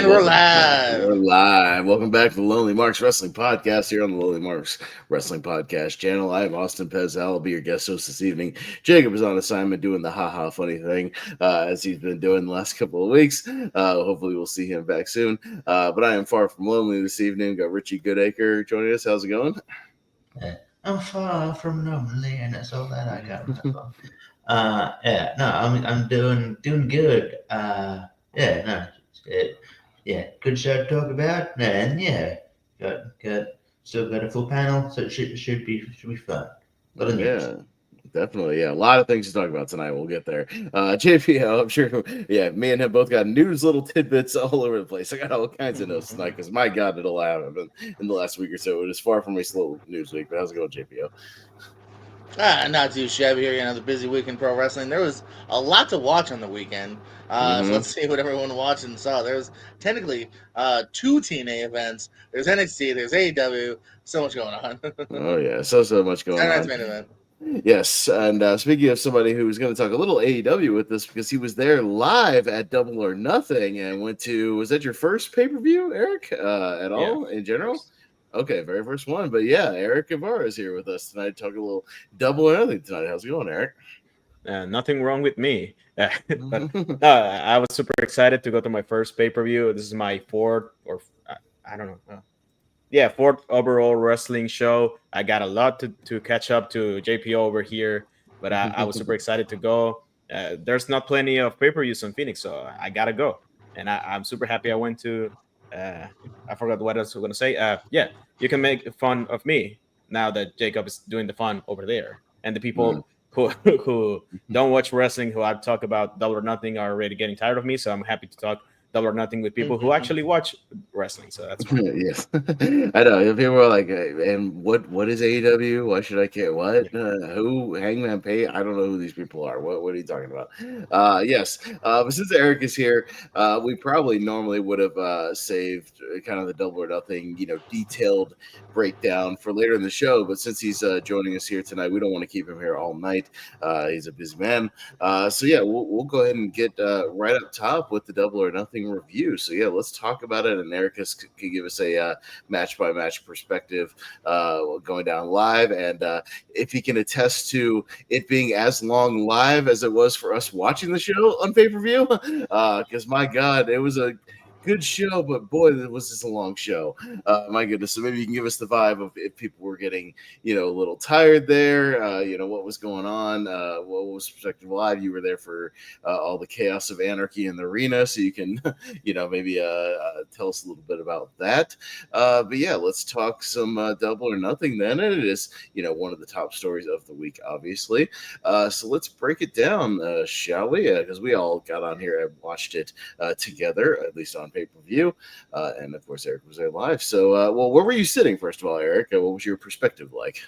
we're live. We're live. Welcome back to the Lonely Marks Wrestling Podcast here on the Lonely Marks Wrestling Podcast channel. I am Austin Pez. I'll be your guest host this evening. Jacob is on assignment doing the haha funny thing as he's been doing the last couple of weeks. Hopefully we'll see him back soon. But I am far from lonely this evening. We've got Richie Goodacre joining us. How's it going? I'm far from lonely, and that's all that I got. I'm doing good. Good show to talk about, and still got a full panel, so it should be fun. A lot of news. Yeah. Definitely, yeah. A lot of things to talk about tonight. We'll get there. JPL, I'm sure, me and him both got news little tidbits all over the place. I got all kinds of notes tonight because, my God, it'll have been in the last week or so. It is far from a slow news week, but how's it going, JPL? Not too shabby here. Another busy week in pro wrestling. There was a lot to watch on the weekend. So let's see what everyone watched and saw. There's technically 2 TNA events. There's NXT, there's AEW. So much going on. Oh, yeah. So much going on. Main event. Yes, and speaking of somebody who's going to talk a little AEW with us because he was there live at Double or Nothing and went to, was that your first pay-per-view, Eric, at all in general? Okay, very first one. But yeah, Eric Guevara is here with us tonight to talk a little Double or Nothing tonight. How's it going, Eric? Nothing wrong with me. But I was super excited to go to my first pay-per-view. This is my fourth overall wrestling show. I got a lot to catch up to JPO over here, but I was super excited to go. There's not plenty of pay-per-views in Phoenix, so I gotta go. And I'm super happy I went to, I forgot what else I was going to say. You can make fun of me now that Jacob is doing the fun over there. And the people who don't watch wrestling, who I talk about Double or Nothing, are already getting tired of me, so I'm happy to talk Double or Nothing with people who actually watch wrestling. So that's fine. Yes. I know. People are like, and what is AEW? Why should I care? What? Who? Hangman Page? I don't know who these people are. What are you talking about? Yes. But since Eric is here, we probably normally would have saved kind of the Double or Nothing, detailed breakdown for later in the show. But since he's joining us here tonight, we don't want to keep him here all night. He's a busy man. We'll go ahead and get right up top with the Double or Nothing review. So let's talk about it, and Eric can give us a match by match perspective going down live, and if he can attest to it being as long live as it was for us watching the show on pay-per-view, because my God, it was a good show, but boy, was this a long show. My goodness. So maybe you can give us the vibe of if people were getting, a little tired there, what was going on, what was Perspective Live. You were there for all the chaos of anarchy in the arena, so you can, maybe tell us a little bit about that. Let's talk some Double or Nothing then. And it is, one of the top stories of the week, obviously. So let's break it down, shall we? Because we all got on here and watched it together, at least on pay-per-view, and of course Eric was there live. So where were you sitting, first of all, Eric? What was your perspective like?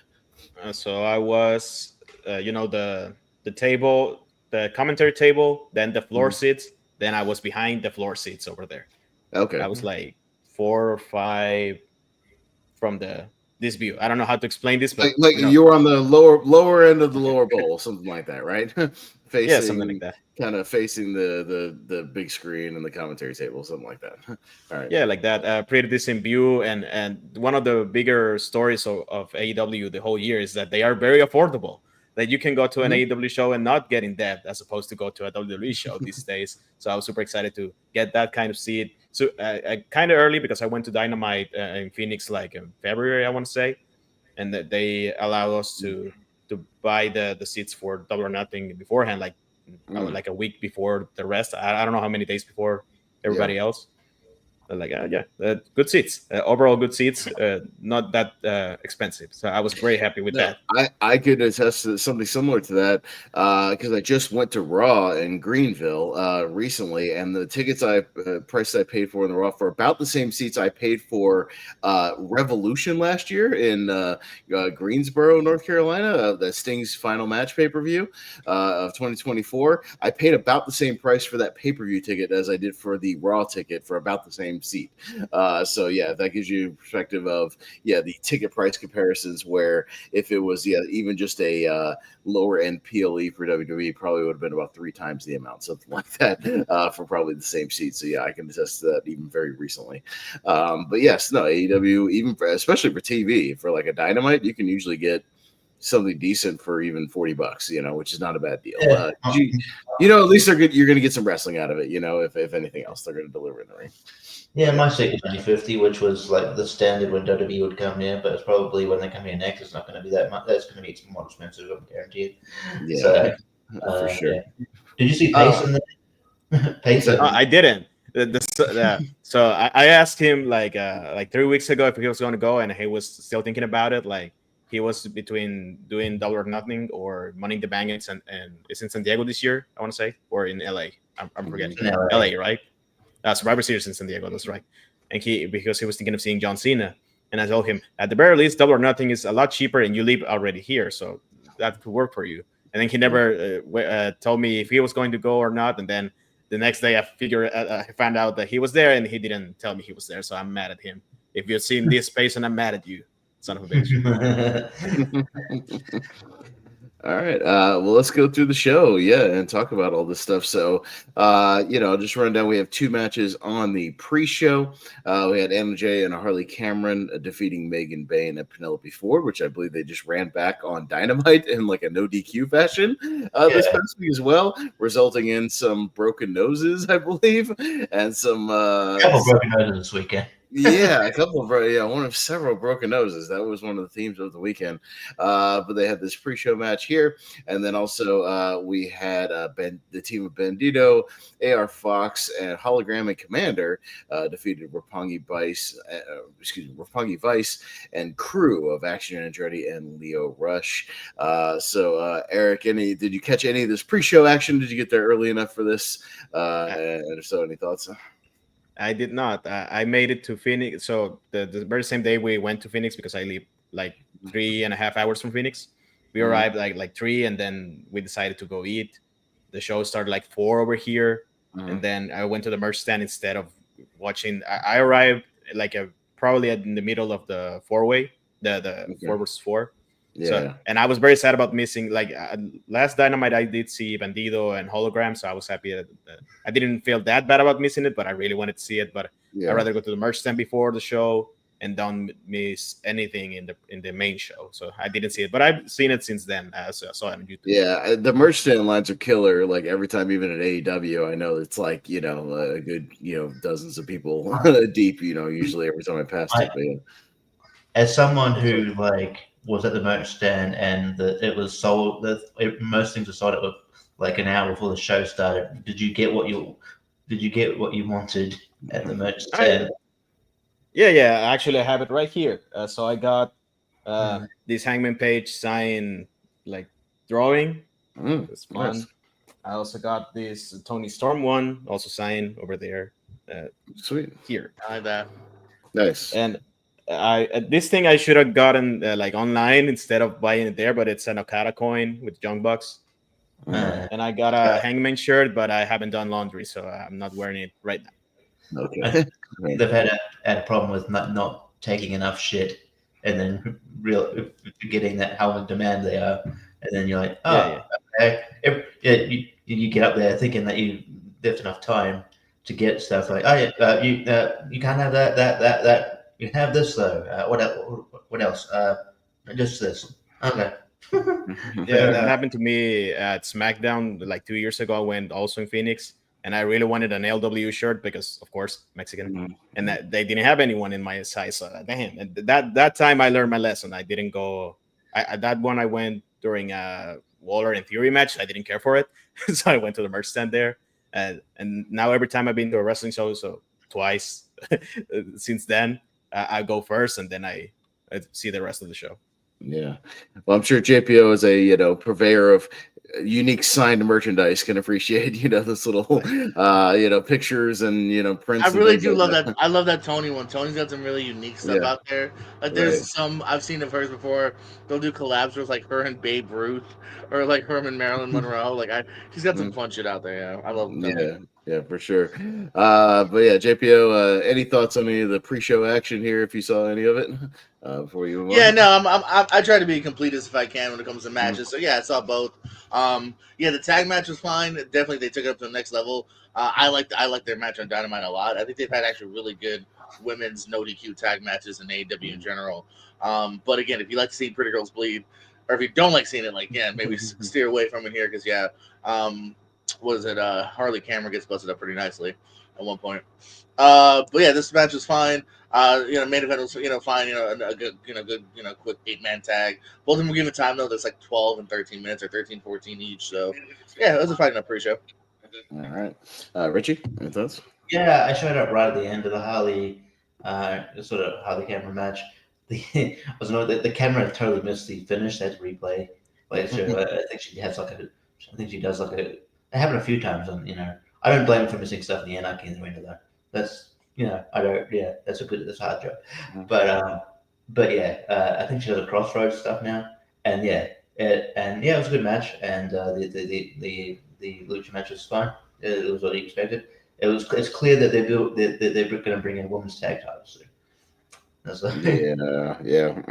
So I was the table, the commentary table, then the floor seats, then I was behind the floor seats over there. Okay, I was like 4 or 5 from this view. I don't know how to explain this, but you were on the lower end of the lower bowl, something like that, right? Facing, something like that. Kind of facing the big screen and the commentary table, something like that. All right. Yeah, like that. Pretty decent view, and one of the bigger stories of AEW the whole year is that they are very affordable. That you can go to an AEW show and not get in debt, as opposed to go to a WWE show these days. So I was super excited to get that kind of seat. So kind of early because I went to Dynamite in Phoenix like in February, I want to say, and that they allow us to buy the seats for Double or Nothing beforehand, like a week before the rest. I don't know how many days before everybody else. Good seats. Overall good seats. Not that expensive. So I was very happy with that. I could attest to something similar to that because I just went to Raw in Greenville recently, and the tickets price I paid for in the Raw for about the same seats I paid for Revolution last year in Greensboro, North Carolina, the Sting's final match pay-per-view of 2024. I paid about the same price for that pay-per-view ticket as I did for the Raw ticket for about the same same seat. So yeah, that gives you a perspective of the ticket price comparisons. Where if it was even just a lower end PLE for WWE, probably would have been about 3 times the amount, something like that, for probably the same seat. So yeah, I can attest to that even very recently. But yes, no, AEW, even especially for TV, for like a Dynamite, you can usually get something decent for even $40, which is not a bad deal. Yeah. At least they're good. You're going to get some wrestling out of it. If anything else, they're going to deliver in the ring. Yeah, my seat was only 50, which was like the standard when WWE would come here, but it's probably when they come here next, it's not going to be that much. That's going to be more expensive, I'm guaranteed. Yeah, So, for sure. Yeah. Did you see Pace in there? Pace. I didn't. So I asked him like 3 weeks ago if he was going to go, and he was still thinking about it. Like he was between doing Double or Nothing or Money in the Bank, and it's in San Diego this year, I want to say, or in LA. I'm forgetting. LA, right? Survivor Series in San Diego, that's right. And because he was thinking of seeing John Cena, and I told him at the very least, Double or Nothing is a lot cheaper, and you live already here, so that could work for you. And then he never told me if he was going to go or not. And then the next day, I found out that he was there, and he didn't tell me he was there. So I'm mad at him. If you've seen this space, and I'm mad at you, son of a bitch. All right. Well, let's go through the show, and talk about all this stuff. So, just run down. We have 2 matches on the pre-show. We had Anna Jay and Harley Cameron defeating Megan Bayne and Penelope Ford, which I believe they just ran back on Dynamite in like a no DQ fashion this past week as well, resulting in some broken noses, I believe, and some couple broken noses this weekend. Yeah, a couple of one of several broken noses. That was one of the themes of the weekend. But they had this pre-show match here, and then also we had the team of Bandito, AR Fox, and Hologram and Commander defeated Roppongi Vice and crew of Action Andretti and Leo Rush. So Eric, did you catch any of this pre-show action? Did you get there early enough for this? And if so, any thoughts? I did not. I made it to Phoenix. So the very same day we went to Phoenix, because I live like 3.5 hours from Phoenix. We arrived like 3, and then we decided to go eat. The show started like 4 over here, and then I went to the merch stand instead of watching. I arrived like probably in the middle of the 4-way, the 4 versus 4. Yeah. So, and I was very sad about missing. Like last Dynamite, I did see Bandido and Hologram, so I was happy that I didn't feel that bad about missing it. But I really wanted to see it. But I'd rather go to the merch stand before the show and don't miss anything in the main show. So I didn't see it, but I've seen it since then. So I saw it on YouTube. Yeah, the merch stand lines are killer. Like every time, even at AEW, I know it's like a good dozens of people deep. Usually every time I pass it. But, as someone who was at the merch stand and it was sold, most things were sold out like an hour before the show started. Did you get what you wanted at the merch stand? Yeah. Actually, I have it right here. So I got this Hangman Page sign drawing. It's fun. Nice. I also got this Tony Storm one, also signed over there. Sweet. Here. I like that. Nice. And this thing I should have gotten online instead of buying it there, but it's an Okada coin with Young Bucks. And I got a Hangman shirt, but I haven't done laundry, so I'm not wearing it right now. Okay. They've had a problem with not taking enough shit, and then forgetting that how in demand they are, and then you're like, okay. You get up there thinking that you left enough time to get stuff like, you can't have that. You have this though. What else? Just this. Okay. Yeah, that happened to me at SmackDown like 2 years ago. I went also in Phoenix, and I really wanted an LW shirt because, of course, Mexican, and that they didn't have anyone in my size. So damn, and that time I learned my lesson. I didn't go. That one I went during a Waller and Theory match. I didn't care for it, so I went to the merch stand there. And now every time I've been to a wrestling show, so twice since then. I go first, and then I see the rest of the show. Yeah, well, I'm sure JPO is a purveyor of unique signed merchandise can appreciate this little pictures and prints. I really do love that. I love that Tony one. Tony's got some really unique stuff out there. Like there's some I've seen of hers before. They'll do collabs with like her and Babe Ruth, or like her and Marilyn Monroe. She's got some fun shit out there. Yeah, I love that. Yeah, for sure. But yeah, JPO, any thoughts on any of the pre-show action here? If you saw any of it, before you move Yeah, on. no, I try to be completest if I can when it comes to matches. So yeah, I saw both. Yeah, the tag match was fine. Definitely, they took it up to the next level. I like their match on Dynamite a lot. I think they've had actually really good women's no DQ tag matches in AEW in general. But again, if you like seeing pretty girls bleed, or if you don't like seeing it, like yeah, maybe steer away from it here because yeah, what is it? Harley Cameron gets busted up pretty nicely at one point. But yeah, this match was fine. Main event was fine. A good quick 8-man tag. Both of them were given time though. That's like 12 and 13 minutes or 13, 14 each. So yeah, it was a fight enough pre-show. All right, Richie, any thoughts? Yeah, I showed up right at the end of the Harley, sort of Harley camera match. I was annoyed that the camera totally missed the finish. They had to replay. Like, so I think she has like a, I think she does like a. It happened a few times, and I don't blame her for missing stuff in the Anarchy in the Arena though. That's I don't. Yeah, that's a hard job. But yeah, I think she does a Crossroads stuff now, and it was a good match, and the lucha match was fun. It was what you expected. It's clear that they're going to bring in women's tag titles soon. That's Yeah.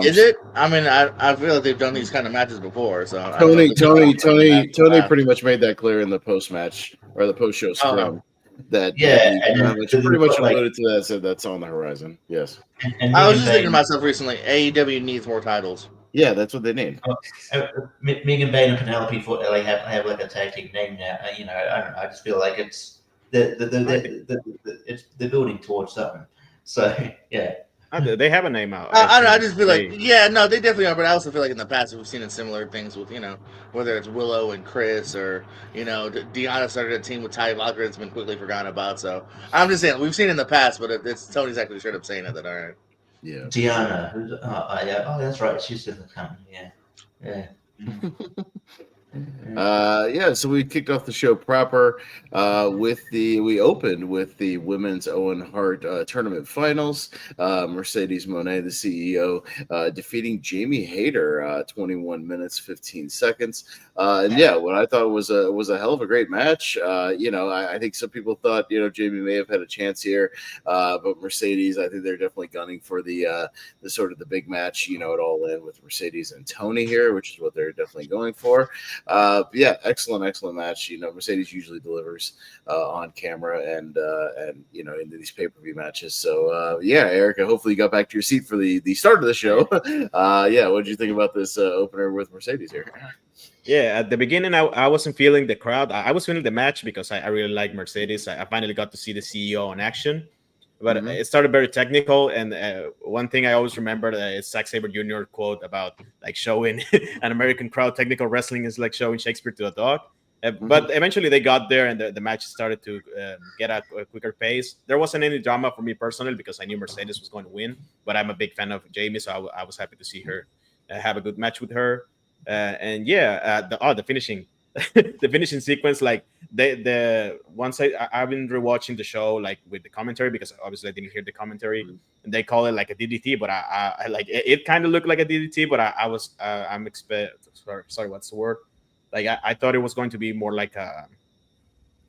Is it? I mean, I feel like they've done these kind of matches before. So I Tony don't know pretty much made that clear in the post match or the post show scrum. That and pretty much alluded to that. Said that's on the horizon. Yes. And I was just thinking to myself recently, AEW needs more titles. Yeah, that's what they need. Megan Bain and Penelope have like a tag team name now. I don't know. I just feel like it's they're building towards something. So yeah. They have a name out. I don't know. I just feel like, yeah, no, they definitely are. But I also feel like in the past we've seen in similar things with, whether it's Willow and Chris or, Deanna started a team with Ty Valkyrie that's been quickly forgotten about. So I'm just saying we've seen it in the past, but it's Tony's actually straight up saying it. That all right. Yeah. Deanna, that's right. She's in the company. Yeah. So we kicked off the show proper we opened with the women's Owen Hart tournament finals. Mercedes Moné, the CEO, defeating Jamie Hayter 21 minutes 15 seconds. What I thought was a hell of a great match. I think some people thought Jamie may have had a chance here, but Mercedes, I think they're definitely gunning for the sort of the big match. It all in with Mercedes and Tony here, which is what they're definitely going for. Excellent match. Mercedes usually delivers on camera and into these pay-per-view matches. So Erica, hopefully you got back to your seat for the start of the show. What did you think about this opener with Mercedes here? Yeah, at the beginning, I wasn't feeling the crowd. I was feeling the match because I really like Mercedes. I finally got to see the CEO in action. But it started very technical, and one thing I always remember is Zack Sabre Jr. quote about like showing an American crowd technical wrestling is like showing Shakespeare to a dog. But eventually they got there, and the match started to get a quicker pace. There wasn't any drama for me personally because I knew Mercedes was going to win, but I'm a big fan of Jamie, so I was happy to see her have a good match with her. The finishing. The finishing sequence, like the once I've been rewatching the show like with the commentary because obviously I didn't hear the commentary, and they call it like a DDT, but I like it kind of looked like a DDT, but sorry, what's the word? Like I thought it was going to be more like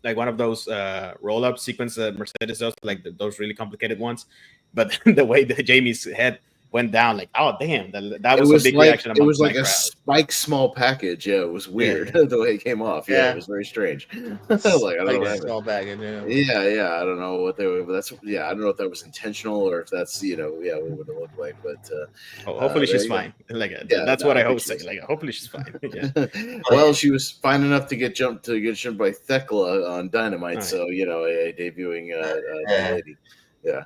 one of those roll up sequence that Mercedes does, like those really complicated ones, but the way that Jamie's head went down, like, oh damn, that was a big reaction. It was like a spike small package. Yeah, it was weird the way it came off. Yeah, it was very strange. I don't know. Small package. Yeah. I don't know what they were, but I don't know if that was intentional or if that's what it would have looked like. But hopefully she's fine. That's what I hope say. Like, hopefully she's fine. Yeah. Well, she was fine enough to get jumped by Thekla on Dynamite. So a debuting lady. Yeah.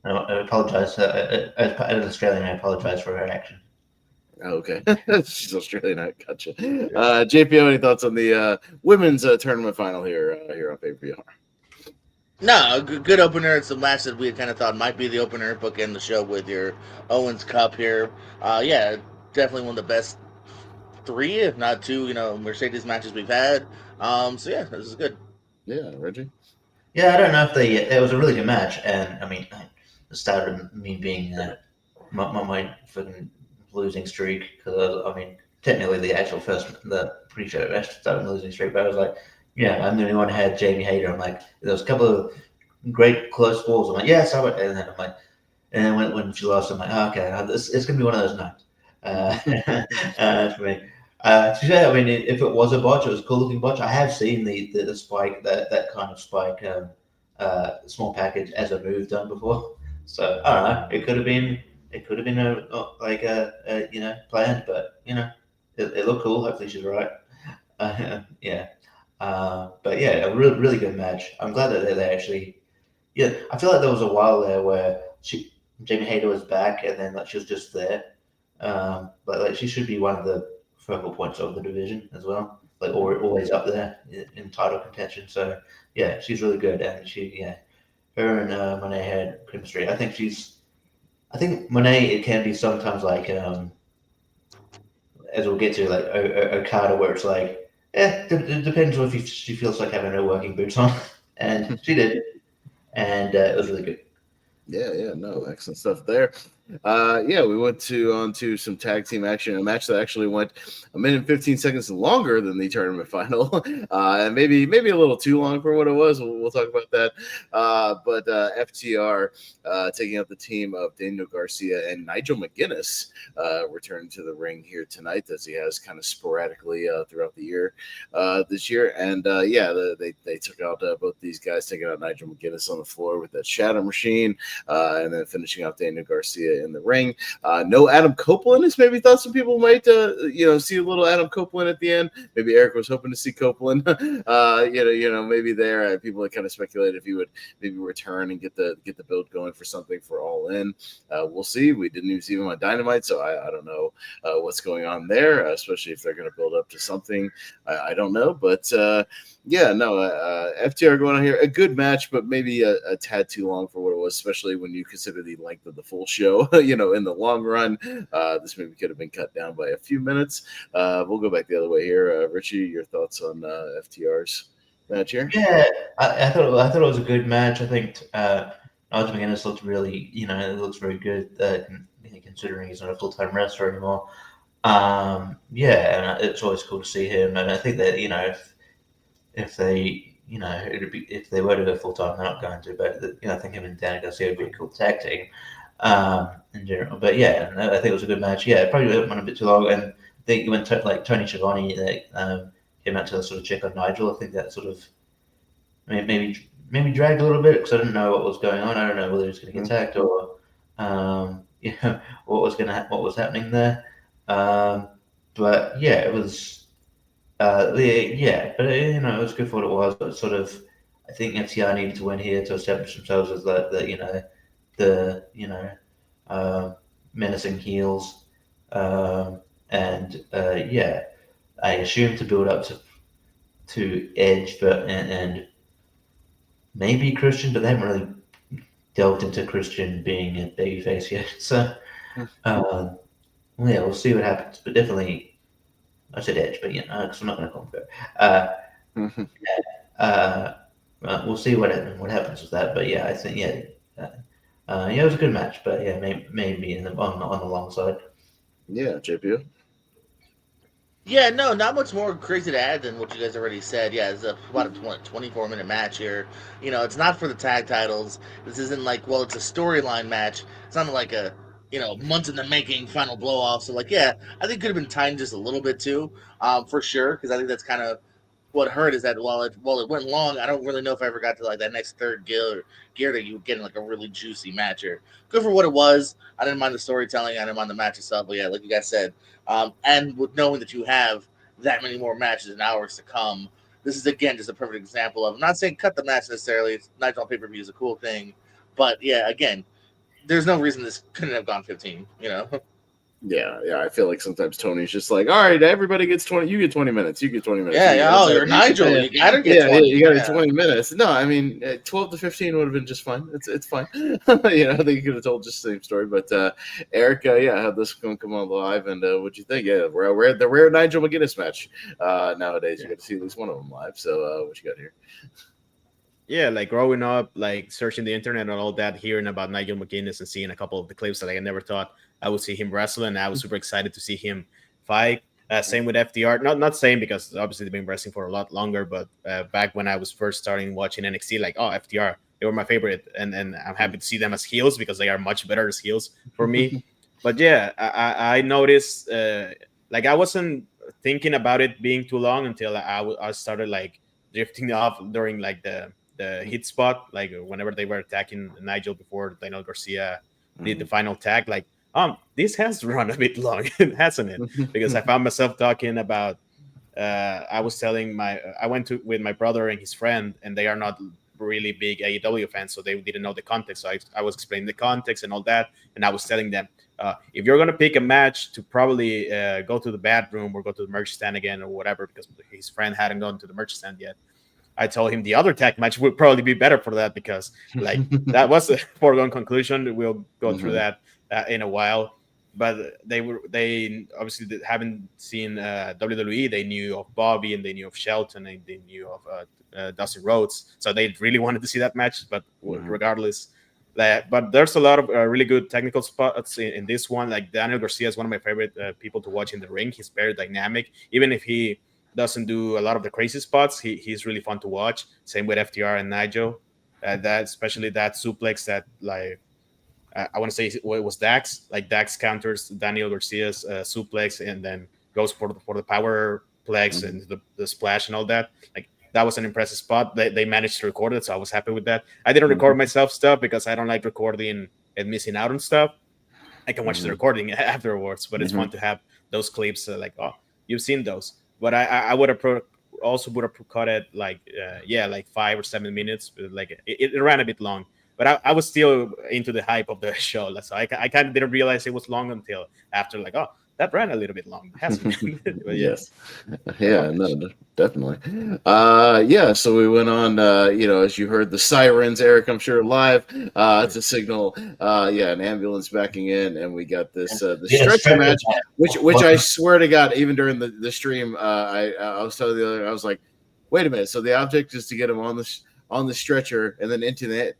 I apologize. As an Australian, I apologize for her action. Okay. She's Australian. I gotcha. JPO, any thoughts on the women's tournament final here on pay-per-view? No, good opener. It's a match that we kind of thought might be the opener, bookend the show with your Owens Cup here. Definitely one of the best 3, if not 2, Mercedes matches we've had. This is good. Yeah, Reggie? Yeah, I don't know if it was a really good match, and I mean, it started me being my fucking losing streak because I mean technically the pre-show match started losing streak, but I was like, I'm the only one who had Jamie Hayter. I'm like, there was a couple of great close falls. I'm like, yeah, so and then I'm like, and then when she lost, I'm like, oh, okay, it's gonna be one of those nights for me. I mean, if it was a botch, it was a cool looking botch. I have seen the spike, that kind of spike, small package as a move done before. So I don't know. It could have been planned, but it looked cool. Hopefully she's right. Yeah. But yeah, a really good match. I'm glad that they actually. Yeah, I feel like there was a while there where Jamie Hayter was back, and then like she was just there. But like she should be one of the focal points of the division as well. Like always up there in title contention. So yeah, she's really good, and her and Monet had chemistry. I think Monet, it can be sometimes like as we'll get to, like Okada, where it's like, it depends on if she feels like having her working boots on, and she did, and it was really good. Yeah, no, excellent stuff there. We went on to some tag team action, a match that actually went a minute and 15 seconds longer than the tournament final, and maybe a little too long for what it was. We'll talk about that. But FTR taking out the team of Daniel Garcia and Nigel McGuinness returning to the ring here tonight, as he has kind of sporadically throughout the year this year. And they took out both these guys, taking out Nigel McGuinness on the floor with that shatter machine. And then finishing off Daniel Garcia in the ring. No Adam Copeland, as maybe thought some people might, see a little Adam Copeland at the end. Maybe Eric was hoping to see Copeland. Maybe there people had kind of speculated if he would maybe return and get the build going for something for All In. We'll see. We didn't even see him on Dynamite, so I don't know what's going on there, especially if they're going to build up to something. I don't know, but FTR going on here, a good match, but maybe a tad too long for what it was, especially when you consider the length of the full show. In the long run, this maybe could have been cut down by a few minutes. We'll go back the other way here. Richie, your thoughts on FTR's match here? Yeah, I thought it was a good match. I think Nigel McGuinness looked really, it looks very good, considering he's not a full-time wrestler anymore. And it's always cool to see him. And I think that if they if they were to go full time, they're not going to. But I think him and Danny Garcia would be a cool tag team in general. But yeah, I think it was a good match. Yeah, it probably went a bit too long. And I think when Tony Schiavone came out to sort of check on Nigel, I think that sort of maybe dragged a little bit because I didn't know what was going on. I don't know whether he was going to get attacked or what was happening there. But yeah, it was. But it was good for what it was. But sort of, I think FTR needed to win here to establish themselves as menacing heels, I assume to build up to Edge, but and maybe Christian, but they haven't really delved into Christian being a babyface yet. So, we'll see what happens. But definitely. I said Edge, but because I'm not going to call him we'll see what happens with that. But yeah, I think it was a good match, but yeah, maybe on the long side. Yeah, JP. Yeah, no, not much more crazy to add than what you guys already said. Yeah, it's about a 24-minute match here. It's not for the tag titles. This isn't like, well, it's a storyline match. It's not like a, months in the making final blow off. So, I think it could have been timed just a little bit too, for sure, because I think that's kind of what hurt is that while it went long, I don't really know if I ever got to that next third gear that you were getting a really juicy match here. Good for what it was. I didn't mind the storytelling. I didn't mind the match itself. But yeah, like you guys said, and with knowing that you have that many more matches and hours to come, this is again just a perfect example of. I'm not saying cut the match necessarily. It's Nigel on pay-per-view is a cool thing, but yeah, again, there's no reason this couldn't have gone 15. Yeah. I feel like sometimes Tony's just like, all right, everybody gets 20. You get 20 minutes. You get 20 minutes. Yeah. Oh, you're Nigel. You gotta get 20. You got 20 minutes. No, I mean, 12 to 15 would have been just fine. It's fine. I think you could have told just the same story. But Eric, had this come on live, and what'd you think? Yeah, we're the rare Nigel McGuinness match nowadays. You get to see at least one of them live. So what you got here? Yeah, growing up, searching the internet and all that, hearing about Nigel McGuinness and seeing a couple of the clips that I never thought I would see him wrestle, and I was super excited to see him fight. Same with FTR. Not same because obviously they've been wrestling for a lot longer. But back when I was first starting watching NXT, like FTR, they were my favorite, and I'm happy to see them as heels because they are much better as heels for me. But yeah, I noticed like I wasn't thinking about it being too long until I started like drifting off during like the hit spot, like whenever they were attacking Nigel before Daniel Garcia did the final tag, like this has run a bit long, hasn't it? Because I found myself talking about I was telling I went to with my brother and his friend, and they are not really big AEW fans, so they didn't know the context. So I was explaining the context and all that, and I was telling them, if you're gonna pick a match to probably go to the bathroom or go to the merch stand again or whatever, because his friend hadn't gone to the merch stand yet, I told him the other tag match would probably be better for that because like that was a foregone conclusion. We'll go through that in a while. But they obviously haven't seen WWE. They knew of Bobby and they knew of Shelton and they knew of Dusty Rhodes. So they really wanted to see that match. But regardless, but there's a lot of really good technical spots in this one. Like Daniel Garcia is one of my favorite people to watch in the ring. He's very dynamic, even if he doesn't do a lot of the crazy spots. He's really fun to watch. Same with FTR and Nigel. That especially that suplex that like I want to say it was Dax. Like Dax counters Daniel Garcia's suplex and then goes for the power plex and the splash and all that. Like that was an impressive spot. They managed to record it, so I was happy with that. I didn't record myself stuff because I don't like recording and missing out on stuff. I can watch the recording afterwards, but it's fun to have those clips. Like, oh, you've seen those. But I would have also would have cut it like like 5 or 7 minutes. Like it ran a bit long, but I was still into the hype of the show. So I kind of didn't realize it was long until after, like, oh, that ran a little bit long, hasn't it? But yes, yeah, no, definitely. So we went on. As you heard the sirens, Eric, I'm sure live. It's a signal. An ambulance backing in, and we got this the stretcher match, which I swear to God, even during the stream, I was telling the other, I was like, wait a minute. So the object is to get him on the stretcher and then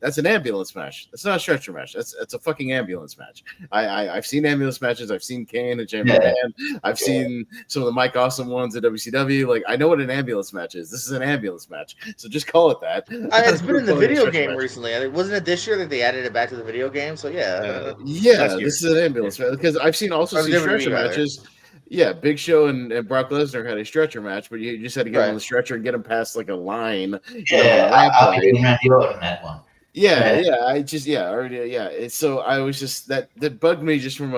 that's an ambulance match. That's not a stretcher match. That's a fucking ambulance match. I've seen ambulance matches. I've seen Kane and Champion Man. I've seen some of the Mike Awesome ones at WCW. Like, I know what an ambulance match is. This is an ambulance match. So just call it that. It's been in the video game recently. Wasn't it this year that they added it back to the video game? So this is an ambulance match because I've seen stretcher matches. Yeah, Big Show and Brock Lesnar had a stretcher match, but you just had to get him on the stretcher and get him past like a line. I'll be doing Randy Orton that one. So I was just that bugged me just from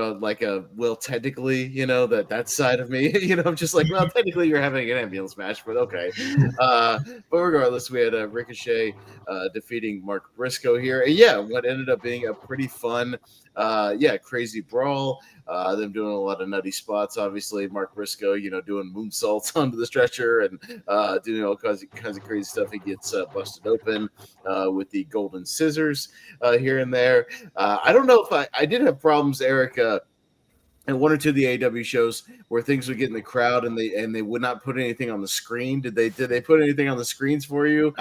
technically, that side of me, I'm just like, well, technically you're having an ambulance match, but okay. But regardless, we had Ricochet defeating Mark Briscoe here. And what ended up being a pretty fun, crazy brawl. Them doing a lot of nutty spots. Obviously, Mark Briscoe, doing moonsaults onto the stretcher and doing all kinds of crazy stuff. He gets busted open with the golden scissors here and there. I don't know if I did have problems, Eric, and one or two of the AEW shows where things would get in the crowd and they would not put anything on the screen. Did they put anything on the screens for you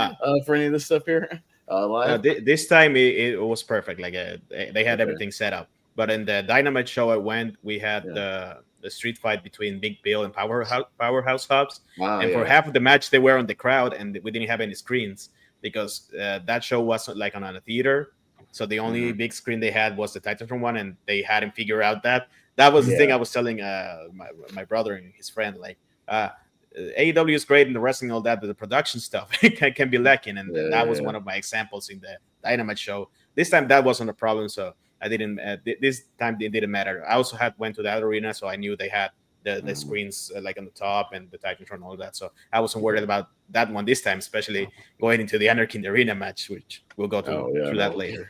for any of this stuff here? Live? This time it was perfect. Like they had everything set up. But in the Dynamite show I went, we had the street fight between Big Bill and Powerhouse Hobbs. And for half of the match, they were on the crowd, and we didn't have any screens because that show wasn't like on a theater. So the only big screen they had was the Titantron one, and they hadn't figured out that. That was the thing I was telling my brother and his friend. Like, AEW is great in the wrestling and all that, but the production stuff can be lacking. And that was one of my examples in the Dynamite show. This time, that wasn't a problem, so I didn't. This time it didn't matter. I also went to that arena, so I knew they had the screens like on the top and the Titantron and all that. So I wasn't worried about that one this time, especially going into the Anarchy in the Arena match, which we'll go through that later.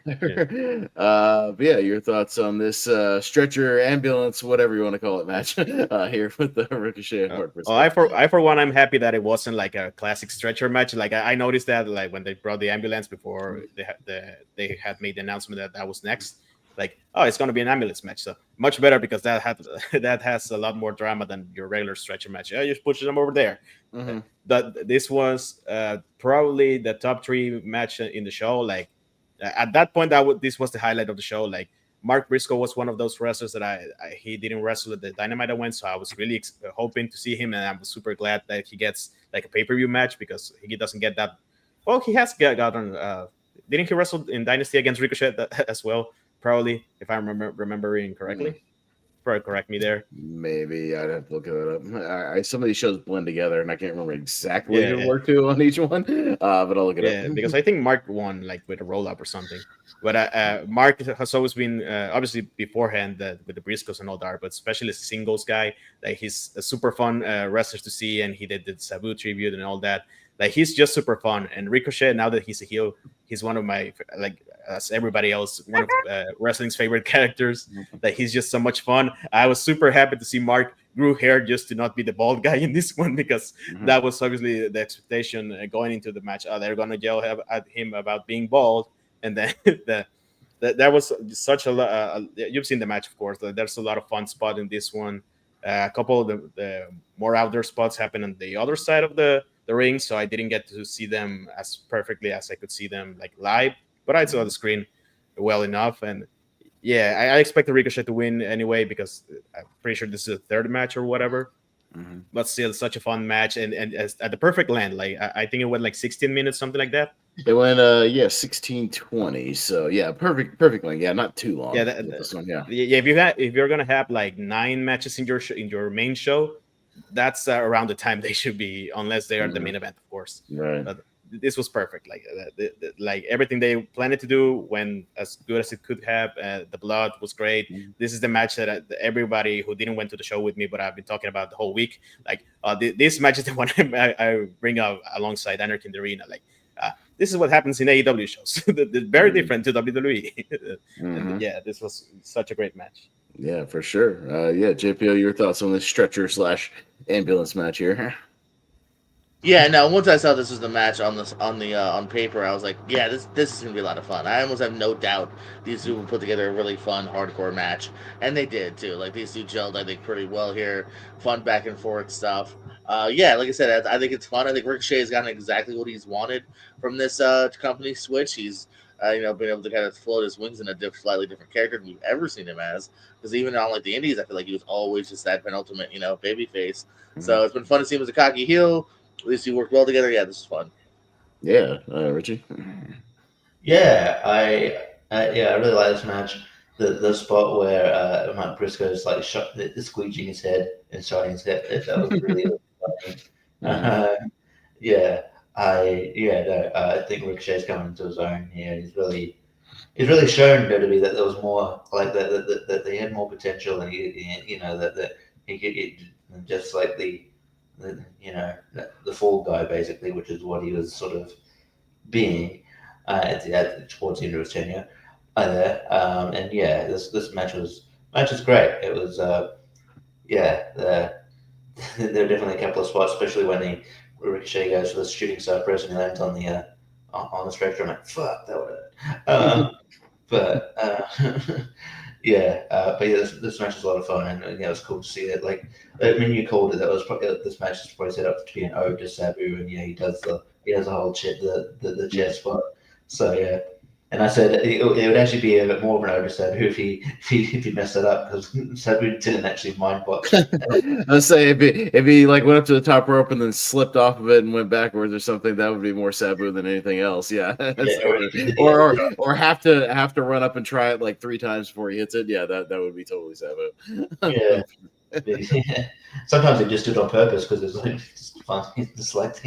Your thoughts on this stretcher, ambulance, whatever you want to call it, match here with the Ricochet. I for one, I'm happy that it wasn't like a classic stretcher match. Like I noticed that like when they brought the ambulance before they had made the announcement that was next. Like, oh, it's going to be an ambulance match, so much better because that has a lot more drama than your regular stretcher match. You just push them over there. This was probably the top 3 match in the show. Like at that point, this was the highlight of the show. Like Mark Briscoe was one of those wrestlers that he didn't wrestle at the Dynamite I went, so I was really hoping to see him, and I was super glad that he gets like a pay-per-view match because he doesn't get that. Well, he has gotten. Didn't he wrestle in Dynasty against Ricochet as well? Probably, if I'm remembering correctly. Probably correct me there. Maybe I'd have to look it up. Some of these shows blend together, and I can't remember exactly who worked who on each one. But I'll look it up. Yeah, because I think Mark won like with a roll up or something. But Mark has always been obviously beforehand with the Briscoes and all that, but especially as a singles guy, like he's a super fun wrestler to see, and he did the Sabu tribute and all that. Like he's just super fun. And Ricochet, now that he's a heel, he's one of my, like as everybody else, one of wrestling's favorite characters. Like he's just so much fun. I was super happy to see Mark grew hair just to not be the bald guy in this one, because that was obviously the expectation going into the match. They're gonna yell at him about being bald, and then that was such a lot. You've seen the match, of course. There's a lot of fun spot in this one. A couple of the more outdoor spots happen on the other side of the ring, so I didn't get to see them as perfectly as I could see them like live, but I saw the screen well enough. And yeah, I expect the Ricochet to win anyway, because I'm pretty sure this is a third match or whatever. But still, such a fun match, and at the perfect land. Like I think it went like 16 minutes, something like that. It went 16:20. So yeah, perfect length. Yeah, not too long. Yeah, this one, yeah. If you're gonna have like 9 matches in your main show, that's around the time they should be, unless they are the main event, of course. Right. But this was perfect. Like everything they planned to do went as good as it could have. The blood was great. This is the match that everybody who didn't went to the show with me, but I've been talking about the whole week. Like this match is the one I bring up alongside Anarchy in the Arena. Like this is what happens in AEW shows. Very different to WWE. And yeah, this was such a great match. Yeah, for sure. Yeah, JPO, your thoughts on this stretcher/ambulance match here? Yeah, no. Once I saw this was the match on paper, I was like, yeah, this is gonna be a lot of fun. I almost have no doubt these two will put together a really fun hardcore match, and they did too. Like these two gelled, I think, pretty well here. Fun back and forth stuff. Yeah, like I said, I think it's fun. I think Ricochet has gotten exactly what he's wanted from this company switch. He's been able to kind of float his wings in a slightly different character than we've ever seen him as. Because even on like the Indies, I feel like he was always just that penultimate, baby face. So it's been fun to see him as a cocky heel. At least we worked well together. Yeah, this is fun. Yeah, Richie. Yeah, I really like this match. The spot where Mark Briscoe's like squeeging his head and shotting his head. That was really funny. I think Ricochet's coming into his own here. He's really shown WWE that there was more, like that they had more potential, and that he could just like the fall guy basically, which is what he was sort of being towards the end of his tenure there. And yeah, this match is great. It was there were definitely a couple of spots, especially when Ricochet goes for the shooting star press and he lands on the stretcher. I'm like, fuck, that would hurt. But this match was a lot of fun, and it was cool to see it. Like, I mean, you called it. That was probably this match is probably set up to be an ode to Sabu, and he does the whole the chair spot. So yeah, and I said it would actually be a bit more of an ode to Sabu if he messed it up, because Sabu didn't actually mind box. Let's say if he like went up to the top rope and then slipped off of it and went backwards or something, that would be more Sabu than anything else. Yeah, or have to run up and try it like 3 times before he hits it. Yeah, that would be totally Sabu. Yeah. Sometimes they just do it on purpose because it's like just fun. It's like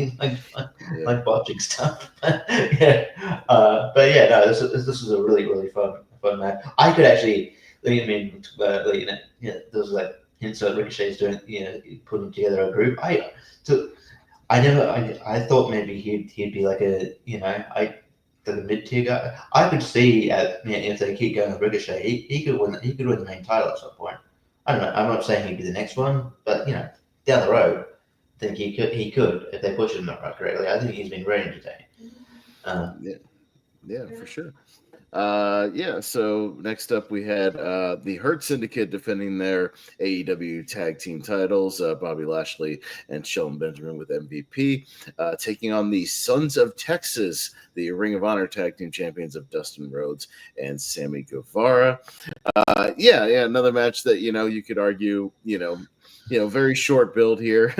like botching stuff. But yeah, no, this is a really really fun match. I could actually, there was like hints that Ricochet's doing, putting together a group. I thought maybe he'd be like a the mid-tier guy. I could see if they keep going with Ricochet, he could win the main title at some point. I don't know. I'm not saying he'd be the next one, but down the road, I think he could if they push him correctly. I think he's been very entertaining. Yeah, for sure. So next up we had the Hurt Syndicate defending their AEW tag team titles. Bobby Lashley and Shelton Benjamin with MVP taking on the Sons of Texas, the Ring of Honor tag team champions of Dustin Rhodes and Sammy Guevara. Another match that you could argue very short build here.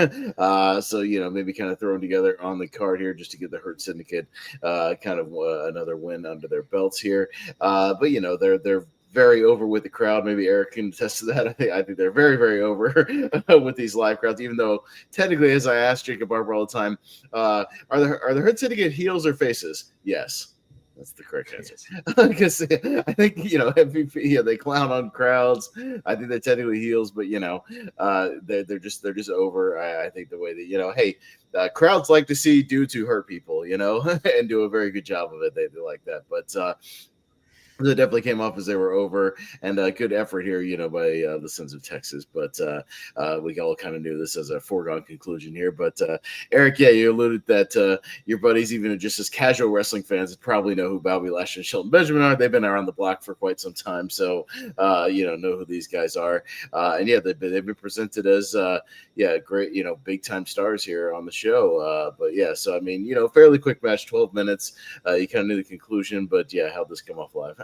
So maybe kind of thrown together on the card here just to give the Hurt Syndicate kind of another win under their belts here. But they're very over with the crowd. Maybe Eric can attest to that. I think they're very, very over with these live crowds. Even though technically, as I ask Jacob Barber all the time, are the Hurt Syndicate heels or faces? Yes. That's the correct answer. Because I think MVP, they clown on crowds. I think they're technically heels, but they're just over. I think the way that crowds like to see dudes who hurt people, and do a very good job of it. They like that, but. They definitely came off as they were over, and a good effort here, by the Sons of Texas. But we all kind of knew this as a foregone conclusion here. But Eric, you alluded that your buddies, even just as casual wrestling fans, probably know who Bobby Lashley and Shelton Benjamin are. They've been around the block for quite some time, so know who these guys are. And they've been presented as great, big time stars here on the show. So I mean, fairly quick match, 12 minutes. You kind of knew the conclusion, but how'd this come off live?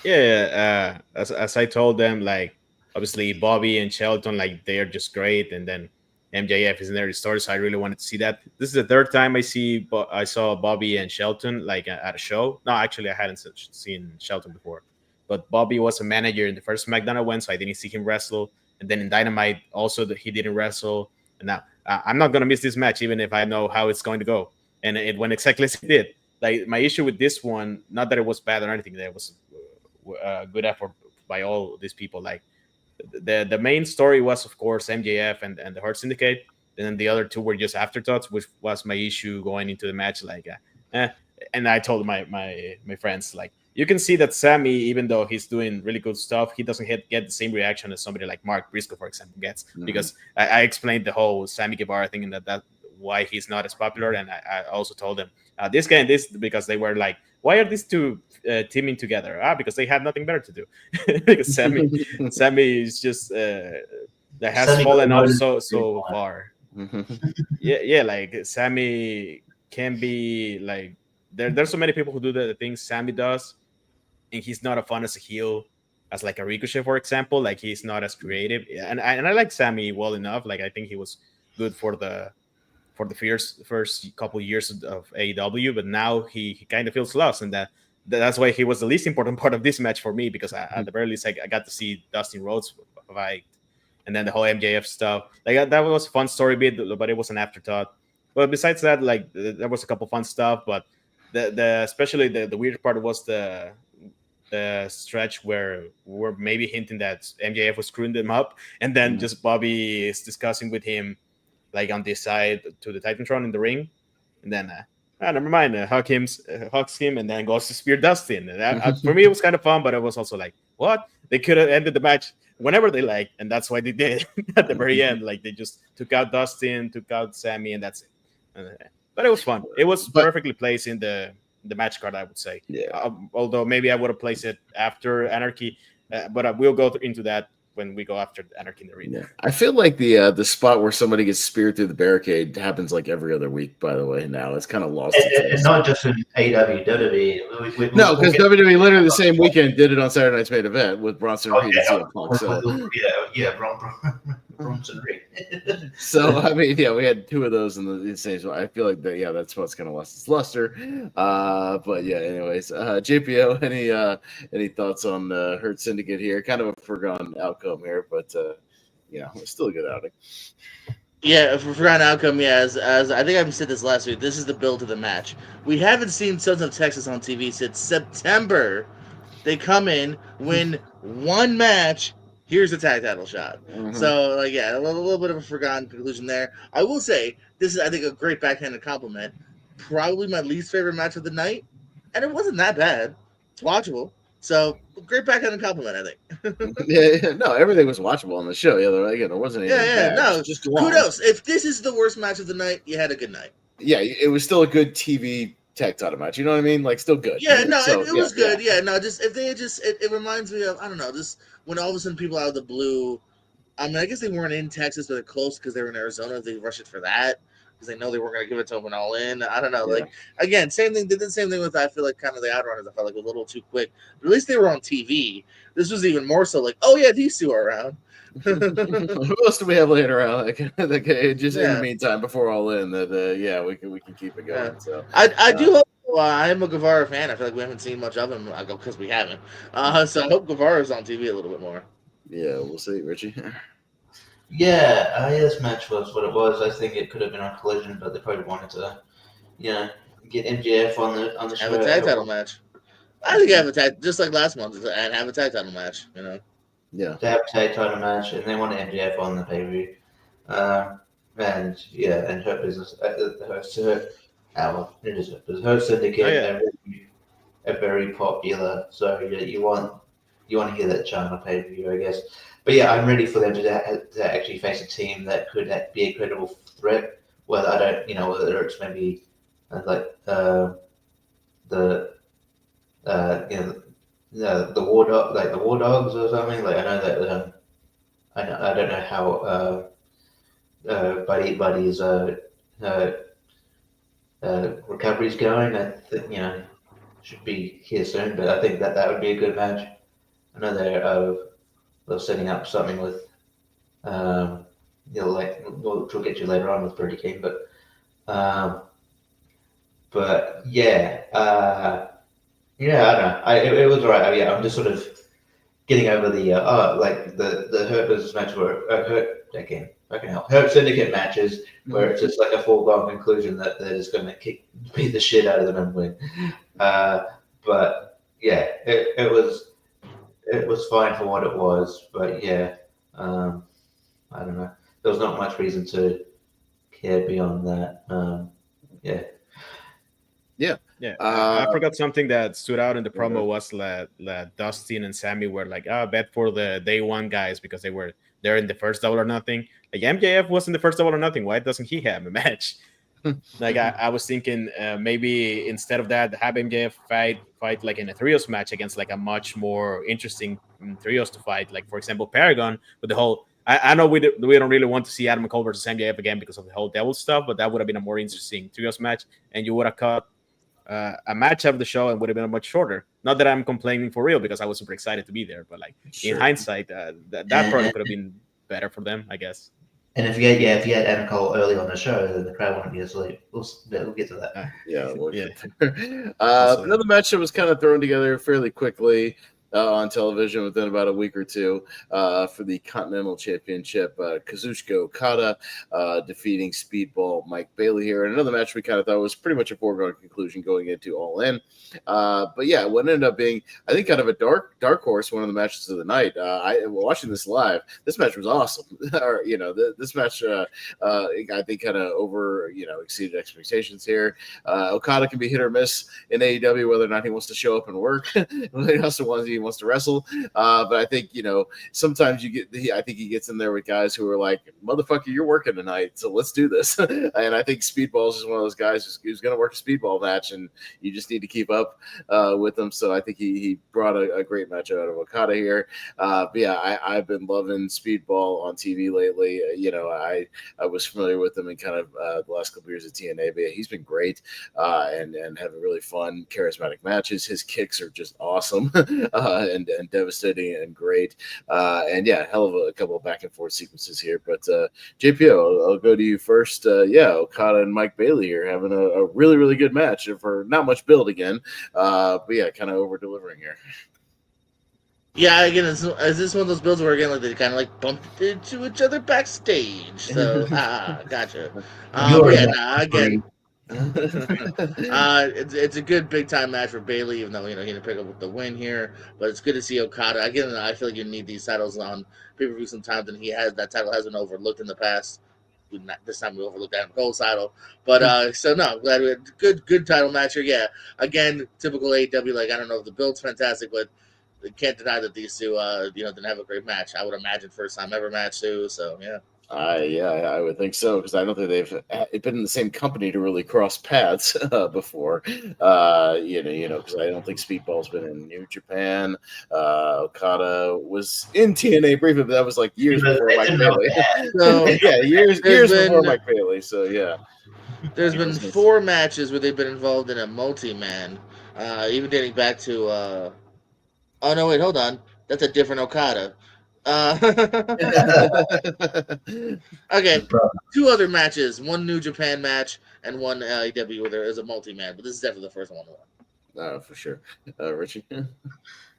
As I told them, like obviously Bobby and Shelton, like they are just great, and then MJF is in there to start, so I really wanted to see that. This is the third time I saw Bobby and Shelton like at a show. No, actually I hadn't seen Shelton before, but Bobby was a manager in the first SmackDown I went, so I didn't see him wrestle, and then in Dynamite also he didn't wrestle, and now I'm not gonna miss this match even if I know how it's going to go, and it went exactly as it did. Like my issue with this one, not that it was bad or anything, that it was a good effort by all these people. Like the main story was, of course, MJF and the Hurt Syndicate, and then the other two were just afterthoughts, which was my issue going into the match. Like, and I told my friends, like, you can see that Sammy, even though he's doing really good stuff, he doesn't get the same reaction as somebody like Mark Briscoe, for example, gets. Because I explained the whole Sammy Guevara thing, and that why he's not as popular, and I also told them this guy and this, because they were like, why are these two teaming together? Because they had nothing better to do. Because Sammy is just that has Sammy fallen off so far. Like Sammy can be like there's so many people who do the things Sammy does, and he's not as fun as a heel as like a Ricochet, for example. Like he's not as creative, and I like Sammy well enough. Like I think he was good for the first couple of years of AEW, but now he kind of feels lost, and that's why he was the least important part of this match for me, because at the very least I got to see Dustin Rhodes fight, and then the whole MJF stuff. Like that was a fun story bit, but it was an afterthought. But besides that, like there was a couple fun stuff, but the especially the weird part was the stretch where we're maybe hinting that MJF was screwing them up, and then just Bobby is discussing with him like on this side to the Titantron in the ring, and then never mind, hugs him, and then goes to spear Dustin. And for me, it was kind of fun, but it was also like, what? They could have ended the match whenever they liked, and that's why they did at the very end. Like they just took out Dustin, took out Sammy, and that's it. But it was fun. It was perfectly placed in the match card, I would say. Yeah. Although maybe I would have placed it after Anarchy, but we'll go into that when we go after Anarchy in the Arena. Yeah. I feel like the spot where somebody gets speared through the barricade happens like every other week, by the way. Now it's kind of lost. It's not just in AEW, WWE. No, because WWE literally the same weekend did it on Saturday Night's Main Event with Bronson Reed and CM Punk. Bronson Reed. So I mean, we had two of those in the same. So I feel like that spot's kind of lost its luster. But anyways, JPO, any thoughts on Hurt Syndicate here? Kind of a foregone outcome here, but it's still a good outing. Yeah, for forgotten outcome, as I think I said this last week, this is the build to the match. We haven't seen Sons of Texas on TV since September. They come in, win one match. Here's the tag title shot. So, a little bit of a forgotten conclusion there. I will say, this is, I think, a great backhanded compliment. Probably my least favorite match of the night, and it wasn't that bad. It's watchable. So, great backhanded compliment, I think. No, everything was watchable on the show. There wasn't anything bad. No, just kudos. If this is the worst match of the night, you had a good night. Yeah, it was still a good TV tag title match. You know what I mean? Like, still good. Yeah, no, So, it was good. Yeah, no, just if they had it reminds me of, I don't know, just when all of a sudden people out of the blue. I mean, I guess they weren't in Texas, but they're close because they were in Arizona. They rush it for that because they know they weren't going to give it to them and all in. I don't know. Yeah. Like, again, same thing. Did the same thing with, I feel like, kind of the Outrunners. I felt like a little too quick. But at least they were on TV. This was even more so like, oh, yeah, these two are around. Who else do we have laying around? Like, just in the Yeah. meantime, before All In, that yeah, we can keep it going. Yeah. So I do hope. I am a Guevara fan. I feel like we haven't seen much of him because we haven't. So I hope Guevara's on TV a little bit more. yeah, we'll see, Richie. Yeah, this match was what it was. I think it could have been a Collision, but they probably wanted to, get MJF on the show. Have a tag title match. I think have a tag just like last month and have a tag title match. Yeah. To have a tag title match, and they want MJF on the pay-per-view. And her business, it is her syndicate, are very popular. So you want to hear that chant on pay-per-view, I guess. But yeah, I'm ready for them to actually face a team that could be a credible threat. Whether whether it's maybe the War Dog, like the War Dogs or something. Like I know that I don't know how Buddy's recovery's going. I think should be here soon, but I think that would be a good match. I know they're setting up something with like we'll get you later on with Brody King, but yeah, I don't know. It was alright. I'm just sort of getting over the like the Hurt versus match where Hurt again. Fucking hell, Hurt Syndicate matches where it's just like a foregone conclusion that they're just going to beat the shit out of them and win. But yeah, it was fine for what it was. But yeah, I don't know. There was not much reason to care beyond that. Yeah. I forgot something that stood out in the promo was that Dustin and Sammy were like, bet for the day one guys because they're in the first Double or Nothing. Like MJF was in the first Double or Nothing. Why doesn't he have a match? Like I was thinking maybe instead of that, have MJF fight like in a trios match against like a much more interesting trios to fight. Like for example, Paragon with the whole. I know we don't really want to see Adam Cole versus MJF again because of the whole devil stuff, but that would have been a more interesting trios match, and you would have cut a match of the show and would have been much shorter. Not that I'm complaining for real because I was super excited to be there, but like in hindsight, that probably could have been better for them, I guess. And if you had Adam Cole early on the show, then the crowd wouldn't be asleep. We'll get to that. Another match that was kind of thrown together fairly quickly on television within about a week or two for the Continental Championship. Kazuchika Okada defeating Speedball Mike Bailey here. And another match we kind of thought was pretty much a foregone conclusion going into All In. But yeah, what ended up being, I think, kind of a dark horse, one of the matches of the night. Watching this live, this match was awesome. This match, I think, kind of exceeded expectations here. Okada can be hit or miss in AEW, whether or not he wants to show up and work. He wants to wrestle, but I think sometimes I think he gets in there with guys who are like, motherfucker, you're working tonight, so let's do this. And I think Speedball is just one of those guys who's going to work a Speedball match, and you just need to keep up with him. So I think he brought a great match out of Okada here. But yeah, I've been loving Speedball on TV lately. I was familiar with him in kind of the last couple of years at TNA, but yeah, he's been great and having really fun, charismatic matches. His kicks are just awesome. And devastating and great. And yeah, hell of a couple of back and forth sequences here. But JPO, I'll go to you first. Okada and Mike Bailey here having a really, really good match for not much build again. But yeah, kind of over delivering here. Yeah, again, is this one of those builds where again like they kind of like bumped into each other backstage? So gotcha. Again. It's a good big time match for Bailey, even though he didn't pick up with the win here. But it's good to see Okada again. I feel like you need these titles on pay-per-view sometimes, and that title has been overlooked in the past. This time we overlooked Adam Cole's title, but so no, glad we had good title match here. Yeah, again, typical AEW. Like I don't know if the build's fantastic, but you can't deny that these two didn't have a great match. I would imagine first time ever match too. So yeah. I would think so, because I don't think they've been in the same company to really cross paths before. Because I don't think Speedball's been in New Japan. Okada was in TNA briefly, but that was like years before Mike Bailey. So yeah, years there's before been Mike Bailey. So yeah, there's been 4 matches where they've been involved in a multi-man, even dating back to. Oh no, wait, hold on, that's a different Okada. Okay, 2 other matches, one New Japan match and one AEW where there is a multi-man, but this is definitely the first one. for sure. Richie.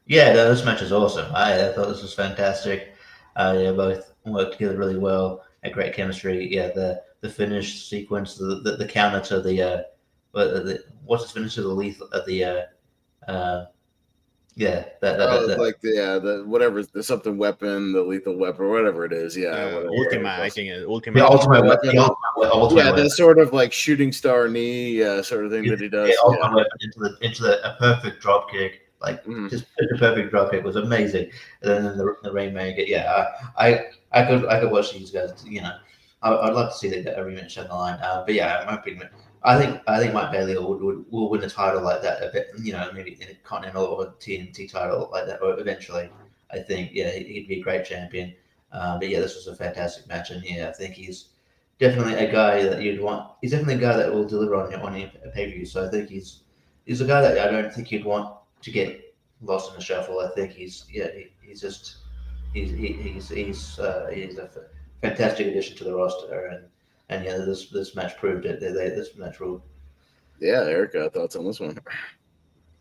Yeah, no, this match is awesome. I thought this was fantastic. Yeah, both worked together really well. Had great chemistry. Yeah, the finish sequence, the counter to what's his finish to the lethal yeah the whatever, the something weapon, the lethal weapon, whatever it is. Yeah, whatever. Ultima, I think Ultima. the ultimate weapon. Yeah, that sort of like shooting star knee sort of thing that he does. Yeah, ultimate weapon into a perfect drop kick. Like just a perfect drop kick was amazing. And then the Rainmaker. Yeah, I could watch these guys. I'd like to see a rematch on the line. But yeah, my opinion. I think Mike Bailey will win a title like that a bit. Maybe in a Continental or TNT title like that, or eventually. I think he'd be a great champion. But yeah, this was a fantastic match, and yeah, I think he's definitely a guy that you'd want. He's definitely a guy that will deliver on a pay per view. So I think he's a guy that I don't think you'd want to get lost in the shuffle. I think he's a fantastic addition to the roster, and yeah, this match proved it. This match ruled. Yeah, Eric, thoughts on this one?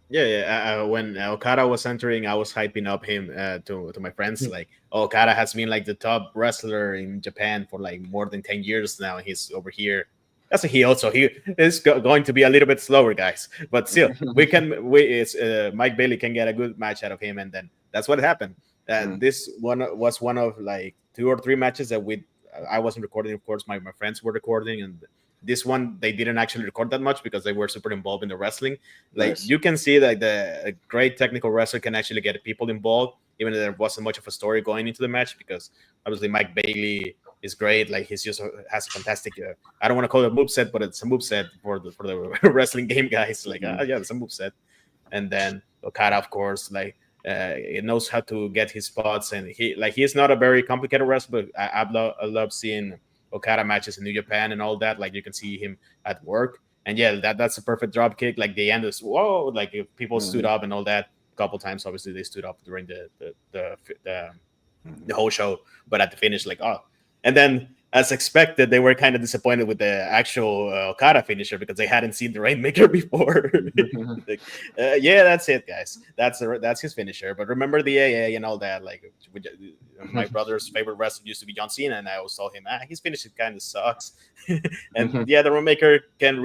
Yeah. When Okada was entering, I was hyping up him to my friends. Like, Okada has been like the top wrestler in Japan for like more than 10 years now. He's over here as a heel, so he is going to be a little bit slower, guys. But still, Mike Bailey can get a good match out of him, and then that's what happened. And this one was one of like 2 or 3 matches that I wasn't recording. Of course, my friends were recording, and this one they didn't actually record that much because they were super involved in the wrestling. Like you can see that a great technical wrestler can actually get people involved, even though there wasn't much of a story going into the match, because obviously Mike Bailey is great. Like he's just has a fantastic. I don't want to call it a moveset, but it's a moveset for the wrestling game guys. Like yeah, it's a moveset. And then Okada, of course, like it knows how to get his spots, and he's not a very complicated wrestler. But I love seeing Okada matches in New Japan and all that. Like you can see him at work, and yeah, that's a perfect drop kick. Like the end is whoa, like if people stood up and all that. A couple times, obviously they stood up during the whole show, but at the finish, like and then as expected, they were kind of disappointed with the actual Okada finisher because they hadn't seen the Rainmaker before. Like, yeah, that's it, guys. That's his finisher. But remember the AA and all that. Like my brother's favorite wrestler used to be John Cena, and I always told him, his finisher kind of sucks. And yeah, the Rainmaker can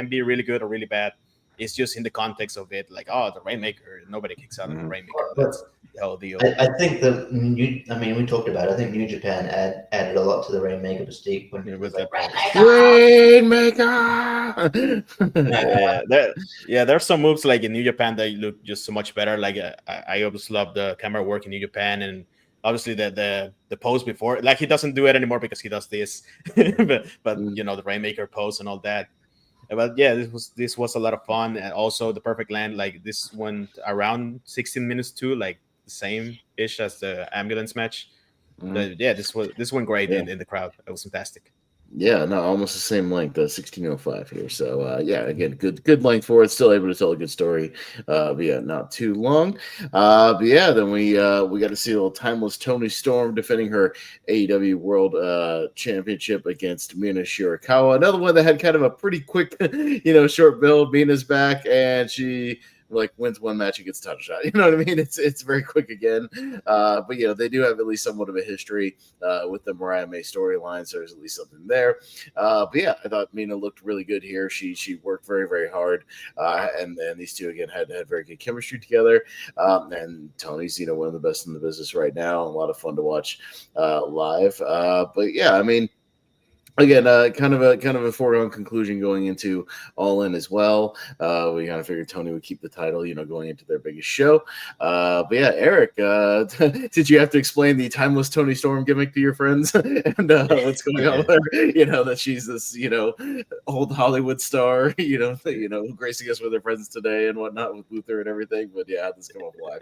be really good or really bad. It's just in the context of it, like the Rainmaker. Nobody kicks out of the Rainmaker. That's the whole deal. I think we talked about it. I think New Japan added a lot to the Rainmaker mystique when it was like Rainmaker. There's some moves like in New Japan that look just so much better. Like I always love the camera work in New Japan, and obviously the pose before. Like he doesn't do it anymore because he does this, but the Rainmaker pose and all that. But yeah, this was a lot of fun, and also the perfect land. Like this went around 16 minutes too, like the same ish as the ambulance match. But yeah, this went great in the crowd. It was fantastic. Yeah, no, almost the same length, 16:05 here. So yeah, again, good length for it. Still able to tell a good story. But yeah, not too long. But yeah, then we got to see a little timeless Toni Storm defending her AEW World Championship against Mina Shirakawa. Another one that had kind of a pretty quick, short build. Mina's back, and she wins one match and gets touched shot. You know what I mean? It's very quick again. But they do have at least somewhat of a history with the Mariah May storyline, so there's at least something there. But yeah, I thought Mina looked really good here. She worked very, very hard, and these two again had very good chemistry together. And Tony's one of the best in the business right now. A lot of fun to watch live. But yeah, I mean, again, kind of a foregone conclusion going into All In as well. We kind of figured Tony would keep the title, going into their biggest show. But yeah, Eric, did you have to explain the timeless Tony Storm gimmick to your friends and what's going on with her? That she's this, old Hollywood star, gracing us with her presence today and whatnot with Luther and everything. But yeah, this come up live.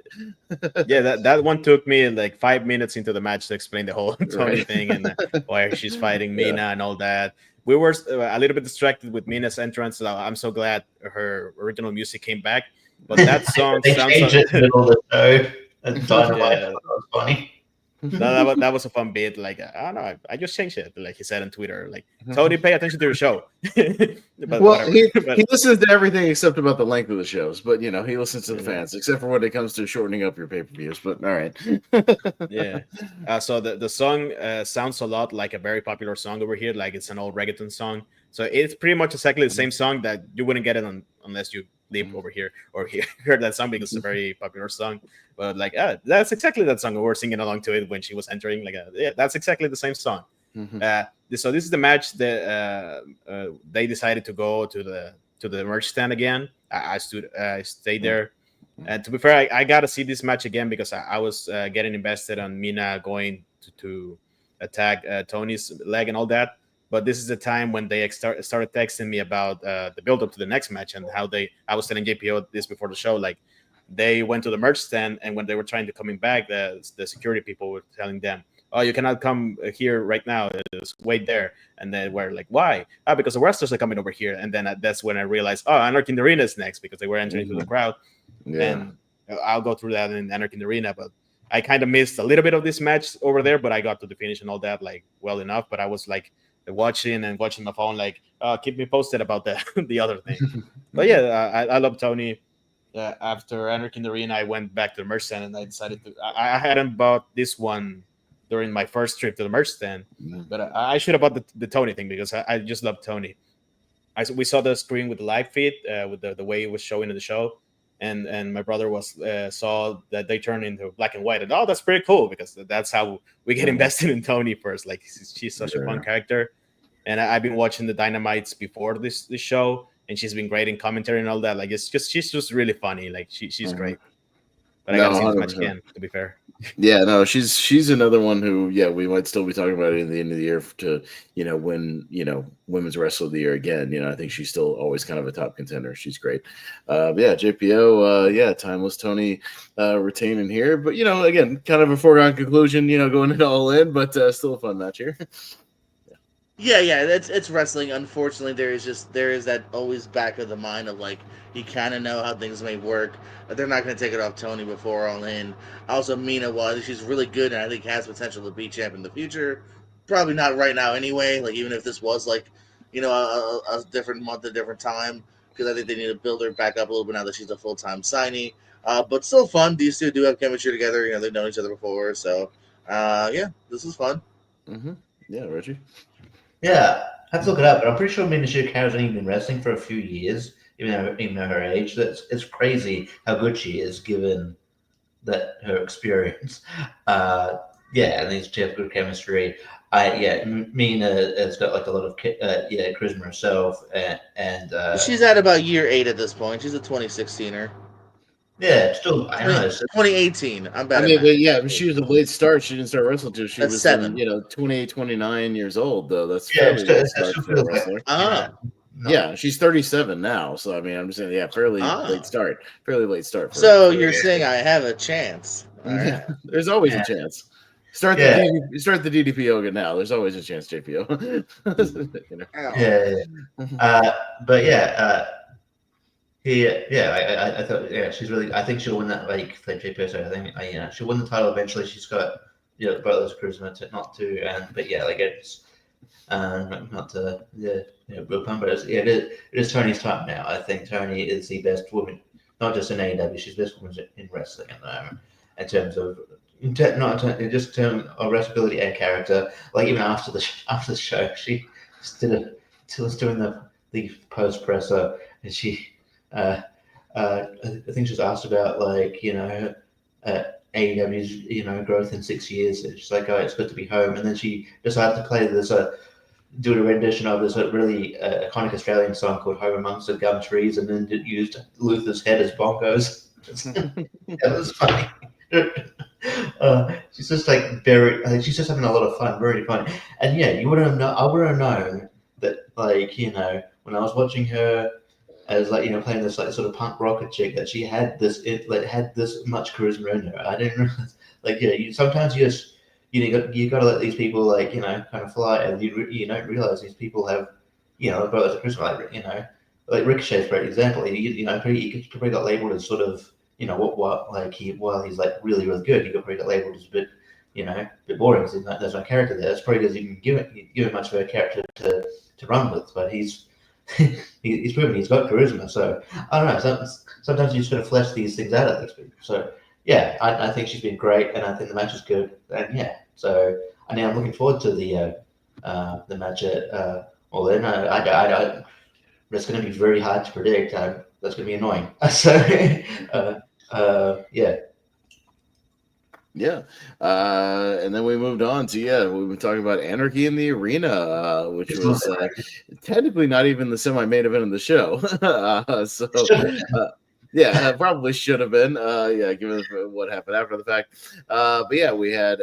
Yeah, that one took me like 5 minutes into the match to explain the whole Tony thing and why she's fighting Mina and all that. We were a little bit distracted with Mina's entrance. So I'm so glad her original music came back. But that song they sounds changed it in the middle of the show. And Dynamite, that was funny. that was a fun bit. Like, I don't know, I just changed it. Like he said on Twitter, like, Tony, pay attention to your show. But he listens to everything except about the length of the shows. But he listens to the fans, except for when it comes to shortening up your pay-per-views. But all right. Yeah. So the song sounds a lot like a very popular song over here. Like it's an old reggaeton song. So it's pretty much exactly the same song that you wouldn't get it unless you live over here or heard that song because it's a very popular song. But like, that's exactly that song. We were singing along to it when she was entering. Like, that's exactly the same song. So this is the match that they decided to go to the merch stand again. I stayed there. And to be fair, I got to see this match again because I was getting invested on Mina going to attack Tony's leg and all that. But this is the time when they started texting me about the build up to the next match and how I was telling JPO this before the show, like they went to the merch stand and when they were trying to coming back, the security people were telling them, "Oh, you cannot come here right now. Just wait there." And then we're like, "Why?" Because the wrestlers are coming over here. And then that's when I realized, Anarchy in the Arena is next because they were entering through the crowd. Yeah. And I'll go through that in Anarchy in the Arena. But I kind of missed a little bit of this match over there, but I got to the finish and all that like well enough. But I was like watching my phone, like, keep me posted about the other thing. But yeah, I love Tony. After Anarchy in the Arena, I went back to the merch stand and I decided to. I hadn't bought this one during my first trip to the merch stand, but I should have bought the Tony thing because I just love Tony. We saw the screen with the live feed with the way it was showing in the show, and my brother saw that they turned into black and white, and that's pretty cool because that's how we get invested in Tony first. Like she's such a fun character, and I've been watching the Dynamites before this show, and she's been great in commentary and all that. Like she's just really funny. Like she's great. But I gotta see this match again, to be fair. Yeah, no, she's another one who, we might still be talking about it in the end of the year to, win, Women's Wrestler of the Year again. I think she's still always kind of a top contender. She's great. JPO, timeless Tony retaining here. But, again, kind of a foregone conclusion, going into All In, but still a fun match here. Yeah, it's wrestling. Unfortunately, there is that always back of the mind of like you kind of know how things may work. But they're not going to take it off Tony before All In. Also, Mina, while I think she's really good and I think has potential to be champ in the future, probably not right now anyway. Like even if this was like a different month, a different time, because I think they need to build her back up a little bit now that she's a full-time signee. But still fun. These two do have chemistry together. They've known each other before, so this is fun. Mm-hmm. Yeah, Richie. Yeah, I have to look it up, but I'm pretty sure Mina Shirakawa hasn't been wrestling for a few years, even though her age. It's crazy how good she is, given that her experience. And these two have good chemistry. Mina has got like a lot of charisma herself, and she's at about year 8 at this point. She's a 2016er. Yeah, still, I know. 2018. I'm bad. But she was a late start. She didn't start wrestling until she was 7. 28, 29 years old, though. That's for a wrestler. Yeah, she's 37 now. So I mean, I'm just saying, fairly late start. Fairly late start. So you're saying I have a chance? Right. There's always a chance. Start the DDP yoga now. There's always a chance, JPO. I thought she's really. I think she'll win that. Like JPO said, I think she'll win the title eventually. She's got Butler's charisma it's not to real pun, but it is Tony's time now. I think Tony is the best woman, not just in AEW. She's the best woman in wrestling at the moment in terms of not in just terms of wrestlability and character. Like even after the show, she was doing the post presser, and she. I think she was asked about AEW's growth in 6 years. She's like, "Oh, it's good to be home." And then she decided to play this do a rendition of this really iconic Australian song called "Home Amongst the Gum Trees," and then used Luther's head as bongos. That was funny. She's just like very. I think she's just having a lot of fun, very funny. And yeah, you wouldn't have known. I would have known that, like, when I was watching her as, like, playing this like sort of punk rocker chick, that she had had this much charisma in her. I didn't realize, like, sometimes you got to let these people, like, kind of fly, and you don't realize these people have ability to charisma, like Ricochet's a great example. He probably got labeled as sort of what like while he's like really really good, he probably got labeled as a bit bit boring because there's no character there. That's probably because you can give him much of a character to run with, but he's he's proven he's got charisma. So I don't know. Sometimes you just got to flesh these things out of these people. So yeah, I think she's been great, and I think the match is good. And yeah, so I'm looking forward to the match at All In. That's going to be very hard to predict. That's going to be annoying. So yeah. Yeah. And then we moved on to, we've been talking about Anarchy in the Arena, which was technically not even the semi-main event of the show. Yeah, probably should have been. Given what happened after the fact. But yeah, we had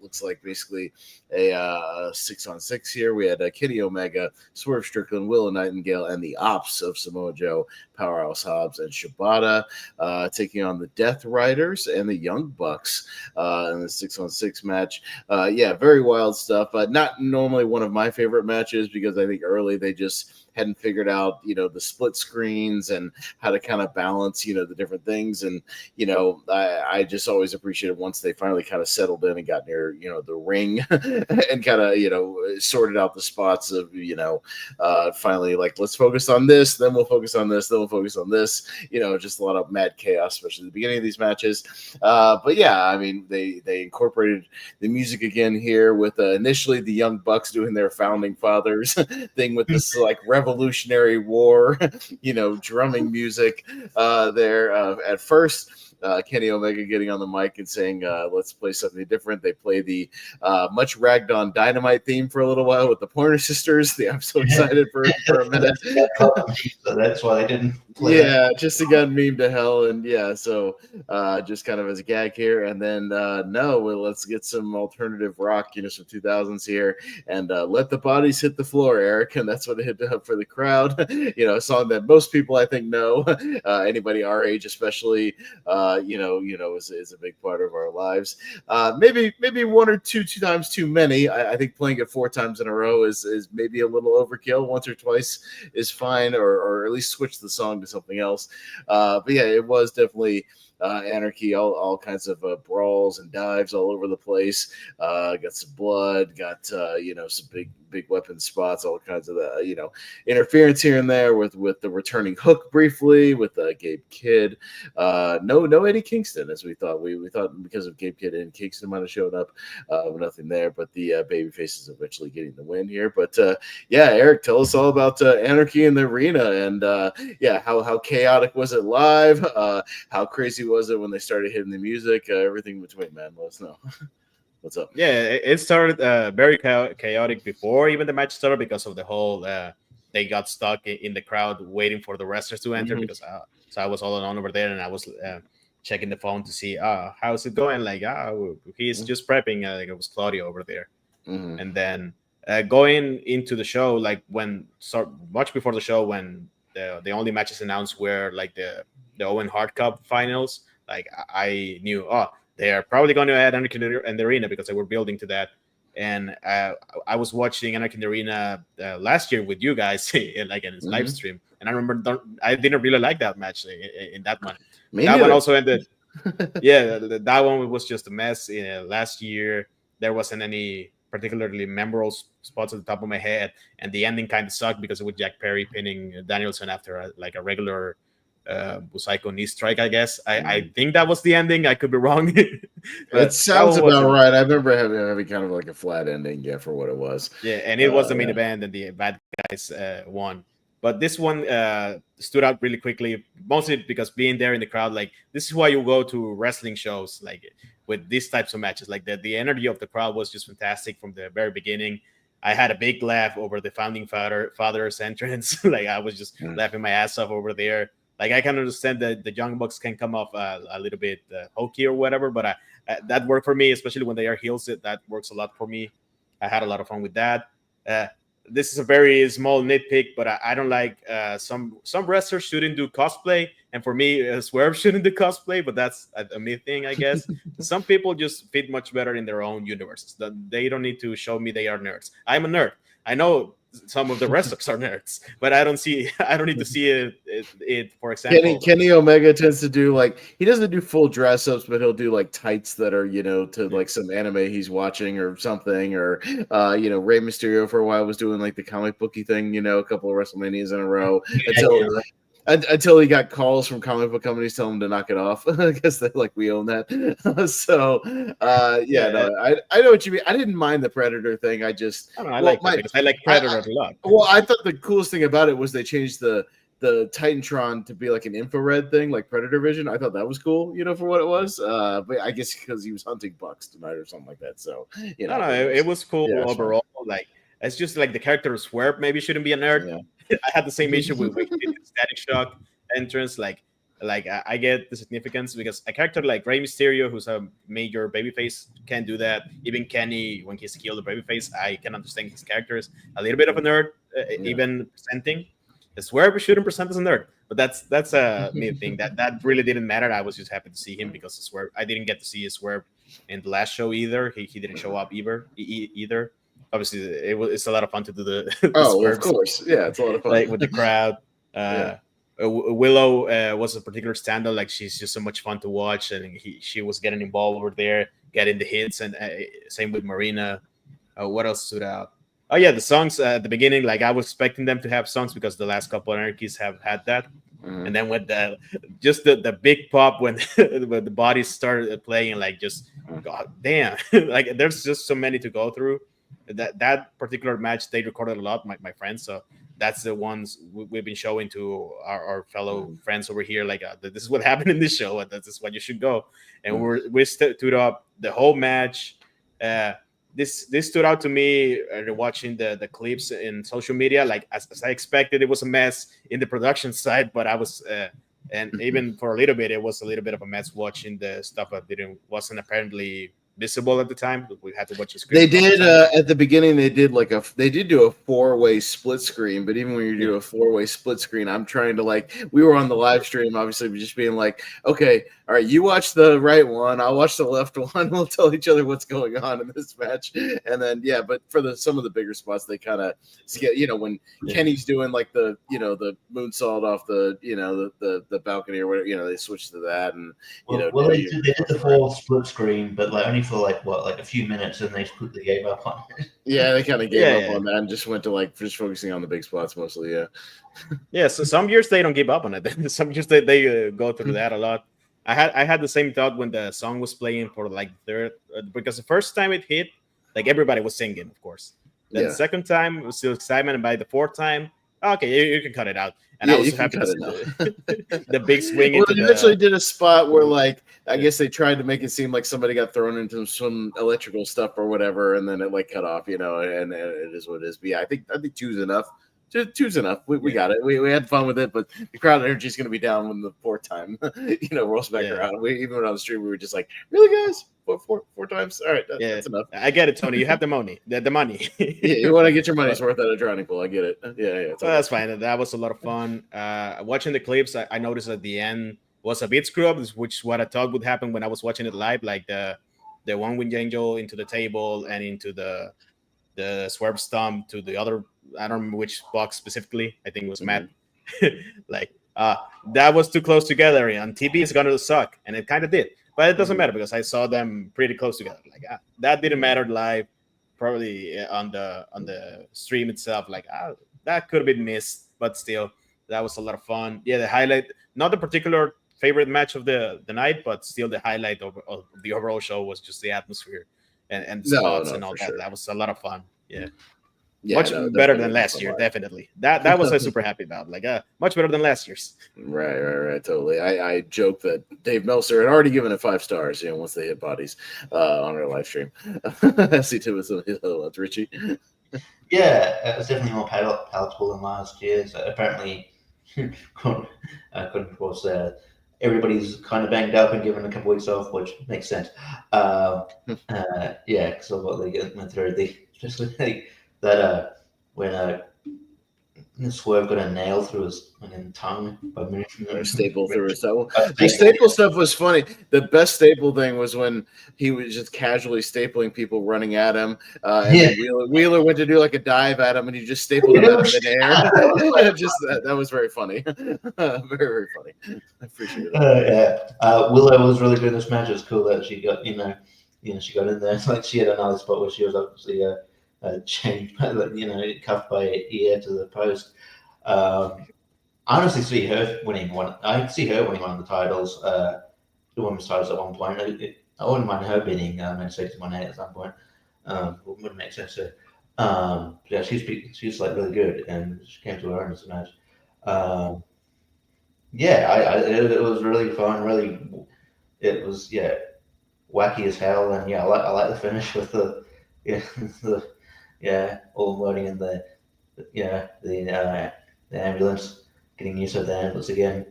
looks like basically a 6-on-6 here. We had Kenny Omega, Swerve Strickland, Willow Nightingale, and the Ops of Samoa Joe, Powerhouse Hobbs, and Shibata taking on the Death Riders and the Young Bucks in the 6-on-6 match. Very wild stuff. Not normally one of my favorite matches because I think early they just hadn't figured out, the split screens and how to kind of balance, the different things. And, I just always appreciated once they finally kind of settled in and got near, the ring and kind of, sorted out the spots of, finally like, let's focus on this, then we'll focus on this, then we'll focus on this, just a lot of mad chaos, especially at the beginning of these matches. But yeah, I mean, they incorporated the music again here with initially the Young Bucks doing their founding fathers thing with this like Revolutionary War, drumming music there. At first, Kenny Omega getting on the mic and saying, let's play something different. They play the much ragged on Dynamite theme for a little while with the Pointer Sisters. I'm so excited for a minute. So that's why they didn't play that. Just to get meme to hell. And so just kind of as a gag here. And then let's get some alternative rock, some 2000s here, and let the bodies hit the floor, Eric. And that's what it hit up for the crowd. A song that most people I think know. Anybody our age especially is a big part of our lives. Maybe one or two times too many. I think playing it 4 times in a row is maybe a little overkill. Once or twice is fine, or at least switch the song to something else. But yeah, it was definitely anarchy, all kinds of brawls and dives all over the place. Got some blood, got some big weapon spots, all kinds of interference here and there with the returning Hook briefly with Gabe Kidd. No Eddie Kingston as we thought. We thought because of Gabe Kidd and Kingston might have showed up, nothing there. But the baby faces eventually getting the win here. But Eric, tell us all about Anarchy in the Arena and how chaotic was it live? How crazy was it when they started hitting the music? Everything between, man. Let us know. What's up? Yeah, it started very chaotic before even the match started because of the whole they got stuck in the crowd waiting for the wrestlers to enter because so I was all alone over there and I was checking the phone to see how's it going, like he's just prepping, like it was Claudio over there. And then going into the show, like much before the show when the only matches announced were like the Owen Hart Cup finals, like I knew they're probably going to add Anarchy in the Arena because they were building to that. And I was watching Anarchy in the Arena last year with you guys, like in his live stream. And I remember I didn't really like that match in that one. That one also ended. That one was just a mess. Last year, there wasn't any particularly memorable spots at the top of my head. And the ending kind of sucked because it was Jack Perry pinning Danielson after a regular Busaiko knee strike, I guess. I think that was the ending. I could be wrong. It sounds about right. I remember having kind of like a flat ending, for what it was. Yeah, and it was the main event, and the bad guys won. But this one stood out really quickly, mostly because being there in the crowd, like this is why you go to wrestling shows, like with these types of matches. Like the energy of the crowd was just fantastic from the very beginning. I had a big laugh over the founding father's entrance. Like I was just laughing my ass off over there. Like I can understand that the Young Bucks can come off a little bit hokey or whatever, but that worked for me, especially when they are heels. That works a lot for me. I had a lot of fun with that. This is a very small nitpick, but I don't like some wrestlers shouldn't do cosplay, and for me, Swerve shouldn't do cosplay. But that's a me thing, I guess. Some people just fit much better in their own universes. They don't need to show me they are nerds. I'm a nerd. I know some of the wrestlers are nerds, but I don't need to see it for example. Kenny Omega tends to do like, he doesn't do full dress ups, but he'll do like tights that are, to like some anime he's watching or something, or Rey Mysterio for a while was doing like the comic booky thing, a couple of WrestleManias in a row until he got calls from comic book companies telling him to knock it off. I guess they we own that. I know what you mean. I didn't mind the Predator thing. I like Predator a lot. Well, I thought the coolest thing about it was they changed the Titantron to be like an infrared thing, like Predator Vision. I thought that was cool, for what it was. But I guess because he was hunting bucks tonight or something like that. So it was cool overall. Like it's just like the character Swerve maybe shouldn't be a nerd. Yeah. I had the same issue with Static Shock entrance. Like I get the significance because a character like Rey Mysterio, who's a major babyface, can't do that. Even Kenny, when he's killed a babyface, I can understand his character is a little bit of a nerd, even presenting. Swerve shouldn't present as a nerd, but that's a me thing. That really didn't matter. I was just happy to see him because Swerve. I didn't get to see Swerve in the last show either. He didn't show up either. Obviously, it's a lot of fun to do the of course, yeah, it's a lot of fun with the crowd. Willow was a particular standout. Like she's just so much fun to watch, and she was getting involved over there, getting the hits, and same with Marina. What else stood out? Oh yeah, the songs at the beginning. Like I was expecting them to have songs because the last couple of Anarchies have had that, and then with the big pop when when the bodies started playing, like just god damn, like there's just so many to go through. That particular match they recorded a lot, my friends. So that's the ones we've been showing to our fellow friends over here. Like this is what happened in this show, and this is what you should go. And we stood up the whole match. This stood out to me watching the clips in social media. Like as I expected, it was a mess in the production side, but I was and even for a little bit, it was a little bit of a mess watching the stuff that wasn't apparently visible at the time. We had to watch the screen. They did at the beginning. They did do a 4-way split screen. But even when you do a 4-way split screen, I'm trying to we were on the live stream, obviously, we're just being like, okay, all right, you watch the right one, I'll watch the left one. We'll tell each other what's going on in this match, and then but for some of the bigger spots, they kind of when Kenny's doing the the moonsault off the balcony or whatever, they switch to that, and they did the full split screen, but only for a few minutes, and they quickly gave up on it. Yeah, they kind of gave up on that and just went to just focusing on the big spots mostly. Yeah. So some years they don't give up on it. Some years they go through that a lot. I had the same thought when the song was playing for third, because the first time it hit, everybody was singing, of course. Then the second time it was still excitement, and by the fourth time, okay, you can cut it out. And I was happy to see the big swing. Well, they eventually did a spot where I guess they tried to make it seem like somebody got thrown into some electrical stuff or whatever, and then it cut off, and it is what it is. But yeah, I think two's enough. Two's enough. We got it. We had fun with it, but the crowd energy is going to be down when the fourth time, rolls back around. Even when on the stream, we were just like, really, guys? Four times? All right, that's enough. I get it, Tony. You have the money. The money. You want to get your money's worth out of Drowning Pool. I get it. Yeah. That's fine. That was a lot of fun. Watching the clips, I noticed at the end was a bit screw up, which is what I thought would happen when I was watching it live, like the one winged angel into the table and into the swerve stomp to the other. I don't remember which box specifically. I think it was Matt. That was too close together. On TV, it's gonna suck, and it kind of did. But it doesn't matter because I saw them pretty close together. That didn't matter live. Probably on the stream itself, that could have been missed. But still, that was a lot of fun. Yeah, the highlight, not the particular favorite match of the night, but still the highlight of the overall show was just the atmosphere and the spots and all that. Sure. That was a lot of fun. Yeah. Much better than last year, definitely. That was I super happy about. Much better than last year's. Right. Totally. I joke that Dave Meltzer had already given it 5 stars, once they hit bodies on our live stream. As he did with some of his other ones. Richie? Yeah, it was definitely more palatable than last year's. Apparently, of course, everybody's kind of banged up and given a couple weeks off, which makes sense. Yeah, because of what they went through. Especially that when Swerve got a nail through his tongue by Or a staple through his tongue. A The staple, staple stuff was funny. The best staple thing was when he was just casually stapling people running at him, and Yeah. then Wheeler went to do like a dive at him, and he just stapled him out of midair. Just that was very funny, very funny. I appreciate it. Yeah. Willow was really good in this match. It was cool that she got she got in there. Like she had another spot where she was obviously chained, cuffed by her ear to the post. I honestly see her winning one. I see her winning one of the titles, the women's titles at one point. I wouldn't mind her beating Men's 61A at some point. Wouldn't make sense to. Yeah, she's like really good, and she came to her own this match. Yeah, it was really fun. Really, it was wacky as hell, and I like the finish with the all loading in the ambulance, getting used to the ambulance again.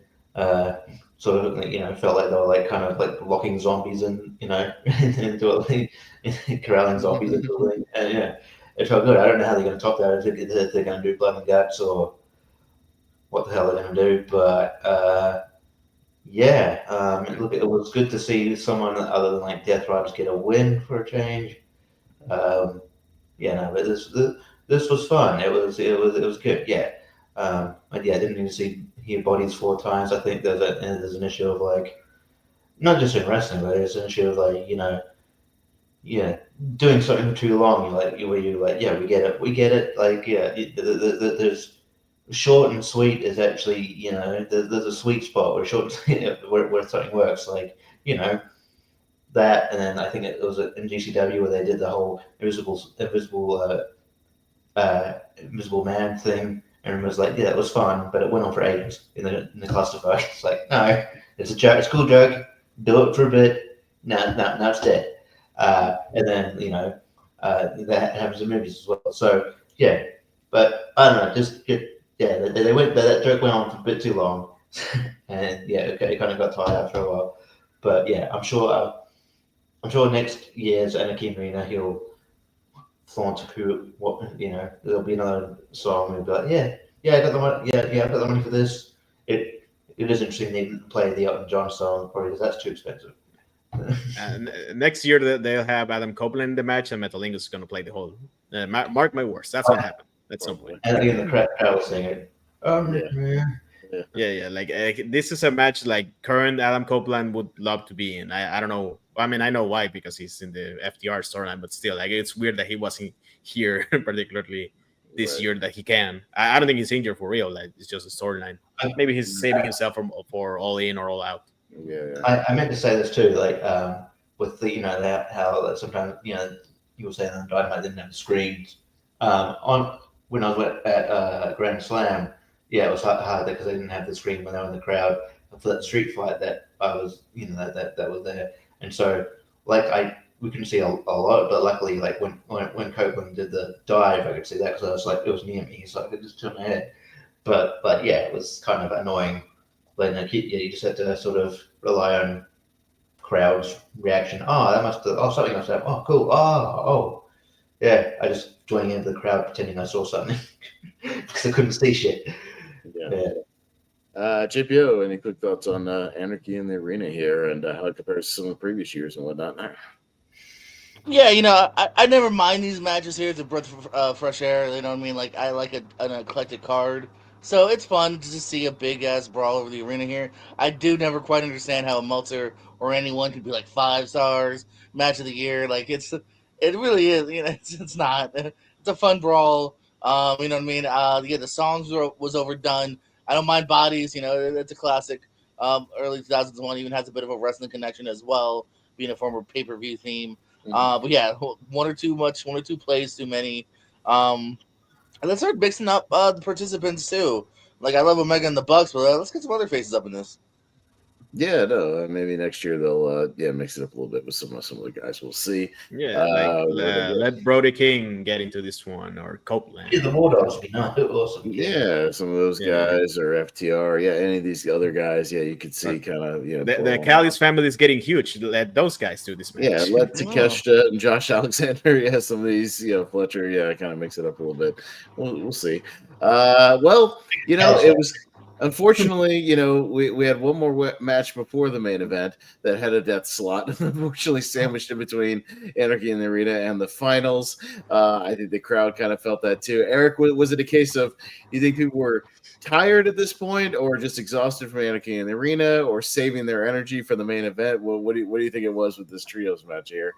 Sort of felt like they were like kind of like locking zombies in into a thing, corralling zombies into a thing, and it felt good. I don't know how they're going to top that. If they're going to do blood and guts or what the hell they're going to do, but look, it was good to see someone other than like Death Riders get a win for a change. But this was fun. It was good. I didn't even hear bodies 4 times. I think there's an issue of like not just in wrestling, but there's an issue of like doing something for too long. We get it. Like there's short and sweet is actually there's a sweet spot where short and sweet where something works. Like that, and then I think it was in GCW where they did the whole invisible man thing, and it was like, it was fun, but it went on for ages in the clusterfuck. It's like, no, it's a joke, it's a cool joke, do it for a bit, now it's dead. And then that happens in movies as well. So but I don't know, that joke went on for a bit too long, and it kind of got tired after a while. But I'm sure next year's Anakin Arena he'll flaunt there'll be another song and be like, I got the money, I've got the money for this. It is interesting they didn't play the Elton John song probably because that's too expensive. Next year they'll have Adam Copeland in the match, and Metalingus is going to play the whole. Mark my words, that's going to happen at some point. And again, the crowd was singing. Like this is a match like current Adam Copeland would love to be in. I don't know. I mean, I know why, because he's in the FTR storyline, but still, like it's weird that he wasn't here, particularly this year that he can. I don't think he's injured for real. Like it's just a storyline. Maybe he's saving himself for All In or All Out. I meant to say this too, like with the how sometimes you were saying on Dynamite didn't have the screens on when I was at Grand Slam. Yeah, it was hard because they didn't have the screen when they were in the crowd for that street fight that I was that was there, and so like we couldn't see a lot, but luckily like when Copeland did the dive, I could see that because I was like it was near me, so I could just turn my head. But it was kind of annoying. Like you just had to sort of rely on crowd's reaction. Something must happen. Oh, cool. I just joining into the crowd pretending I saw something because I couldn't see shit. JPO, any quick thoughts on Anarchy in the Arena here and how it compares to some of the previous years and whatnot? Yeah, I never mind these matches here. It's a breath of fresh air. You know what I mean? Like I like an eclectic card, so it's fun to just see a big ass brawl over the arena here. I do never quite understand how a Meltzer or anyone could be like 5 stars match of the year. Like it really is. It's not. It's a fun brawl. You know what I mean? The songs was overdone. I don't mind bodies. It's a classic. Early 2001 even has a bit of a wrestling connection as well, being a former pay-per-view theme. But yeah, one or two plays too many. And let's start mixing up the participants too. Like I love Omega and the Bucks, but let's get some other faces up in this. Yeah, no, maybe next year they'll mix it up a little bit with some of the guys. We'll see. Yeah, like Where they go. let Brody King get into this one or Copeland. Yeah, the War Dogs would be nice. Awesome. Yeah, some of those guys or FTR. Yeah, any of these other guys. Yeah, you could see kind of the Callis family is getting huge. Let those guys do this match. Yeah, let Takeshita and Josh Alexander. Yeah, some of these. Fletcher. Yeah, kind of mix it up a little bit. We'll see. Well, it was. Unfortunately, we had one more match before the main event that had a death slot. Unfortunately, sandwiched in between Anarchy in the Arena and the finals. I think the crowd kind of felt that too. Eric, was it a case of you think people were tired at this point, or just exhausted from Anarchy in the Arena, or saving their energy for the main event? What do you think it was with this trios match here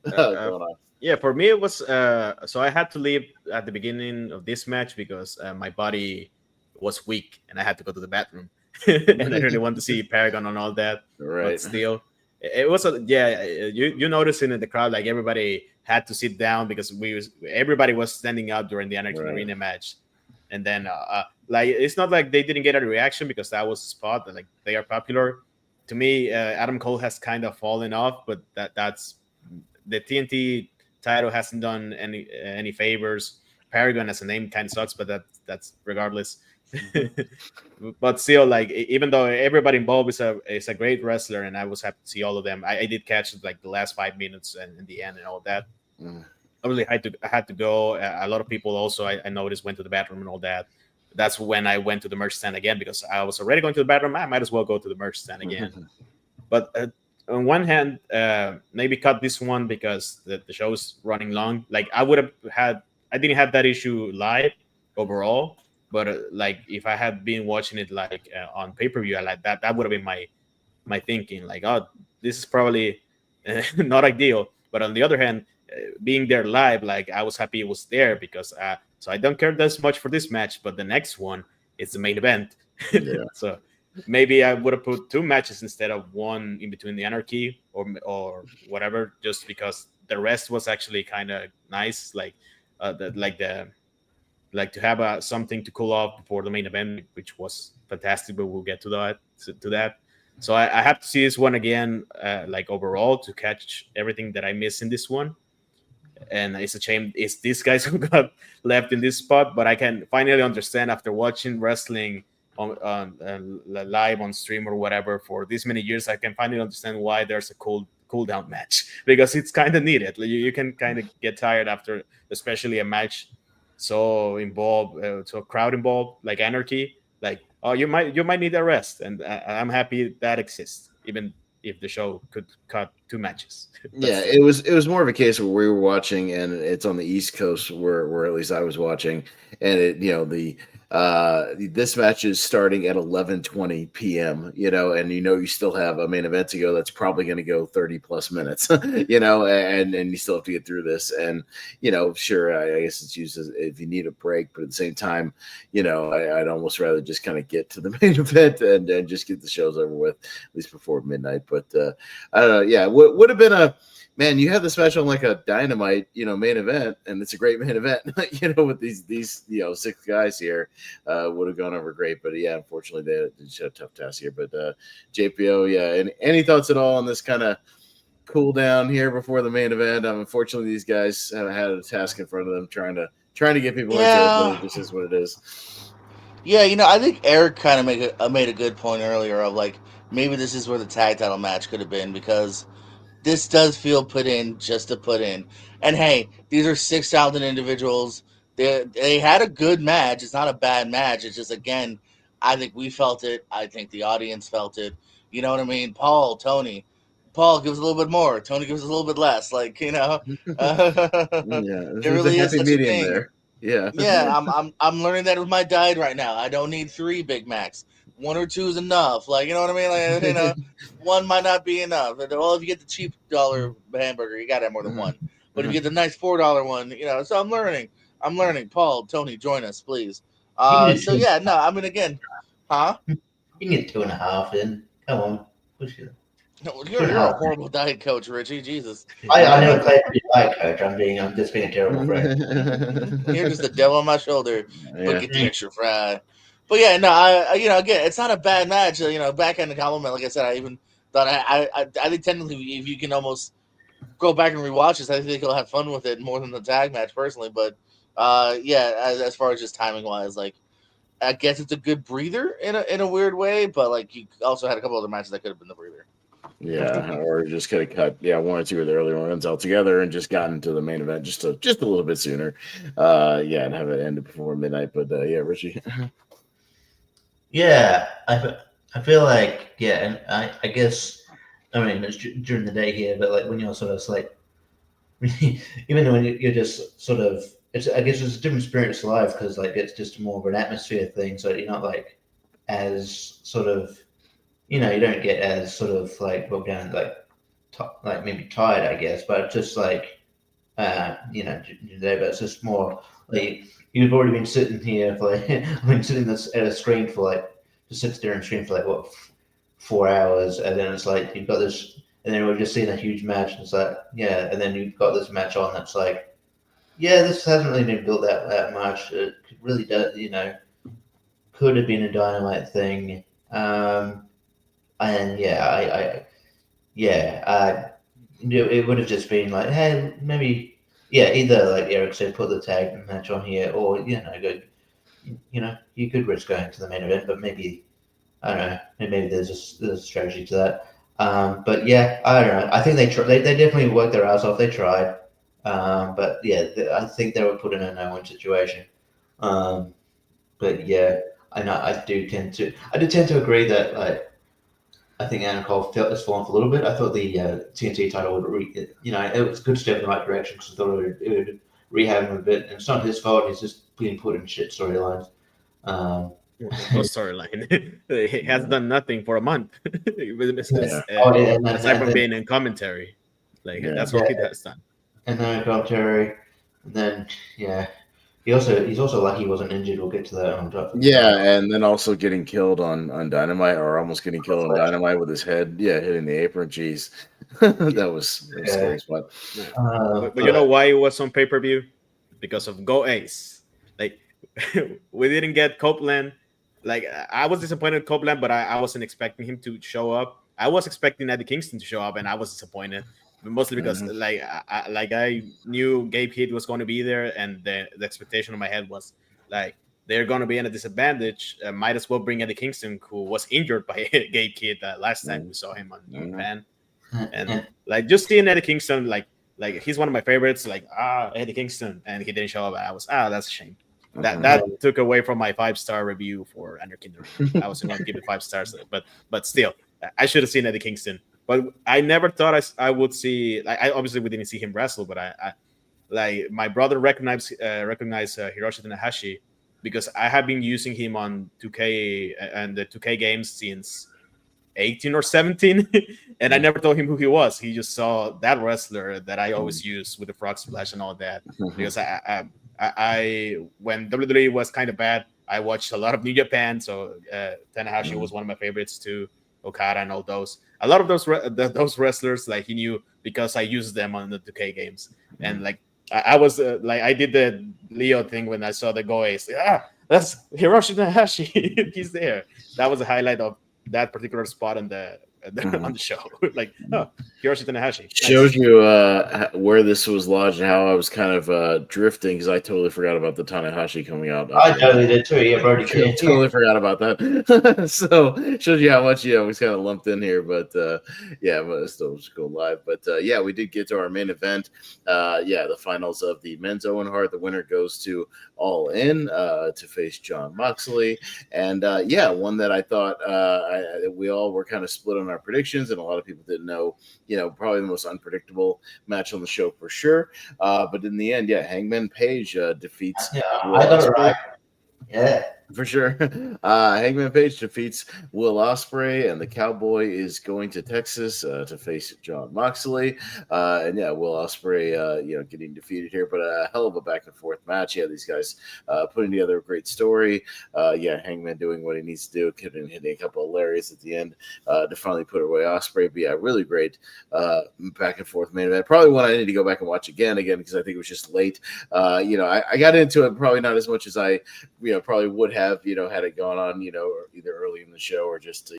going on? Yeah, for me it was. So I had to leave at the beginning of this match because my body was weak and I had to go to the bathroom, and I really wanted to see Paragon and all that. Right. But still, it was you noticed in the crowd, like everybody had to sit down because everybody was standing up during the Anarchy Arena match, and then like it's not like they didn't get a reaction because that was a spot that like they are popular. To me, Adam Cole has kind of fallen off, but that's the TNT title hasn't done any favors. Paragon as a name kind of sucks, but that's regardless. But still, like even though everybody involved is a great wrestler, and I was happy to see all of them, I did catch like the last 5 minutes and in the end and all that. I really had to go. A lot of people also I noticed went to the bathroom and all that. That's when I went to the merch stand again because I was already going to the bathroom. I might as well go to the merch stand again. But on one hand, maybe cut this one because the show's running long. Like I didn't have that issue live overall. But like if I had been watching it like on pay-per-view, like that would have been my thinking. Like, oh, this is probably not ideal. But on the other hand, being there live, like I was happy it was there because so I don't care that much for this match, but the next one is the main event. Yeah. So maybe I would have put 2 matches instead of one in between the Anarchy or whatever, just because the rest was actually kind of nice. Like like to have something to cool off before the main event, which was fantastic, but we'll get to that. So I have to see this one again, like overall, to catch everything that I missed in this one. And it's a shame it's these guys who got left in this spot, but I can finally understand after watching wrestling on live on stream or whatever for this many years. I can finally understand why there's a cool down match because it's kind of needed. You can kind of get tired after, especially a match so involved, so crowd involved like Anarchy. Like, oh, you might need a rest, and I'm happy that exists, even if the show could cut 2 matches. Yeah, it was more of a case where we were watching, and it's on the East Coast where at least I was watching, and this match is starting at 11:20 p.m. And you still have a main event to go that's probably going to go 30 plus minutes. And you still have to get through this, and sure, I guess it's used as if you need a break, but at the same time, I'd almost rather just kind of get to the main event and just get the shows over with at least before midnight. But I don't know. Yeah, would have been a. Man, you have this match on like a Dynamite, main event, and it's a great main event, with these 6 guys here, would have gone over great. But yeah, unfortunately, they just had a tough task here. But JPO, yeah, any thoughts at all on this kind of cool down here before the main event? Unfortunately, these guys have had a task in front of them trying to get people into it, but it just is what it is. Yeah, I think Eric kind of made a good point earlier of like maybe this is where the tag title match could have been because this does feel put in just to put in. And hey, these are 6,000 individuals. They had a good match. It's not a bad match. It's just, again, I think we felt it. I think the audience felt it. You know what I mean? Tony. Paul gives a little bit more. Tony gives a little bit less. Like, Yeah, it really is such a thing. There. Yeah. I'm learning that with my diet right now. I don't need 3 Big Macs. 1 or 2 is enough. Like, you know what I mean? Like, 1 might not be enough. Well, if you get the cheap $1 hamburger, you got to have more than 1. But if you get the nice $4 one, so I'm learning. Paul, Tony, join us, please. So yeah, no, I mean, again, huh? You can get 2.5 in. Come on, push it. No, you're a horrible diet coach, Richie. Jesus. I never claimed to be a diet coach. I'm just being a terrible friend. You're just the devil on my shoulder. But get the extra fry. But yeah, no, I again, it's not a bad match. Backhand compliment. Like I said, I even thought I think technically, if you can almost go back and rewatch this, I think you'll have fun with it more than the tag match personally. But yeah, as far as just timing wise, like I guess it's a good breather in a weird way. But like you also had a couple other matches that could have been the breather. Yeah, or just could have cut one or two of the earlier ones altogether and just gotten to the main event just a little bit sooner. And have it ended before midnight. But yeah, Richie. Yeah, I feel like and I guess I mean it's during the day here, but like when you're sort of like even when you're just sort of I guess it's a different experience live because like it's just more of an atmosphere thing, so you're not like as sort of you don't get as sort of like bogged down like maybe tired, I guess, but just like today, but it's just more like you've already been sitting here for like I've been sitting at a screen for like just sit there and screen for like what 4 hours, and then it's like you've got this, and then we're just seeing a huge match, and it's like and then you've got this match on that's like this hasn't really been built that much. It really does, could have been a Dynamite thing, and it would have just been like, hey, maybe, either like Eric said, put the tag match on here, or you could risk going to the main event, but maybe I don't know, maybe there's a strategy to that. But yeah, I don't know. I think they definitely worked their ass off. They tried, but I think they were put in a no-win situation. But yeah, I know I do tend to agree that like. I think Adam Cole has fallen off a little bit. I thought the TNT title would, it was a good step in the right direction because I thought it would rehab him a bit. And it's not his fault. He's just being put in shit storylines. No storyline. He has done nothing for a month. Aside from being in commentary, that's what he has done. And then commentary, and then he's also lucky he wasn't injured. We'll get to that on top. And then also getting killed on Dynamite, or almost getting killed on Dynamite with his head, hitting the apron. Jeez, that was a scary spot. But you know why it was on pay-per-view? Because of Go Ace. Like we didn't get Copeland. Like I was disappointed with Copeland, but I wasn't expecting him to show up. I was expecting Eddie Kingston to show up, and I was disappointed. Mostly because I knew Gabe Kidd was going to be there, and the expectation in my head was like they're going to be in a disadvantage. Might as well bring Eddie Kingston, who was injured by Gabe Kidd last time we saw him on Japan. And like just seeing Eddie Kingston, like he's one of my favorites. Like Eddie Kingston, and he didn't show up. I was that's a shame. That took away from my 5-star review for Under Kingdom. I was going to give it 5 stars, but still, I should have seen Eddie Kingston. But I never thought I would see. Like, obviously we didn't see him wrestle, but I like my brother recognized Hiroshi Tanahashi because I have been using him on 2K and the 2K games since 18 or 17, and I never told him who he was. He just saw that wrestler that I always use with the frog splash and all that. Because I when WWE was kind of bad, I watched a lot of New Japan, so Tanahashi was one of my favorites too. Okada and all those. A lot of those wrestlers, like he knew because I used them on the 2K games, and like I was like I did the Leo thing when I saw the Go Ace. That's Hiroshi Tanahashi. He's there. That was a highlight of that particular spot on the show. Like, Hiroshi Tanahashi. Nice. Shows you where this was lodged and how I was kind of drifting because I totally forgot about the Tanahashi coming out. I totally did too. Yeah, Brody. Totally forgot about that. So shows you how much was kind of lumped in here. But but it still was cool live. But we did get to our main event. The finals of the men's Owen Hart. The winner goes to All In to face Jon Moxley, and one that I thought we all were kind of split on our predictions, and a lot of people didn't know, probably the most unpredictable match on the show for sure. But in the end, Hangman Page defeats. I got it right. Yeah. For sure. Hangman Page defeats Will Ospreay, and the Cowboy is going to Texas to face Jon Moxley. Will Ospreay, getting defeated here, but a hell of a back and forth match. These guys putting together a great story. Hangman doing what he needs to do, hitting a couple of lariats at the end to finally put away Ospreay. But really great back and forth main event. Probably one I need to go back and watch again because I think it was just late. I got into it probably not as much as I probably would have have had it gone on either early in the show or just a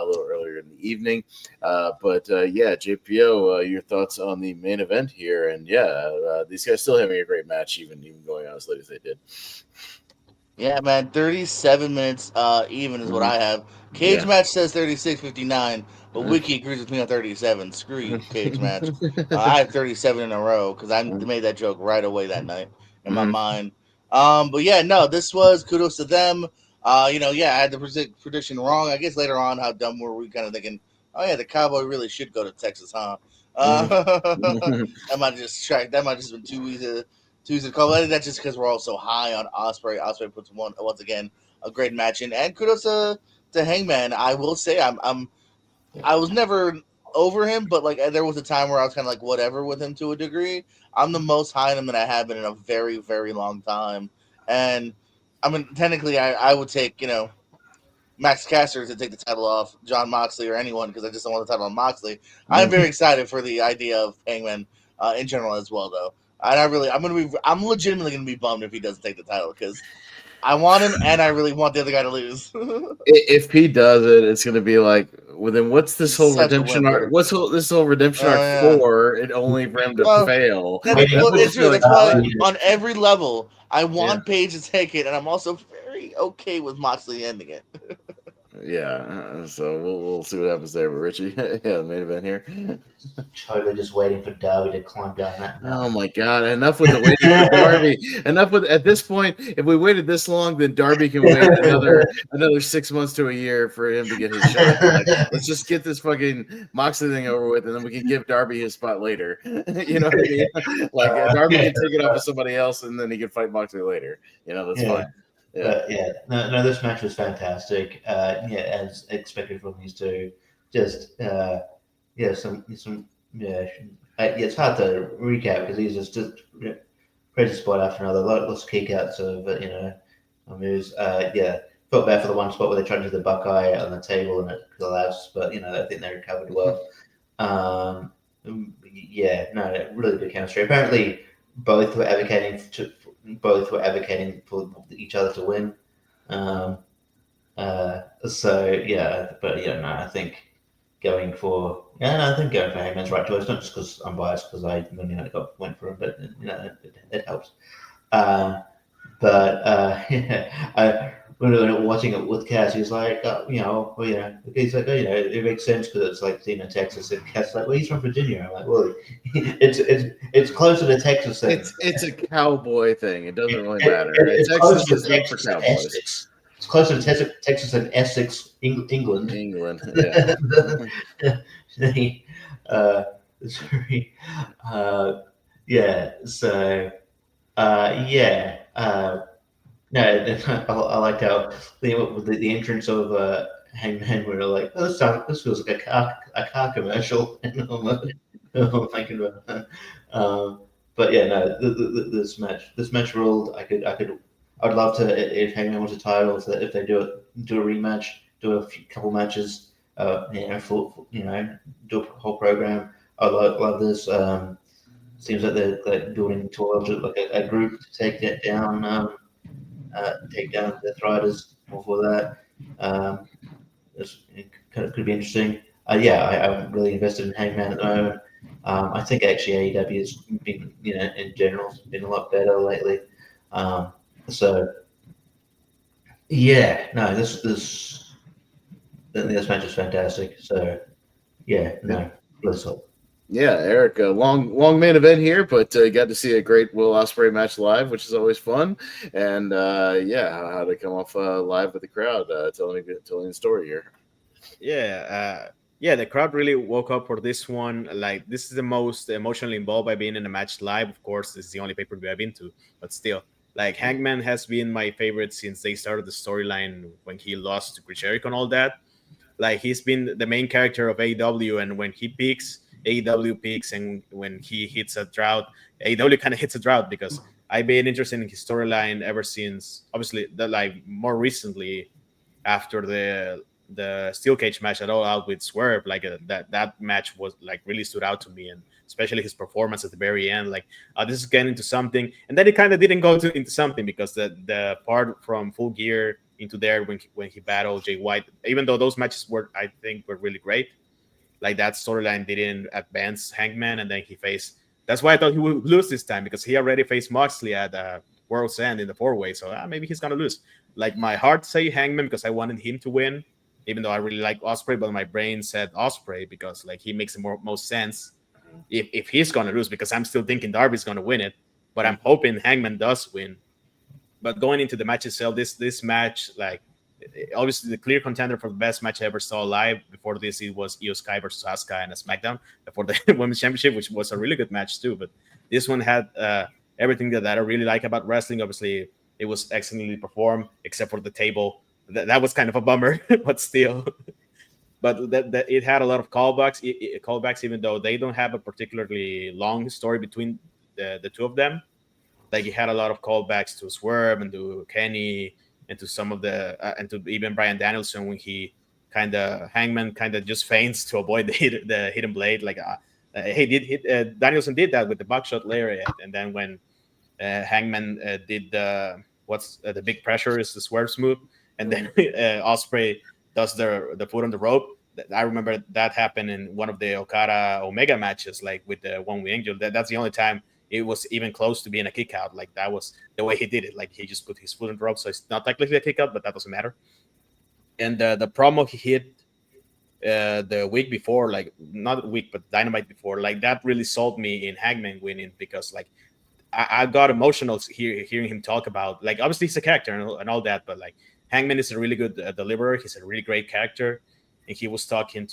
little earlier in the evening. But yeah, JPO, your thoughts on the main event here? And yeah, these guys still having a great match, even going on as late as they did. Yeah, man, 37 minutes even is what I have. Cage match says 36:59, but Wiki agrees with me on 37. Screw you, Cage match. I have 37 in a row because I made that joke right away that night in my mind. But yeah, no, this was kudos to them. Yeah, I had the prediction wrong. I guess later on, how dumb were we kind of thinking, oh yeah, the Cowboy really should go to Texas, huh? That might just been too easy to call. I think that's just because we're all so high on Osprey. Osprey puts once again a great match in, and kudos to Hangman. I will say I was never over him, but like there was a time where I was kind of like whatever with him to a degree. I'm the most high on him that I have been in a very very long time, and I mean technically I would take Max Caster to take the title off John Moxley or anyone because I just don't want the title on Moxley. I'm very excited for the idea of Hangman in general as well, though. And I'm legitimately gonna be bummed if he doesn't take the title because I want him and I really want the other guy to lose. If he does it, it's going to be like, well, then what's this whole Such a redemption arc? whimper. What's this whole redemption arc yeah. for? It only for him to fail. It's true. That's why like- on every level I want Paige to take it, and I'm also very okay with Moxley ending it. Yeah, so we'll see what happens there. But Richie, yeah, the main event here. Totally just waiting for Darby to climb down that Oh mountain. my God! Enough with the waiting for Darby. Enough with at this point. If we waited this long, then Darby can wait another 6 months to a year for him to get his shot. Like, let's just get this fucking Moxley thing over with, and then we can give Darby his spot later. You know what I mean? Like Darby can take it off of somebody else, and then he can fight Moxley later. That's fine. Yeah. But yeah, no, this match was fantastic. As expected from these two, just some it's hard to recap because these are just crazy spot after another. Lots of kickouts of moves. Felt bad for the one spot where they tried to do the Buckeye on the table and it collapsed, but I think they recovered well. Really good chemistry. Apparently, both were advocating for each other to win. I think going for Heyman's right choice, not just because I'm biased because I went for him, but it helps. When we were watching it with Cass, he was like, he's like, it makes sense because it's like Texas, and Cass like, well, he's from Virginia. I'm like, well, it's closer to Texas than it's a cowboy thing. It doesn't really matter. It's Texas is known for cowboys. It's closer to Texas than Essex, England. No, I like how the entrance of Hangman were like, oh, this feels like a car commercial. And I'm thinking about that. But yeah, no, this match ruled. I'd love to if Hangman wants a title, if they do a rematch, do a couple matches, do a whole program. I love this. Seems like they're building towards like a group to take that down. Take down the Riders for that. It could be interesting. I'm really invested in Hangman at the moment. I think actually AEW has been, in general, been a lot better lately. This match is fantastic. So, let's hope. Yeah, Eric, long main event here, but got to see a great Will Ospreay match live, which is always fun. And how to come off live with the crowd, telling the story here. The crowd really woke up for this one. Like, this is the most emotionally involved I've been in a match live. Of course, this is the only pay-per-view I've been to, but still, like, Hangman has been my favorite since they started the storyline when he lost to Chris Jericho and all that. Like, he's been the main character of AEW, and when he peaks, AEW peaks, and when he hits a drought, AEW kind of hits a drought because I've been interested in his storyline ever since, obviously, more recently after the the steel cage match at All Out with Swerve, like that match was like really stood out to me, and especially his performance at the very end. Like this is getting into something, and then it kind of didn't go into something because the part from Full Gear into there when he battled Jay White, even though those matches I think were really great. Like that storyline didn't advance Hangman, and then he faced. That's why I thought he would lose this time because he already faced Moxley at World's End in the 4-way. So maybe he's gonna lose. Like my heart say Hangman because I wanted him to win, even though I really like Ospreay, but my brain said Ospreay because like he makes the most sense if he's gonna lose, because I'm still thinking Darby's gonna win it, but I'm hoping Hangman does win. But going into the match itself, this match, like obviously the clear contender for the best match I ever saw live. Before this, it was Io Sky versus Asuka in a SmackDown for the Women's Championship, which was a really good match too. But this one had everything that I really like about wrestling. Obviously, it was excellently performed, except for the table. That was kind of a bummer, but still. But that it had a lot of callbacks, even though they don't have a particularly long story between the two of them. Like it had a lot of callbacks to Swerve and to Kenny and to some of the and to even Bryan Danielson when he Hangman just feints to avoid the hidden blade. Like Danielson did that with the buckshot lariat, and then when Hangman did the big pressure is the Swerve smooth, and then Ospreay does the foot on the rope. I remember that happened in one of the Okada Omega matches, like with the One Wing Angel. That's the only time it was even close to being a kick out. Like that was the way he did it. Like he just put his foot on the rope, so it's not technically a kick out, but that doesn't matter. And the promo he hit the week before, like not a week, but Dynamite before, like that really sold me in Hangman winning, because like I got emotional hearing him talk about, like, obviously he's a character and all that, but like Hangman is a really good deliverer. He's a really great character, and he was talking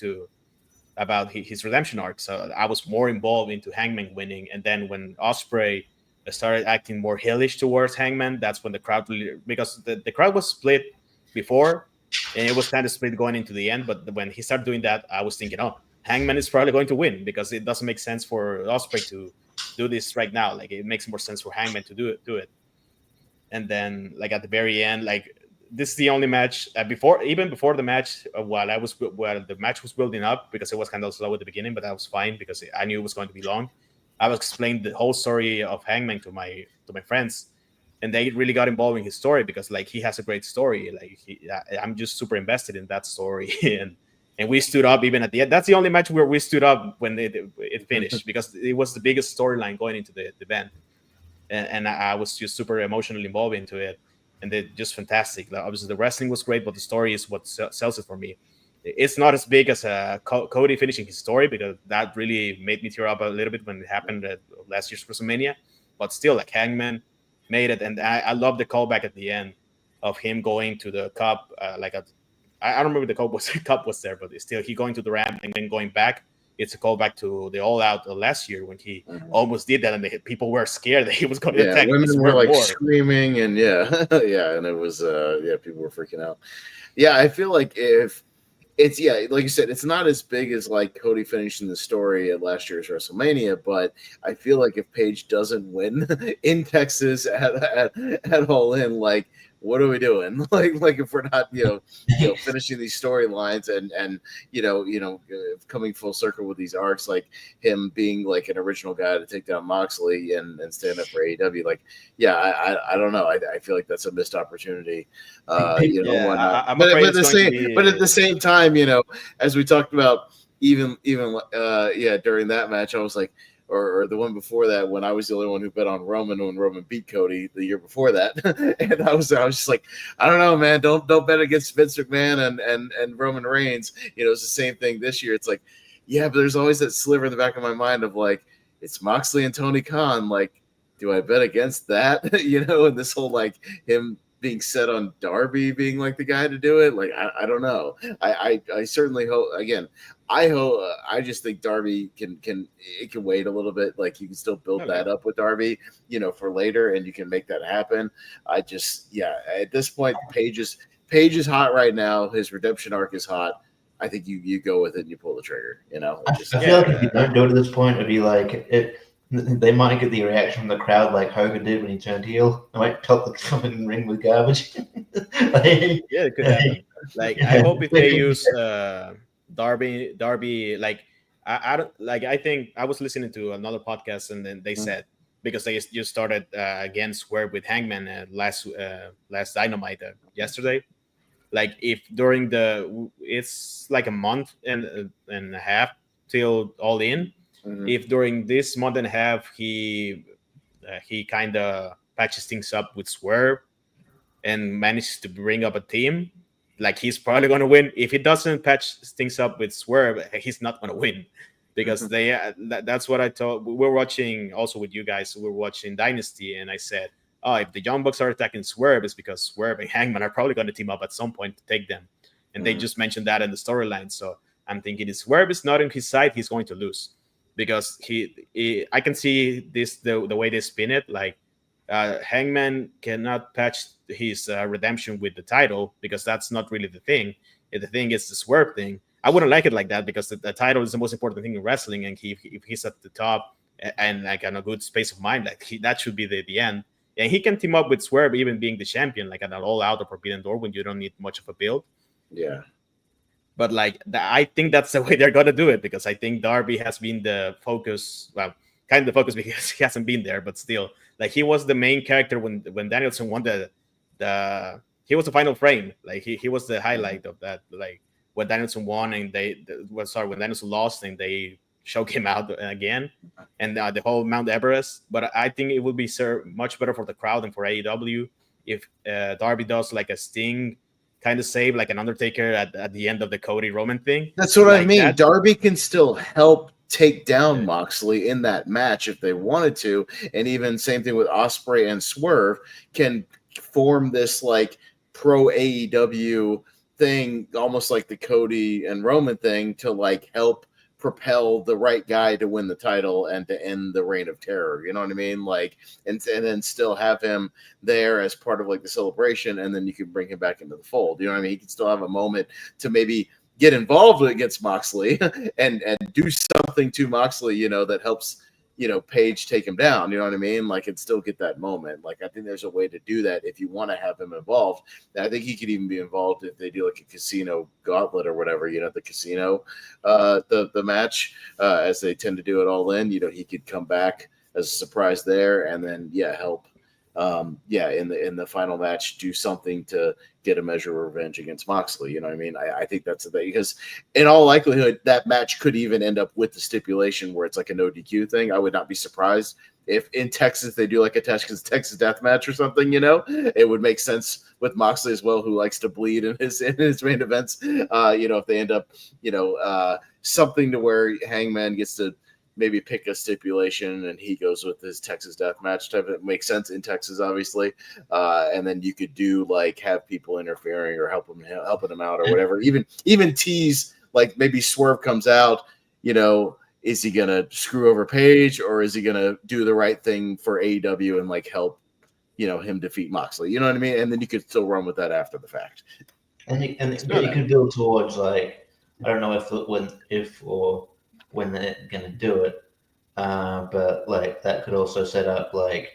about his redemption arc. So I was more involved into Hangman winning. And then when Ospreay started acting more heelish towards Hangman, that's when the crowd really, because the crowd was split before, and it was kind of split going into the end. But when he started doing that, I was thinking, oh, Hangman is probably going to win, because it doesn't make sense for Ospreay to do this right now. Like it makes more sense for Hangman to do it. And then like at the very end, like this is the only match before the match, while the match was building up, because it was kind of slow at the beginning, but that was fine because I knew it was going to be long. I was explaining the whole story of Hangman to my friends, and they really got involved in his story, because like he has a great story. Like I'm just super invested in that story, and we stood up even at the end. That's the only match where we stood up when it finished, because it was the biggest storyline going into the event, and I was just super emotionally involved into it. And they're just fantastic. Like, obviously, the wrestling was great, but the story is what sells it for me. It's not as big as Cody finishing his story, because that really made me tear up a little bit when it happened at last year's WrestleMania. But still, like Hangman made it, and I love the callback at the end of him going to the cup. I don't remember the cup was there, but still, he going to the ramp and then going back. It's a callback to the All Out last year when he almost did that, and people were scared that he was going to attack. Women were like screaming, and and it was people were freaking out. Yeah, I feel like if it's like you said, it's not as big as like Cody finishing the story at last year's WrestleMania, but I feel like if Paige doesn't win in Texas at All In, like, what are we doing? Like if we're not, finishing these storylines and coming full circle with these arcs, like him being like an original guy to take down Moxley and stand up for AEW. Like, I don't know. I feel like that's a missed opportunity. But at the same time, as we talked about, even during that match, I was like, or the one before that, when I was the only one who bet on Roman when Roman beat Cody the year before that, and I was just like, I don't know, man, don't bet against Vince McMahon and Roman Reigns. It's the same thing this year. It's like, but there's always that sliver in the back of my mind of like, it's Moxley and Tony Khan. Like, do I bet against that? And this whole like him being set on Darby being like the guy to do it. Like, I don't know. I certainly hope, again, I just think Darby can wait a little bit. Like, you can still build that up with Darby, for later, and you can make that happen. I just, at this point, Paige is hot right now. His redemption arc is hot. I think you go with it and you pull the trigger. I feel like if you don't do it at this point, it'd be like they might get the reaction from the crowd like Hogan did when he turned heel. They might pelt the coming ring with garbage. It could happen. Like, I hope if they use Darby, like I don't like. I think I was listening to another podcast, and then they said, because they just started again Swerve with Hangman last Dynamite yesterday. Like, if during it's like a month and a half till All In. If during this month and a half he kind of patches things up with Swerve and manages to bring up a team, like, he's probably going to win. If he doesn't patch things up with Swerve, he's not going to win, because that's what I told. We're watching also with you guys. We're watching Dynasty, and I said, oh, if the Young Bucks are attacking Swerve, it's because Swerve and Hangman are probably going to team up at some point to take them. And they just mentioned that in the storyline. So I'm thinking, if Swerve is not on his side, he's going to lose, because I can see this the way they spin it. Like, Hangman cannot patch his redemption with the title, because that's not really the thing. The thing is the Swerve thing. I wouldn't like it like that, because the title is the most important thing in wrestling, and if he's at the top and like in a good space of mind, like that should be the end. And he can team up with Swerve, even being the champion, like at an all-out or Forbidden Door, when you don't need much of a build. Yeah. But like, I think that's the way they're gonna do it, because I think Darby has been the focus. Well, kind of the focus, because he hasn't been there, but still, like, he was the main character when Danielson won the he was the final frame. Like, he was the highlight of that. Like, when Danielson won and when Danielson lost and they choke him out again, and the whole Mount Everest. But I think it would be much better for the crowd and for AEW if Darby does like a Sting kind of save, like an Undertaker at the end of the Cody Roman thing. That's what like I mean. That. Darby can still help take down Moxley in that match if they wanted to, and even same thing with Ospreay and Swerve can form this like pro AEW thing, almost like the Cody and Roman thing, to like help propel the right guy to win the title and to end the reign of terror. You know what I mean? Like, and then still have him there as part of like the celebration, and then you can bring him back into the fold. You know what I mean? He can still have a moment to maybe get involved against Moxley and do something to Moxley, you know, that helps, you know, Page take him down. You know what I mean? Like, and still get that moment. Like, I think there's a way to do that if you want to have him involved. And I think he could even be involved if they do like a casino gauntlet or whatever, you know, the casino, the match, as they tend to do it All In. You know, he could come back as a surprise there, and then help. In the final match, do something to get a measure of revenge against Moxley. You know what I mean? I think that's the thing, because in all likelihood, that match could even end up with the stipulation where it's like a no DQ thing. I would not be surprised if in Texas they do like a Texas death match or something. You know, it would make sense with Moxley as well, who likes to bleed in his main events. If they end up, something to where Hangman gets to maybe pick a stipulation and he goes with his Texas death match type. It makes sense in Texas, obviously. And then you could do like have people interfering or helping him out or whatever. Even tease, like maybe Swerve comes out, you know, is he going to screw over Page, or is he going to do the right thing for AEW and like help, you know, him defeat Moxley? You know what I mean? And then you could still run with that after the fact. And you can build towards, like, I don't know if when they're going to do it. But like that could also set up like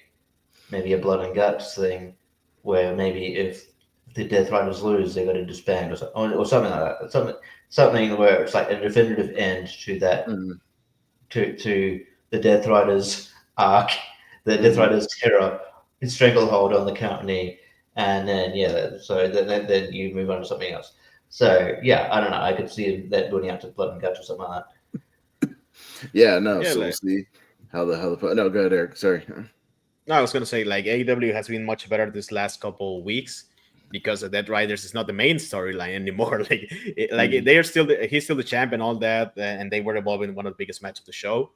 maybe a blood and guts thing, where maybe if the Death Riders lose, they got to disband or something like that. Something where it's like a definitive end to that, to the Death Riders arc, the Death Riders terror, stranglehold on the company, and then so then you move on to something else. So I don't know. I could see that building out to blood and guts or something like that. So we'll see how the no, go ahead, Eric. Sorry. No, I was gonna say, like, AEW has been much better this last couple of weeks because the Dead Riders is not the main storyline anymore. They are still he's still the champ and all that, and they were involved in one of the biggest matches of the show.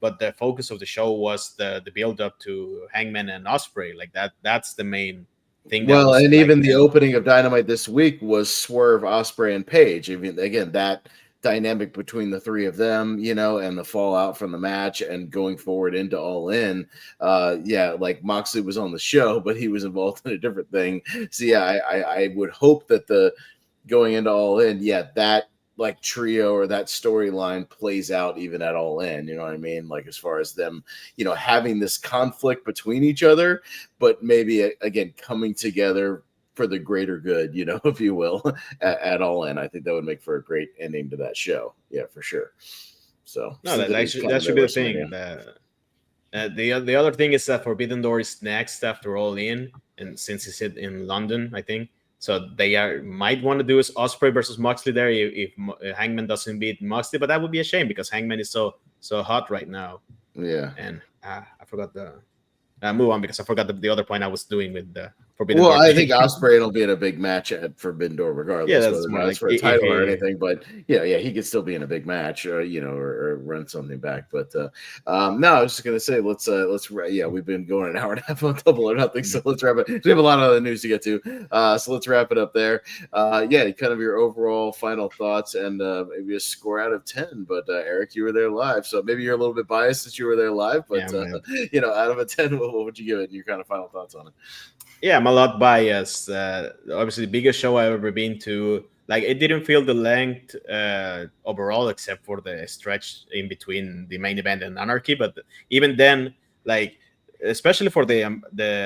But the focus of the show was the build up to Hangman and Ospreay. Like that's the main thing. Well, and even the opening of Dynamite this week was Swerve, Ospreay, and Page. I mean, again, that dynamic between the three of them, you know, and the fallout from the match and going forward into All In. Like Moxley was on the show, but he was involved in a different thing. So I would hope that the going into All In, that like trio or that storyline plays out even at All In, you know what I mean? Like as far as them, you know, having this conflict between each other, but maybe again coming together for the greater good, if you will, at All In. I think that would make for a great ending to that show. Yeah, for sure. So No, since it is kind that of should their be the WrestleMania. thing. The other thing is that Forbidden Door is next after All In, and since it's in London, I think so they might want to do is Osprey versus Moxley there if Hangman doesn't beat Moxley, but that would be a shame because Hangman is so hot right now. Yeah, and I forgot the move on because I forgot the other point I was doing with the Forbidden well, Door. I think Osprey will be in a big match at Forbidden Door, Yeah, regardless that's whether or more not like it's for a if title or he. anything. But yeah, he could still be in a big match, or run something back. But no, I was just gonna say we've been going an hour and a half on Double or Nothing, so let's wrap it. We have a lot of other news to get to, so let's wrap it up there. Kind of your overall final thoughts and maybe a score out of 10. But Eric, you were there live, so maybe you're a little bit biased since you were there live. But out of a 10, what would you give it? And your kind of final thoughts on it? Yeah, I'm a lot biased. Obviously, the biggest show I've ever been to. Like, it didn't feel the length overall, except for the stretch in between the main event and Anarchy. But even then, like, especially for the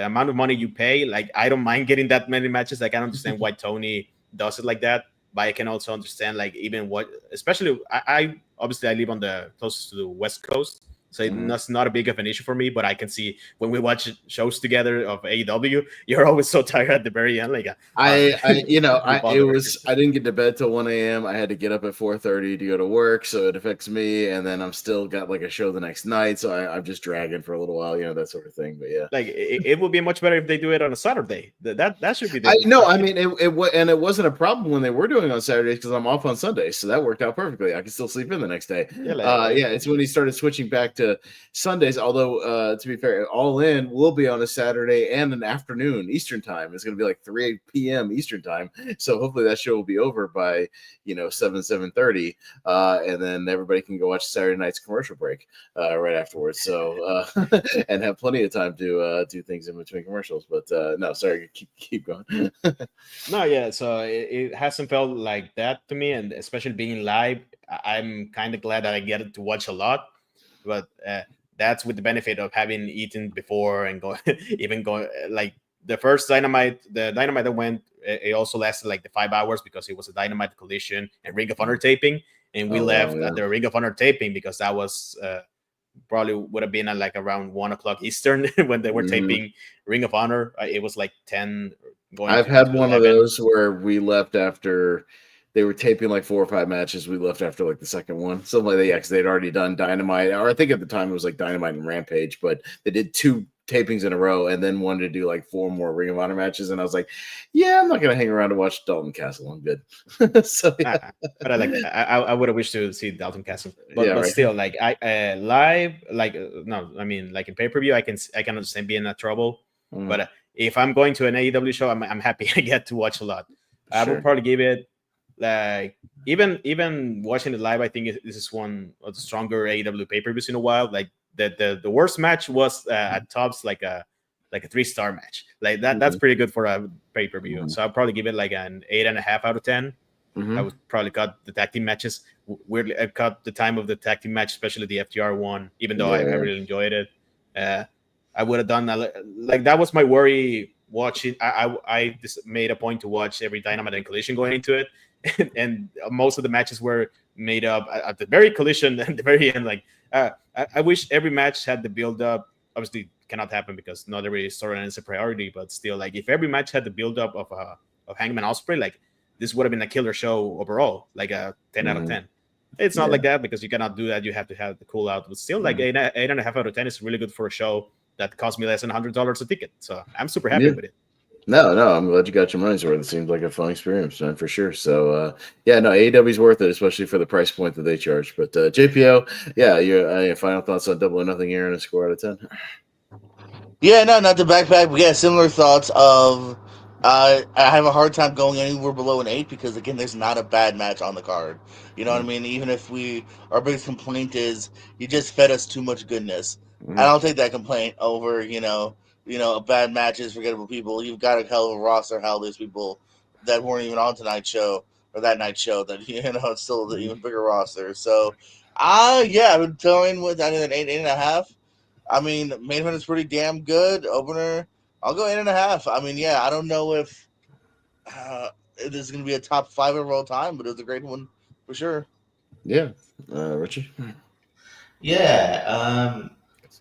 amount of money you pay, like, I don't mind getting that many matches. Like, I don't understand why Tony does it like that. But I can also understand, like, even what, especially I obviously I live on the closest to the West Coast. So it's not a big of an issue for me, but I can see when we watch shows together of AEW, you're always so tired at the very end. Like I didn't get to bed till 1 a.m. I had to get up at 4:30 to go to work, so it affects me. And then I'm still got like a show the next night, so I'm just dragging for a little while, that sort of thing. But yeah, like it would be much better if they do it on a Saturday. That should be. It wasn't a problem when they were doing it on Saturdays because I'm off on Sundays, so that worked out perfectly. I could still sleep in the next day. It's when he started switching back to Sundays, although to be fair, All In will be on a Saturday and an afternoon Eastern time. It's going to be like 3 p.m. Eastern time, so hopefully that show will be over by 7:30, and then everybody can go watch Saturday night's commercial break right afterwards, so and have plenty of time to do things in between commercials. But no, sorry, keep going. So it hasn't felt like that to me, and especially being live, I'm kind of glad that I get to watch a lot. But that's with the benefit of having eaten before and even going like the first Dynamite, the Dynamite that went, it also lasted like the 5 hours because it was a Dynamite Collision and Ring of Honor taping, and we left at the Ring of Honor taping because that was probably would have been at like around 1 o'clock Eastern when they were taping Ring of Honor. It was like 10 going. I've had one 11. Of those where we left after. They were taping like 4 or 5 matches. We left after like the second one. Something like that. Yeah, because they'd already done Dynamite. Or I think at the time it was like Dynamite and Rampage, but they did 2 tapings in a row and then wanted to do like 4 more Ring of Honor matches. And I was like, yeah, I'm not going to hang around to watch Dalton Castle. I'm good. So, yeah. But I would have wished to see Dalton Castle. But still, like I live, like no, I mean, like in pay-per-view, I can understand being in trouble. But if I'm going to an AEW show, I'm happy I get to watch a lot. Sure. I would probably give it. Like even watching it live, I think this is one of the stronger AEW pay-per-views in a while. Like the worst match was at tops like a 3-star match. Like that's pretty good for a pay-per-view. So I'll probably give it like an 8.5 out of 10. I would probably cut the tag team matches. Weirdly, I cut the time of the tag team match, especially the FTR one, even though I really enjoyed it. I would have done like that was my worry watching. I just made a point to watch every Dynamite and Collision going into it. And most of the matches were made up at the very Collision and the very end. Like I wish every match had the build up. Obviously, cannot happen because not every storyline is a priority. But still, like if every match had the build up of Hangman Osprey, like this would have been a killer show overall, like a 10 out of 10. It's not like that because you cannot do that. You have to have the cool out. But still, like 8.5 out of 10 is really good for a show that cost me less than $100 a ticket. So I'm super happy with it. No, I'm glad you got your money's worth. It seems like a fun experience, man, for sure. So, AEW's worth it, especially for the price point that they charge. But JPO, your final thoughts on Double or Nothing here and a score out of 10? Yeah, no, not the backpack. But yeah, similar thoughts of I have a hard time going anywhere below an 8 because, again, there's not a bad match on the card. You know what I mean? Even if our biggest complaint is you just fed us too much goodness. I don't take that complaint over, a bad matches, forgettable people. You've got a hell of a roster. How there's people that weren't even on tonight's show or that night's show that it's still an even bigger roster. So, I've been toying with an 8.5. I mean, main event is pretty damn good. Opener, I'll go 8.5. I mean, I don't know if this is going to be a top 5 of all time, but it was a great one for sure. Yeah, Richie. Yeah,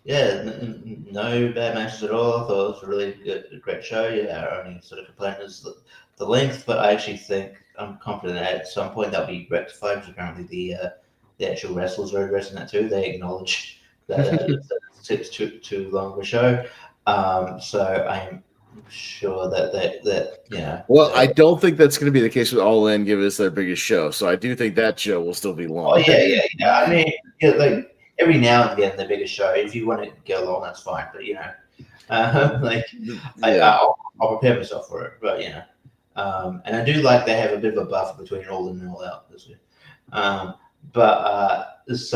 no bad matches at all. I thought it was a really good, great show. Yeah, our only sort of complaint is the length, but I actually think I'm confident that at some point that'll be rectified. Because apparently the actual wrestlers are addressing that too. They acknowledge that it's too long of a show. So I'm sure that Well, I don't think that's going to be the case with All In, given it's their biggest show. So I do think that show will still be long. Oh yeah. I mean, like every now and again, the biggest show. If you want to go long, that's fine. But I'll prepare myself for it. But and I do like they have a bit of a buffer between All In and All Out. That's good. But if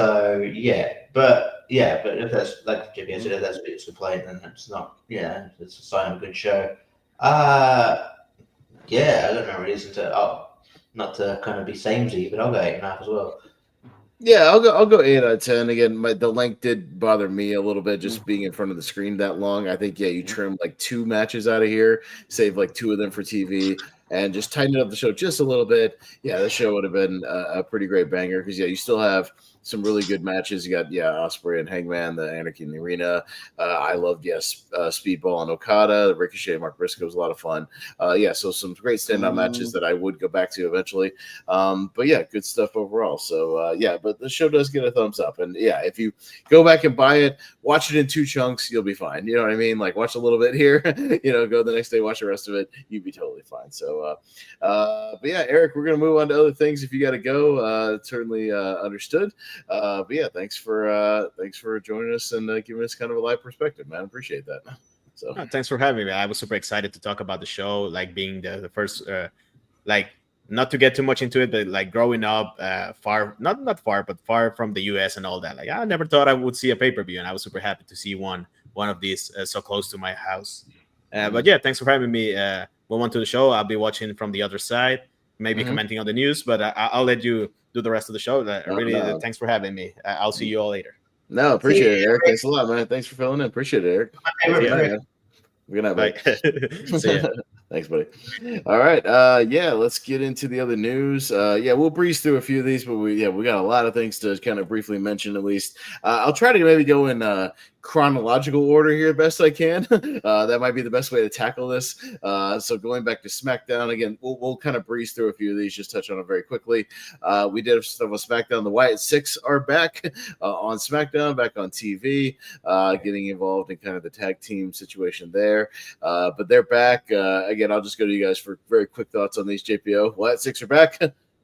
that's like JP said, if that's a bit complaint, then it's not. Yeah, it's a sign of a good show. I don't know reason to not to kind of be samey, but I'll go 8.5 as well. Yeah, I'll go 8 out of 10. Again, the length did bother me a little bit, just being in front of the screen that long. I think you trim like 2 matches out of here, save like 2 of them for TV, and just tighten up the show just a little bit. Yeah, the show would have been a pretty great banger because you still have some really good matches. You got Ospreay and Hangman, the Anarchy in the Arena. I loved Speedball and Okada. The Ricochet and Mark Briscoe was a lot of fun. So some great standout matches that I would go back to eventually. But yeah, good stuff overall. So but the show does get a thumbs up. And yeah, if you go back and buy it, watch it in 2 chunks, you'll be fine. You know what I mean? Like watch a little bit here, go the next day, watch the rest of it, you'd be totally fine. So but yeah, Eric, we're gonna move on to other things if you gotta go. Certainly understood. But yeah, thanks for joining us and giving us kind of a live perspective, man. Appreciate that. So thanks for having me. I was super excited to talk about the show, like being the first, not to get too much into it, but like growing up far, not far, but far from the US and all that. Like I never thought I would see a pay-per-view, and I was super happy to see one of these so close to my house. But yeah, thanks for having me. Move on to the show. I'll be watching from the other side, maybe commenting on the news, but I'll let you do the rest of the show. Thanks for having me. I'll see you all later. No, appreciate it, Eric. Thanks a lot, man. Thanks for filling in. Appreciate it, Eric. Good night, buddy. See ya. Thanks, buddy. All right. Let's get into the other news. We'll breeze through a few of these, but we got a lot of things to kind of briefly mention at least. I'll try to maybe go in chronological order here best I can. That might be the best way to tackle this. So going back to SmackDown again, we'll kind of breeze through a few of these, just touch on them very quickly. We did stuff on SmackDown. The Wyatt Six are back on SmackDown, back on TV, getting involved in kind of the tag team situation there. But they're back. Again, I'll just go to you guys for very quick thoughts on these. JPO, Wyatt Six are back.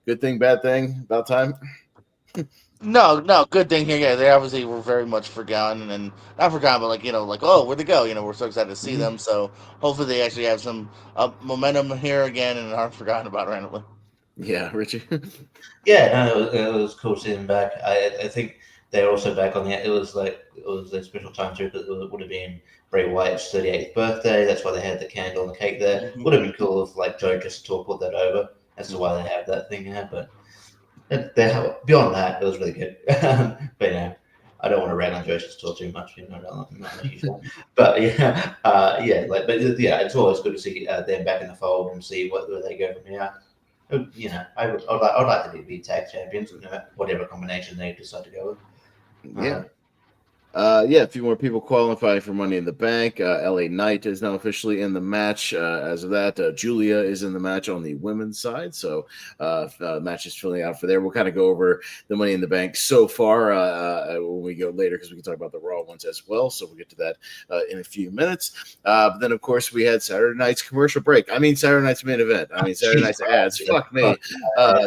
Good thing, bad thing, about time. No, good thing here. Yeah, they obviously were very much forgotten, and not forgotten, but oh, where'd they go? We're so excited to see them. So hopefully they actually have some momentum here again and aren't forgotten about randomly. Yeah, Richie. It was cool seeing them back. I think they're also back on the. It was a special time too because it would have been Bray Wyatt's 38th birthday. That's why they had the candle and the cake there. Would have been cool if Joe just put that over. That's why they have that thing there, but. Beyond that, it was really good. But I don't want to rag on Joe Tour too much. I'm not a huge fan. But it's always good to see them back in the fold and see where they go from here. I'd like to be tag champions, whatever combination they decide to go with. A few more people qualifying for Money in the Bank. LA Knight is now officially in the match. As of that, Julia is in the match on the women's side. So match is filling out for there. We'll kind of go over the Money in the Bank so far when we go later because we can talk about the Raw ones as well. So we'll get to that in a few minutes. But then, of course, we had Saturday night's commercial break. Saturday night's main event. Saturday night's ads. Fuck me.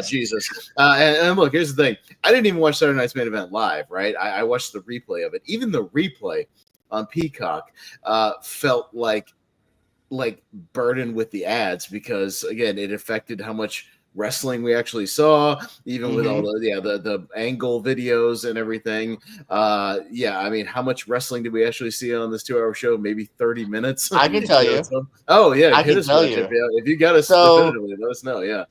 Jesus. And look, here's the thing. I didn't even watch Saturday night's main event live, right? I watched the replay of it. Even the replay on Peacock felt like burdened with the ads because again it affected how much wrestling we actually saw, even with all the angle videos and everything. How much wrestling did we actually see on this 2-hour show? Maybe 30 minutes. I can tell you. Oh yeah, I can tell you. If you got us definitively, let us know. Yeah.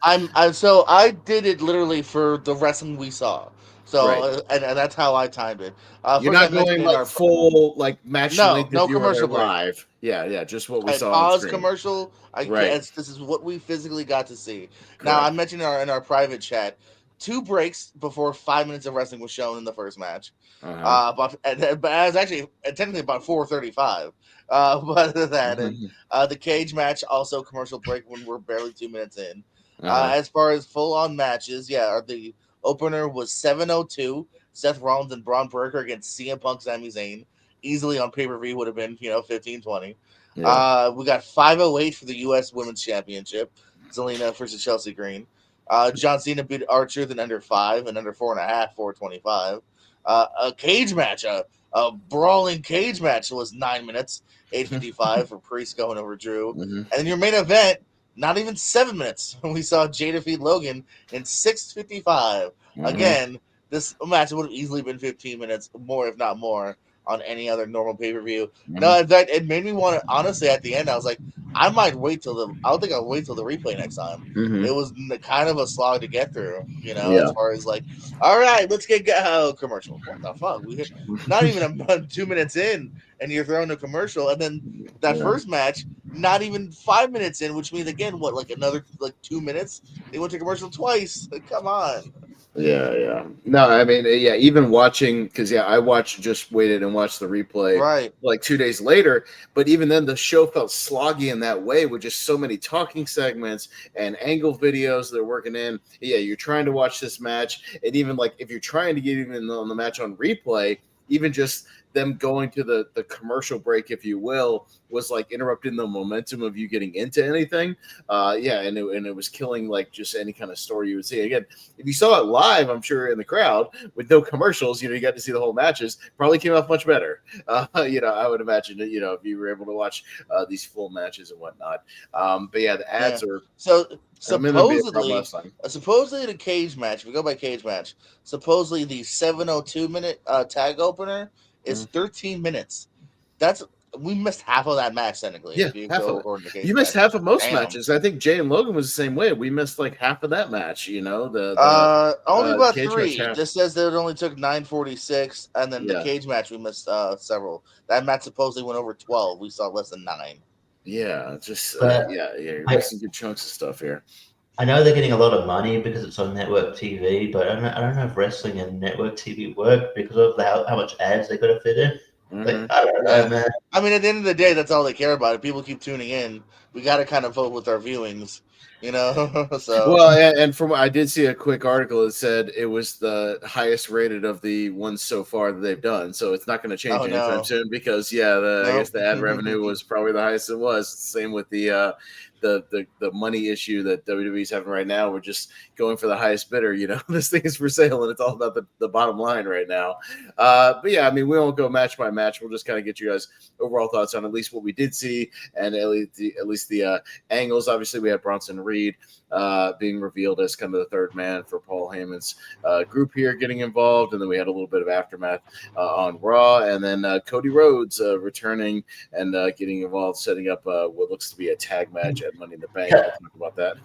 So I did it literally for the wrestling we saw. So and that's how I timed it. You're First, I not mentioned going in like our full like match length if no you were there commercial break. live. Yeah, just what we I saw on pause screen. commercial. Right. This is what we physically got to see. Now I Correct. mentioned in our private chat 2 breaks before 5 minutes of wrestling was shown in the first match. But it was actually technically about 4:35. But other than that, and the cage match also commercial break when we're barely 2 minutes in. As far as full on matches, the opener was 7:02. Seth Rollins and Braun Breaker against CM Punk, Sami Zayn. Easily on pay per view would have been 15-20. We got 5:08 for the U.S. Women's Championship. Zelina versus Chelsea Green. John Cena beat R-Truth in under 5 and under 4.5, 4:25. A cage match, a brawling cage match was 9 minutes, 8:55 for Priest going over Drew. And then your main event, not even 7 minutes. We saw Jay defeat Logan in 6:55. Again, this match would have easily been 15 minutes, more if not more, on any other normal pay-per-view. No, in fact, it made me want to, honestly, at the end, I was like, I might wait I don't think I'll wait till the replay next time. It was kind of a slog to get through, as far as like, all right, let's get commercial. What the fuck? We hit not even 2 minutes in, and you're throwing a commercial, and then that first match, not even 5 minutes in, which means again, what, like another 2 minutes? They went to commercial twice. Like, come on. Yeah. No, I mean, even watching, because I waited and watched the replay like 2 days later, but even then the show felt sloggy in that way with just so many talking segments and angle videos they're working in. You're trying to watch this match, and even like if you're trying to get even on the match on replay, even just them going to the commercial break, if you will, was like interrupting the momentum of you getting into anything. And it was killing like just any kind of story you would see. Again, if you saw it live, I'm sure in the crowd with no commercials, you got to see the whole matches, probably came off much better. I would imagine that, if you were able to watch these full matches and whatnot. But the ads are supposedly the cage match. If we go by cage match, supposedly the 7:02 minute tag opener is 13 minutes. We missed half of that match technically. Yeah, half of it. You missed half of most matches. I think Jay and Logan was the same way. We missed like half of that match. Only about 3. This says that it only took 9:46, and then the cage match we missed several. That match supposedly went over 12. We saw less than 9. Yeah, just you're missing good chunks of stuff here. I know they're getting a lot of money because it's on network TV, but I don't know if wrestling and network TV work because of how much ads they got to fit in. Like, I don't know, man. I mean, at the end of the day, that's all they care about. If people keep tuning in, we got to kind of vote with our viewings, So and from I did see a quick article that said it was the highest rated of the ones so far that they've done. So it's not going to change anytime soon because I guess the ad revenue was probably the highest it was. Same with the money issue that WWE's having right now. We're just going for the highest bidder. This thing is for sale, and it's all about the bottom line right now. But we won't go match by match. We'll just kind of get you guys overall thoughts on at least what we did see, and at least the angles. Obviously, we had Bronson Reed being revealed as kind of the third man for Paul Heyman's group here getting involved, and then we had a little bit of aftermath on Raw, and then Cody Rhodes returning and getting involved, setting up what looks to be a tag match at Money in the Bank. We'll talk about that.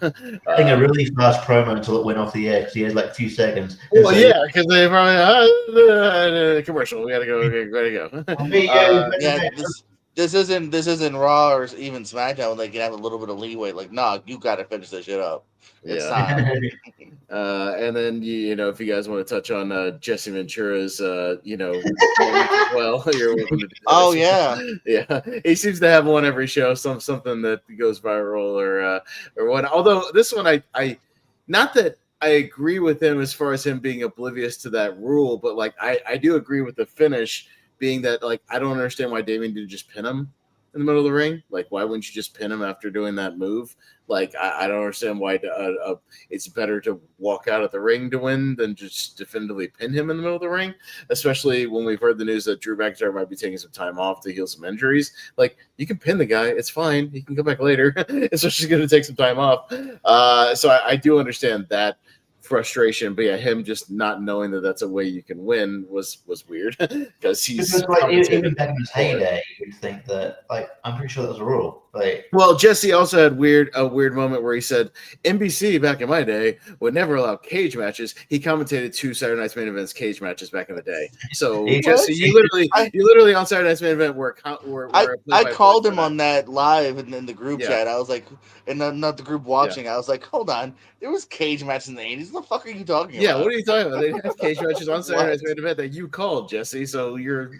I think a really fast promo until it went off the air because he had like a few seconds. Well, because they probably commercial. We gotta go. Okay, ready to go. This isn't Raw or even SmackDown. They can have a little bit of leeway. Like, nah, you got to finish this shit up. It's time. And then if you guys want to touch on Jesse Ventura's, well, you're welcome to do that. Yeah, he seems to have one every show, something that goes viral or what. Although this one, I not that I agree with him as far as him being oblivious to that rule, but like I do agree with the finish being that like I don't understand why Damien didn't just pin him in the middle of the ring. Like, why wouldn't you just pin him after doing that move? Like, I don't understand why it's better to walk out of the ring to win than just definitively pin him in the middle of the ring, especially when we've heard the news that Drew McIntyre might be taking some time off to heal some injuries. Like, you can pin the guy. It's fine. He can come back later. It's just going to take some time off. So I do understand that frustration. But yeah, him just not knowing that that's a way you can win was weird because he's like even back in his heyday, you'd think that like I'm pretty sure that was a rule. Like, well, Jesse also had a weird moment where he said NBC back in my day would never allow cage matches. He commentated 2 Saturday Night's Main Events cage matches back in the day. So Jesse, you literally on Saturday Night's Main Event were I called him on that live in the group chat. I was like, and not the group watching. I was like, hold on, there was cage matches in the 80s. What the fuck are you talking about? Yeah, what are you talking about? They have cage matches on Saturday Night's Main Event that you called, Jesse. So you're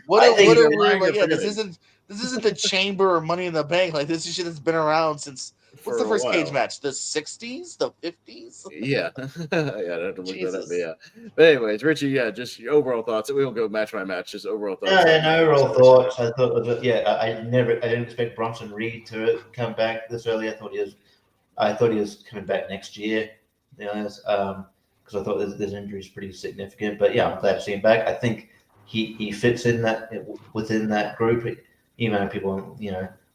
This isn't the Chamber or Money in the Bank. Like, this is shit that's been around since. What's the first cage match? The 60s? The 50s? Yeah. I'd have to look that up. Yeah. But anyways, Richie, just your overall thoughts. We won't go match by match, just overall thoughts. Overall thoughts. I thought, I didn't expect Bronson Reed to come back this early. I thought he was coming back next year, to be honest, because I thought this injury is pretty significant. But yeah, I'm glad to see him back. I think he fits in within that group. Even though people,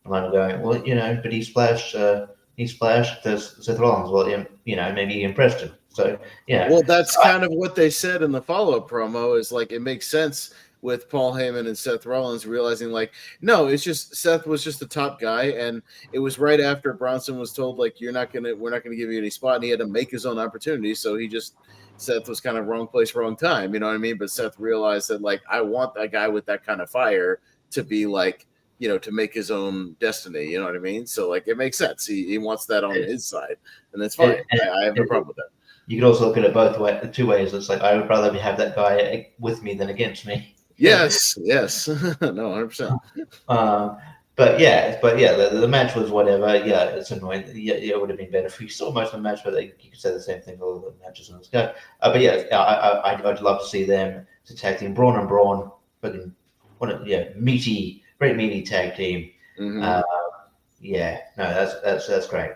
online are going, well, but he splashed Seth Rollins. Well, maybe he impressed him. So, yeah. Well, that's kind of what they said in the follow-up promo is like, it makes sense with Paul Heyman and Seth Rollins realizing like, no, it's just Seth was just the top guy. And it was right after Bronson was told, like, we're not going to give you any spot. And he had to make his own opportunity. So Seth was kind of wrong place, wrong time. You know what I mean? But Seth realized that, like, I want that guy with that kind of fire to be like, to make his own destiny, you know what I mean? So, like, it makes sense. He wants that on his side, and that's fine. I have no problem with that. You could also look at it two ways. It's like, I would rather have that guy with me than against me. Yes. No, 100%. But yeah, the match was whatever. Yeah, it's annoying. Yeah, it would have been better if we saw most of the match, but you could say the same thing for all the matches on this go. But yeah, I'd love to see them to tag team Braun and Braun. Fucking great meaty tag team. Mm-hmm. That's great.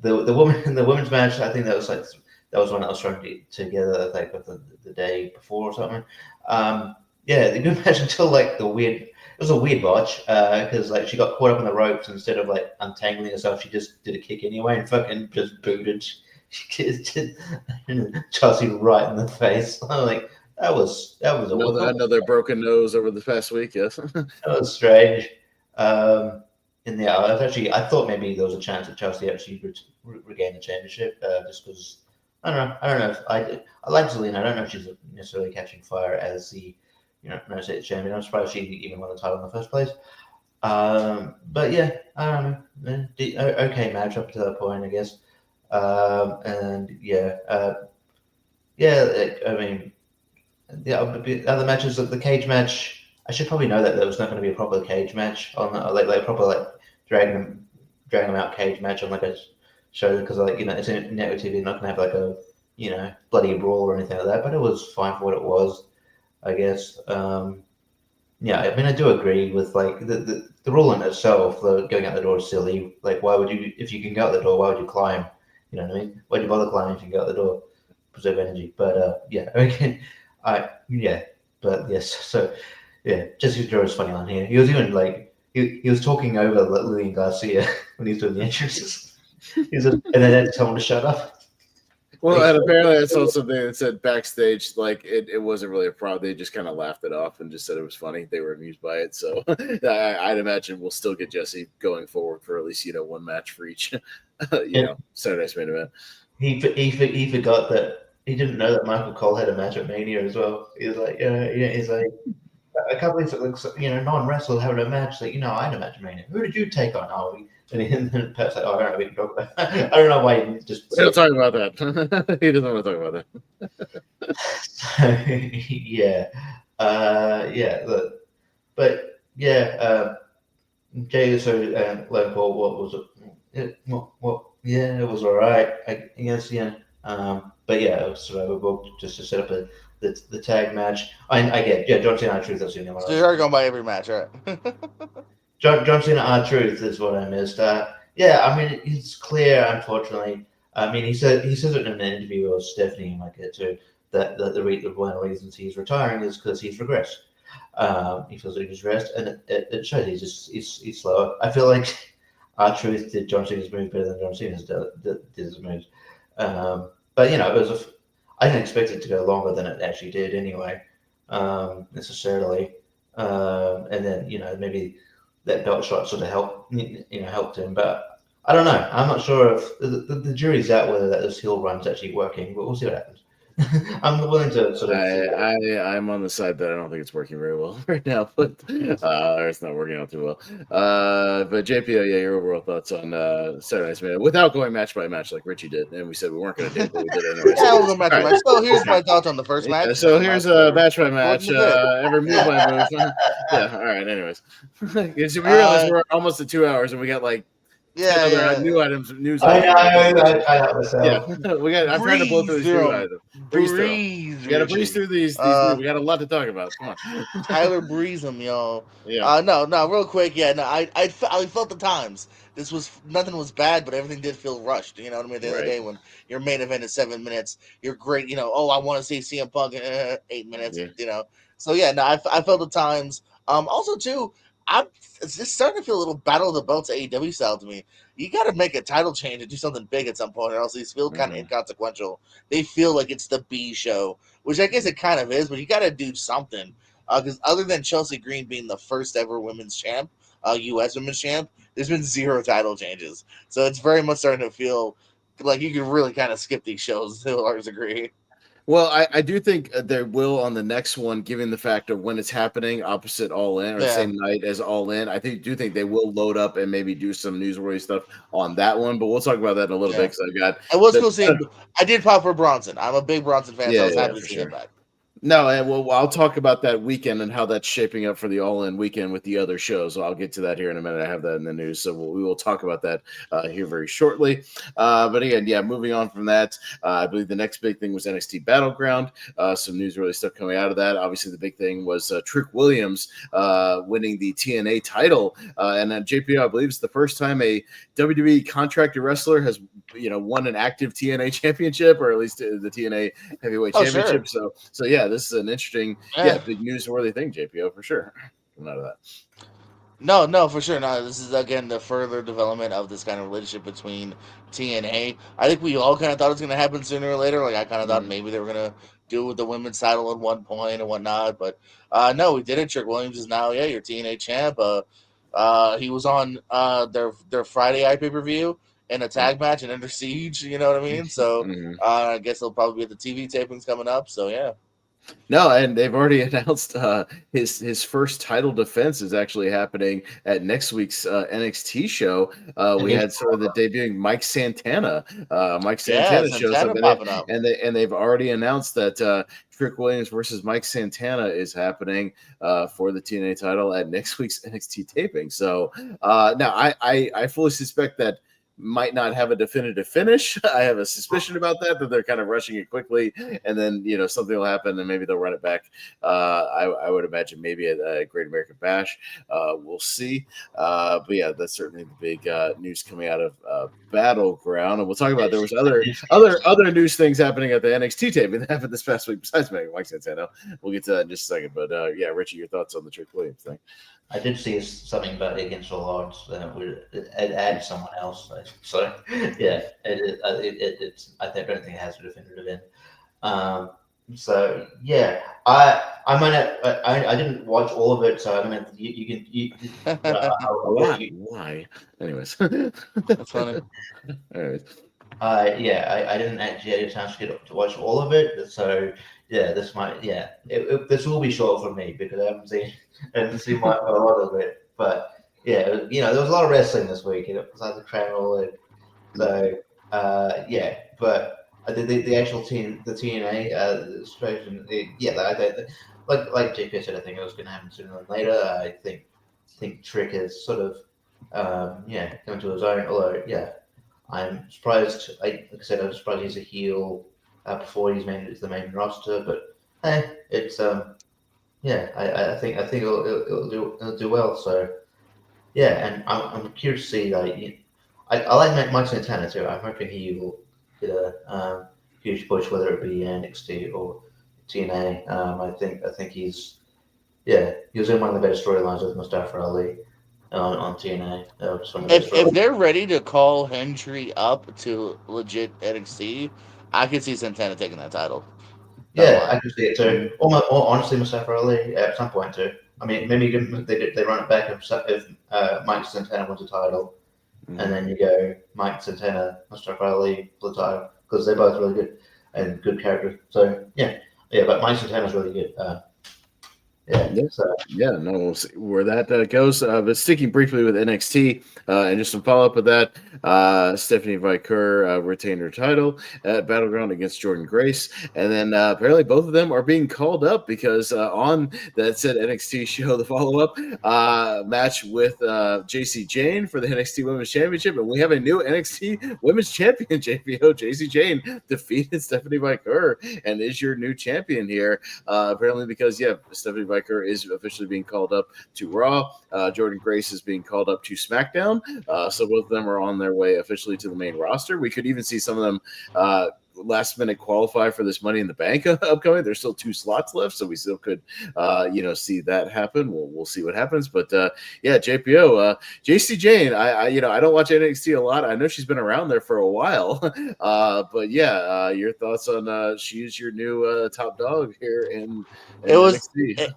The women's match, I think that was one that was thrown together like the day before or something. The good match until like it was a weird botch because like she got caught up in the ropes instead of like untangling herself, she just did a kick anyway and fucking just booted Chelsea right in the face. I'm like, that was another broken nose over the past week. Yes, that was strange. I thought maybe there was a chance that Chelsea actually regained the championship just because I don't know. I like Zelina. I don't know if she's necessarily catching fire as the United States champion. I'm surprised she even won the title in the first place. But yeah, I don't know. Okay match up to that point, I guess. The other matches, the cage match, I should probably know that there was not going to be a proper cage match on dragging them out cage match on like a show because it's in network TV, not going to have like a bloody brawl or anything like that. But it was fine for what it was, I guess. I do agree with like the rule in itself. Going out the door is silly. Like, why would you, if you can go out the door, why would you climb? You know what I mean? Why'd you bother climbing if you can go out the door? Preserve energy. But but yes. So yeah, Jesse Joe is funny on here. He was even like he was talking over Lillian Garcia when he was doing the entrances. And then had someone to shut up. Well, and apparently I saw something that said backstage, like it wasn't really a problem. They just kind of laughed it off and just said it was funny. They were amused by it. So I'd imagine we'll still get Jesse going forward for at least one match for each, Saturday Night's Main Event. He forgot that he didn't know that Michael Cole had a match at Mania as well. He was like, he's like, a couple of non-wrestlers having a match. Like, I had a match at Mania. Who did you take on? Oh, and then Pat's like, I don't know. We can talk about it. I don't know why he just. He'll talk about that. He doesn't want to talk about that. Jay Uso Logan Paul, what was it? It was all right. I guess, but yeah, it was survivable just to set up the tag match. I get, John Cena R-Truth. That's the only one. So you're going by every match, right? John Cena R-Truth is what I missed. It's clear, unfortunately. He says it in an interview with Stephanie and like it too, that one of the reasons he's retiring is because he's regressed. He feels like he's regressed, and it shows he's slower. I feel like R-Truth did John Cena's moves better than John Cena's did his moves. but it was I didn't expect it to go longer than it actually did anyway, necessarily. And then maybe that belt shot sort of helped him, but I don't know. I'm not sure if the jury's out whether that this heel run's actually working, but we'll see what happens. I'm willing to sort of see that. I'm on the side that I don't think it's working very well right now, but or it's not working out too well. But JPO, yeah, your overall thoughts on Saturday Night's Main without going match by match like Richie did, and we said we weren't going to do it, but we did anyway. Yeah, we'll go match by match. So here's my thoughts on the first match. So here's a match by match. Every move by move. Yeah. All right. Anyways, we realize we're almost at 2 hours, and we got like new items, news. I know. Yeah, we got. I'm trying to blow through these new items. We got to breeze through these. We got a lot to talk about. Come on, Tyler, breeze them, y'all. Yeah. No, real quick. Yeah, no, I felt the times. Nothing was bad, but everything did feel rushed. You know what I mean? The other day when your main event is 7 minutes, you're great. I want to see CM Punk 8 minutes. Yeah. So yeah, no, I felt the times. Also too, it's just starting to feel a little battle of the belts AEW style to me. You got to make a title change and do something big at some point, or else these feel kind of inconsequential. They feel like it's the B show, which I guess it kind of is, but you got to do something. Because other than Chelsea Green being the first ever women's champ, U.S. women's champ, there's been 0 title changes. So it's very much starting to feel like you can really kind of skip these shows to a large degree. Well, I do think there will on the next one, given the fact of when it's happening opposite All In or the same night as All In. I do think they will load up and maybe do some newsworthy stuff on that one, but we'll talk about that in a little bit because I've got. I was cool seeing. I did pop for Bronson. I'm a big Bronson fan, so I was happy to see him back. No, and I'll talk about that weekend and how that's shaping up for the All-In weekend with the other shows. So I'll get to that here in a minute. I have that in the news, so we will talk about that here very shortly. But again, moving on from that, I believe the next big thing was NXT Battleground. Some news-really stuff coming out of that. Obviously, the big thing was Trick Williams winning the TNA title, and JPO, I believe, is the first time a WWE contracted wrestler has won an active TNA championship, or at least the TNA Heavyweight Championship. Sure. So yeah, this is an interesting, big newsworthy thing, JPO, for sure. Coming out of that. No, for sure. No, this is again the further development of this kind of relationship between TNA. I think we all kind of thought it was going to happen sooner or later. Like I kind of thought maybe they were going to do it with the women's title at one point and whatnot, but no, we didn't. Trick Williams is now your TNA champ. He was on their Friday pay-per-view in a tag match and Under Siege. You know what I mean? So I guess he'll probably be at the TV tapings coming up. So yeah. No, and they've already announced his first title defense is actually happening at next week's NXT show. We had sort of the debuting Mike Santana. Mike Santana shows up, and they've already announced that Trick Williams versus Mike Santana is happening for the TNA title at next week's NXT taping. So now I fully suspect that might not have a definitive finish. I have a suspicion about that they're kind of rushing it quickly, and then something will happen, and maybe they'll run it back. I would imagine maybe at a Great American Bash. We'll see. But yeah, that's certainly the big news coming out of Battleground, and we'll talk about there was other news things happening at the NXT taping that happened this past week besides Mike Santana. We'll get to that in just a second. But yeah, Richie, your thoughts on the Trick Williams thing? I did see something about Against All Odds that would add someone else. So yeah, it's. I don't think it has a definitive end. So yeah, I might have. I didn't watch all of it, so I mean, you can. Why? Anyways, that's funny. Anyways. I didn't actually get a chance to watch all of it, so yeah, this might this will be short for me because I haven't seen a lot of it. But yeah, there was a lot of wrestling this week. It was like the Channel, so but the actual team, the TNA situation, like JP said, I think it was going to happen sooner than later. I think Trick is sort of coming to his own. Although I'm surprised. Like I said, I'm surprised he's a heel before he's the main roster. But it's I think it'll do well. So yeah, and I'm curious to see I like Mike Santana too. I'm hoping he will get a huge push, whether it be NXT or TNA. I think he was in one of the better storylines with Mustafa Ali on TNA. If they're ready to call Hendry up to legit NXT, I could see Santana taking that title. Yeah, I can see it too. Or honestly, Mustafa Ali at some point too. I mean, maybe they run it back if Mike Santana wins the title, and then you go Mike Santana, Mustafa Ali for the title because they're both really good and good characters. So yeah, but Mike Santana's really good. No, we'll see where that goes. But sticking briefly with NXT, and just some follow up with that, Stephanie Vicker retained her title at Battleground against Jordan Grace, and then apparently both of them are being called up because on that said NXT show, the follow up match with JC Jane for the NXT Women's Championship, and we have a new NXT Women's Champion, JPO. JC Jane defeated Stephanie Vicker and is your new champion here. Apparently, because Stephanie Vicker is officially being called up to Raw. Jordan Grace is being called up to SmackDown. So both of them are on their way officially to the main roster. We could even see some of them last minute qualify for this Money in the Bank upcoming. There's still 2 slots left, so we still could see that happen. We'll see what happens. But JPO, JC Jane, I don't watch NXT a lot. I know she's been around there for a while. But your thoughts on she's your new top dog here in NXT.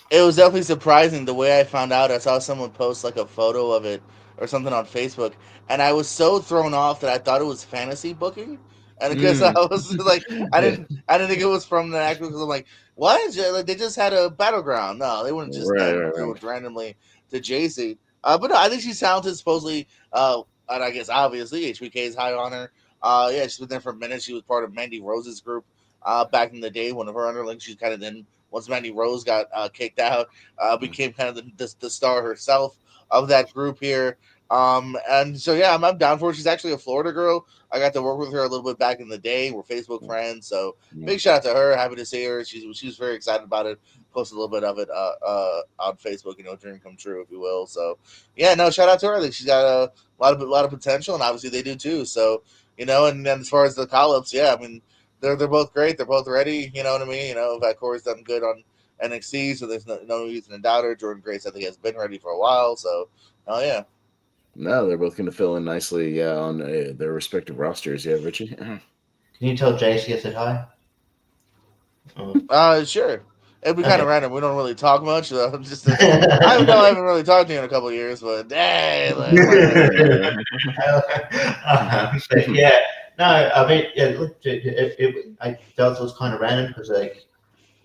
It was definitely surprising the way I found out. I saw someone post like a photo of it or something on Facebook, and I was so thrown off that I thought it was fantasy booking. And because I was like, I didn't think it was from the actual. Because I'm like, what? Like they just had a battleground. No, they wouldn't just do it randomly to JC. But no, I think she's talented. Supposedly, and I guess obviously HBK is high on her. She's been there for a minute. She was part of Mandy Rose's group back in the day. One of her underlings. She's kind of then. Once Mandy Rose got kicked out, became kind of the star herself of that group here. And so, I'm down for it. She's actually a Florida girl. I got to work with her a little bit back in the day. We're Facebook friends. So big shout out to her. Happy to see her. She was very excited about it. Posted a little bit of it on Facebook, dream come true, if you will. So, shout out to her. I think she's got a lot of potential, and obviously they do too. So, and then as far as the call-ups, I mean, they're both great. They're both ready. You know what I mean? Corey's done good on NXT, so there's no reason to doubt her. Jordan Grace, I think, has been ready for a while. So, No, they're both going to fill in nicely on their respective rosters. Yeah, Richie? Can you tell Jace I said hi? Sure. It'd be kind of random. We don't really talk much. I haven't really talked to you in a couple of years, but hey, No, I mean, I felt it was kind of random because,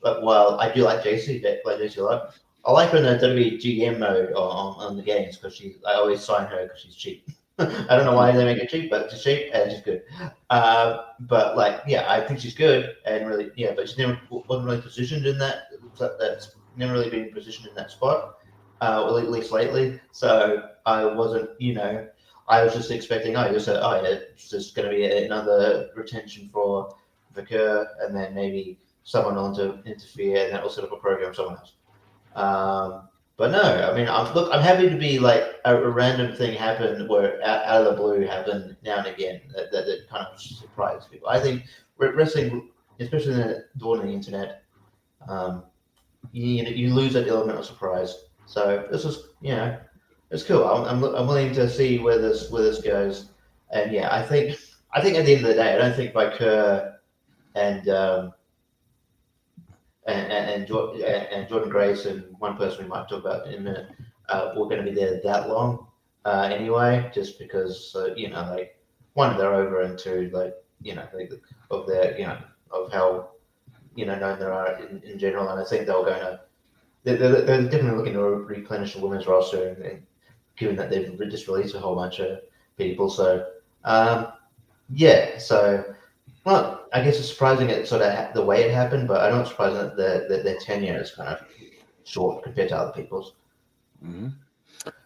but while I do like JC, a lot, I like her in the WGM mode on the games because I always sign her because she's cheap. I don't know why they make it cheap, but she's cheap and she's good. But I think she's good and really, but she wasn't really positioned in that. That's never really been positioned in that spot, at least lately. So I wasn't, I was just expecting, it's just going to be another retention for Vicker, and then maybe someone on to interfere, and that will set up a program for someone else. But no, I mean, I'm happy to be a random thing happen where out of the blue happen now and again that kind of surprises people. I think wrestling, especially in the dawn of the internet, you lose that element of surprise. So this is, it's cool. I'm willing to see where this goes, and I think at the end of the day, I don't think Vicker and Jordan Grace and one person we might talk about in a minute, we're going to be there that long anyway, just because one, they're over, and two, of their of how known they are in general, and I think they're definitely looking to replenish the women's roster, and given that they've just released a whole bunch of people, so well, I guess it's surprising it sort of the way it happened, but I'm not surprised that their tenure is kind of short compared to other people's. Mm-hmm.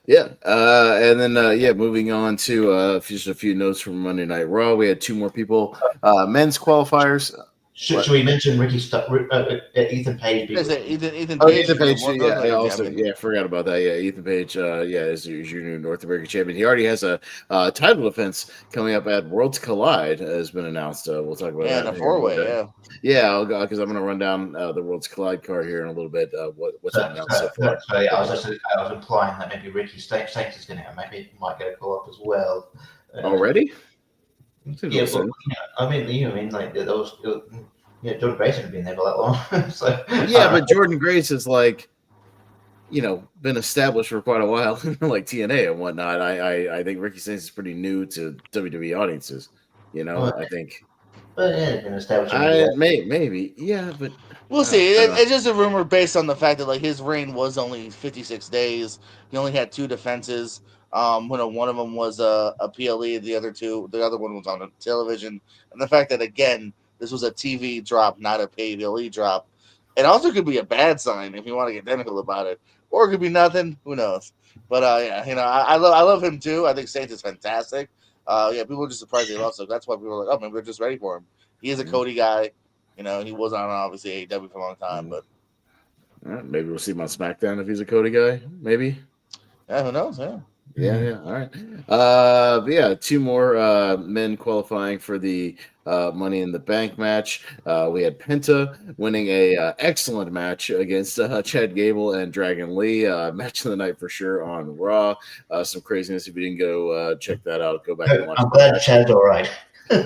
Yeah, and then moving on to just a few notes from Monday Night Raw. We had 2 more people, men's qualifiers. Should we mention Ethan Page? Ethan Page. Ethan Page. I forgot about that. Yeah, Ethan Page. Is your new North American champion. He already has a title defense coming up at Worlds Collide. Has been announced. We'll talk about that. And a 4-way. I'll go because I'm going to run down the Worlds Collide card here in a little bit. What's announced so far? I was implying that maybe Ricky Stanks is going to maybe might get a call up as well. Already? Yeah, well, I mean, like those, Jordan Grayson had been there for that long. So yeah, but Jordan Grace is like, been established for quite a while, like TNA and whatnot. I think Ricky Sainz is pretty new to WWE audiences. I think. But yeah, it's been established in maybe, yeah, but We'll see. It's just a rumor based on the fact that his reign was only 56 days. He only had 2 defenses. One of them was a PLE, the other one was on television, and the fact that again this was a TV drop, not a PLE drop. It also could be a bad sign if you want to get technical about it, or it could be nothing. Who knows? But yeah, I love him too. I think Saints is fantastic. Yeah, people were just surprised he lost, so that's why people were like, oh, maybe we're just ready for him. He is a Cody guy. He was on obviously AEW for a long time, but maybe we'll see him on SmackDown if he's a Cody guy. Maybe. Yeah, who knows? Yeah. Yeah. All right. But yeah, 2 more men qualifying for the Money in the Bank match. We had Penta winning a excellent match against Chad Gable and Dragon Lee. Match of the night for sure on Raw. Some craziness. If you didn't go check that out, go back and watch. I'm glad Chad's all right.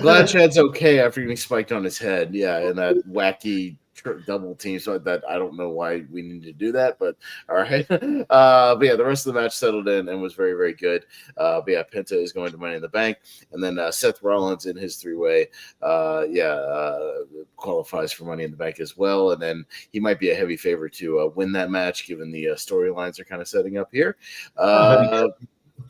Glad Chad's okay after getting spiked on his head. Yeah, and that wacky double team. So that I don't know why we need to do that, but all right. But yeah, the rest of the match settled in and was very, very good. But yeah, Penta is going to Money in the Bank, and then Seth Rollins in his 3-way, qualifies for Money in the Bank as well, and then he might be a heavy favorite to win that match, given the storylines are kind of setting up here.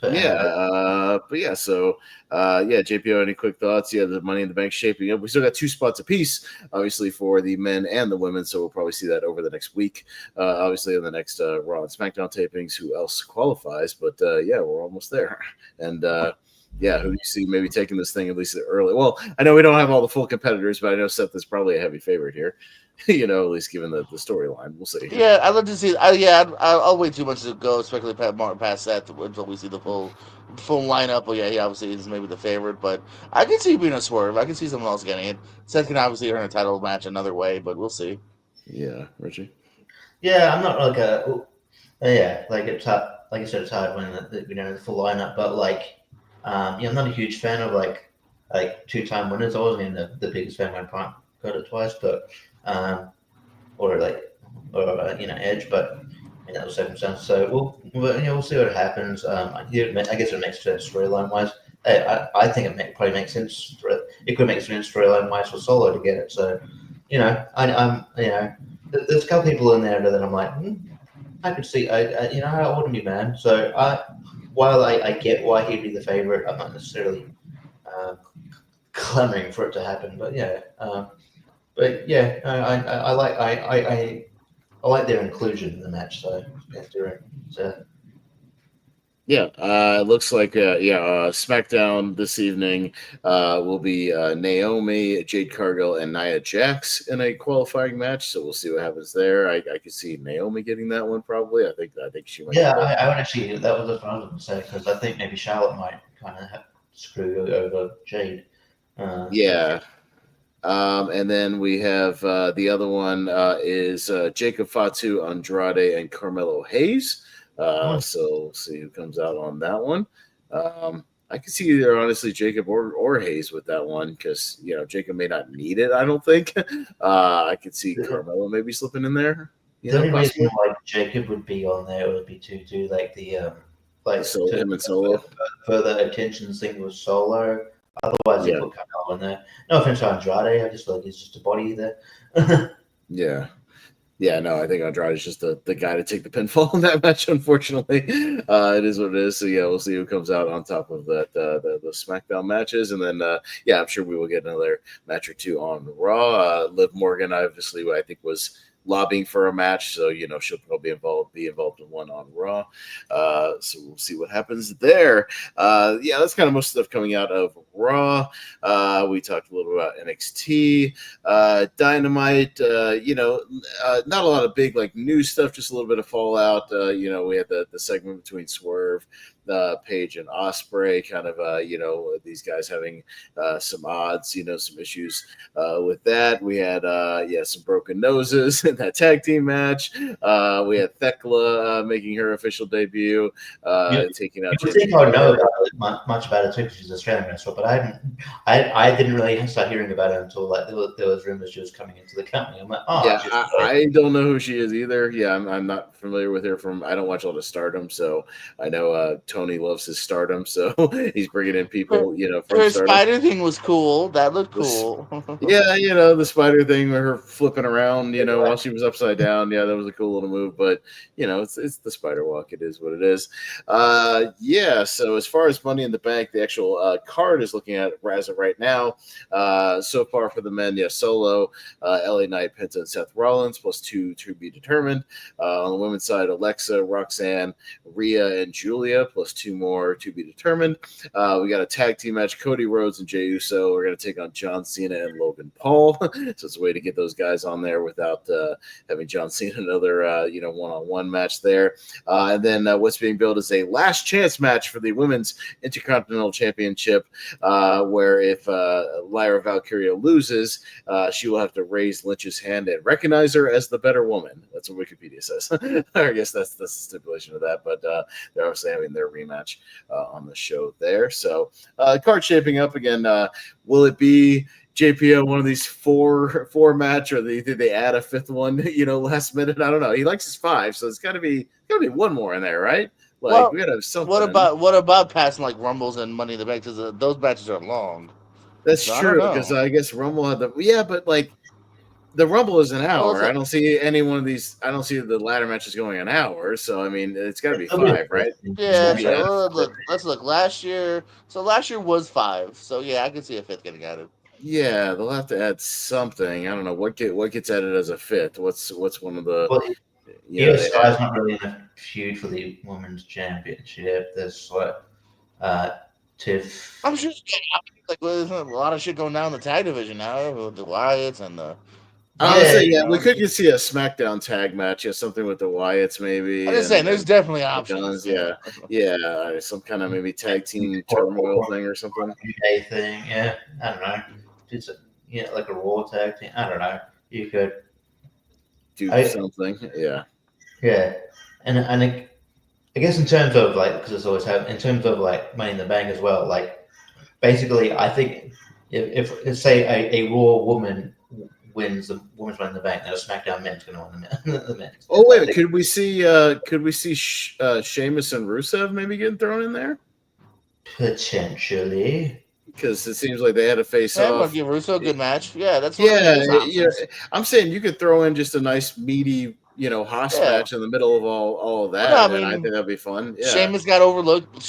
But yeah, so JPO, any quick thoughts? Yeah, the Money in the Bank shaping up. We still got 2 spots apiece, obviously, for the men and the women, so we'll probably see that over the next week. Obviously, in the next Raw and SmackDown tapings, who else qualifies? But yeah, we're almost there. And who do you see maybe taking this thing at least early? Well, I know we don't have all the full competitors, but I know Seth is probably a heavy favorite here. At least given the storyline. We'll see. Yeah, I'd love to see. I'll wait too much to go, especially past that until we see the full lineup. But yeah, he obviously is maybe the favorite, but I can see being a swerve. I can see someone else getting it. Seth can obviously earn a title match another way, but we'll see. Yeah, Richie. Yeah, I'm not it's hard. Like I said, it's hard when the full lineup, but I'm not a huge fan of like 2-time winners. I wasn't the biggest fan when Punk got it twice, but Edge, but in that circumstance. So we'll see what happens. I guess it makes sense storyline wise. I think probably makes sense. It could make sense storyline wise for Solo to get it. So there's a couple people in there that I'm like, I could see. I wouldn't be mad. So while I get why he'd be the favorite, I'm not necessarily clamoring for it to happen. But yeah. I like their inclusion in the match. So it looks like SmackDown this evening will be Naomi, Jade Cargill, and Nia Jax in a qualifying match. So we'll see what happens there. I could see Naomi getting that one probably. I think she might. Yeah, I would actually. That was what I was going to say, because I think maybe Charlotte might kind of screw over Jade. And then we have the other one is Jacob Fatu, Andrade, and Carmelo Hayes. So we'll see who comes out on that one. I can see either honestly Jacob or Hayes with that one, because Jacob may not need it. I don't think. I could see Carmelo maybe slipping in there. The only reason why Jacob would be on there would be to do him and Solo. Further attention thing with Solo. Otherwise, they put Carmelo in there. No offense to Andrade, I just feel like he's just a body there. Yeah, no, I think Andrade is just the guy to take the pinfall in that match, unfortunately. It is what it is. So, yeah, we'll see who comes out on top of that the SmackDown matches. And then, I'm sure we will get another match or 2 on Raw. Liv Morgan, obviously, I think was lobbying for a match, so she'll probably be involved in one on Raw. So we'll see what happens there. That's kind of most stuff coming out of Raw. We talked a little bit about NXT, Dynamite. Not a lot of big news stuff, just a little bit of fallout. We had the segment between Swerve, Paige, and Ospreay, kind of these guys having some odds, some issues with that. We had some broken noses and in that tag team match. We had Thekla making her official debut, taking out. You would think I would know much about it too, because she's an Australian wrestler, but I didn't really start hearing about it until like there was rumors she was coming into the company. I'm like, I don't know who she is either. Yeah, I'm not familiar with her from. I don't watch a lot of Stardom, so I know Tony loves his Stardom, so he's bringing in people, from her Stardom. spider thing was cool. That looked cool. Yeah, the spider thing with her flipping around, while she was upside down. Yeah, that was a cool little move, but it's the spider walk. It is what it is. So as far as Money in the Bank, the actual card is looking at as of right now. So far for the men, Solo, LA Knight, Penta, and Seth Rollins, plus 2 to be determined. On the women's side, Alexa, Roxanne, Rhea, and Julia, plus 2 more to be determined. We got a tag team match, Cody Rhodes and Jey Uso. We're going to take on John Cena and Logan Paul. So it's a way to get those guys on there without having John Cena another, one-on-one match there. And then what's being billed as a last chance match for the Women's Intercontinental Championship, where if Lyra Valkyria loses, she will have to raise Lynch's hand and recognize her as the better woman. That's what Wikipedia says. I guess that's the stipulation of that, but they're obviously having their rematch on the show there. So card shaping up again. Will it be JPO one of these four match, or did they add a fifth one? Last minute. I don't know. He likes his 5, so it's got to be one more in there, right? Like we got to have something. What about passing like Rumbles and Money in the Bank? Because those matches are long. That's true. Because I guess Rumble had but like the Rumble is an hour. I don't see any one of these. I don't see the ladder matches going an hour. So I mean, it's got to be 5, right? Yeah. Let's look. Last year was 5. So yeah, I can see a 5th getting added. Yeah, they'll have to add something. I don't know what gets added as a 5th. What's one of the? Well, ESI's not really in a feud for the women's championship. There's Tiff. I'm sure there's a lot of shit going down in the tag division now with the Wyatts and the. We could just see a SmackDown tag match, something with the Wyatts, maybe. I'm just saying, there's definitely options. Some kind of maybe tag team turmoil thing or something. A thing, I don't know. It's like a Raw tag team. I don't know. You could do something, yeah. And I guess in terms of because it's always happened, in terms of Money in the Bank as well. Basically, I think if say a Raw woman wins the women's Money in the Bank, then a SmackDown men's going to win the men's. Oh wait, could we see Sheamus and Rusev maybe getting thrown in there? Potentially. Because it seems like they had a face-off. Give Russo a good match. Yeah, that's I'm saying you could throw in just a nice meaty, Haas match in the middle of all of that. I think that'd be fun. Yeah. Sheamus got overlooked.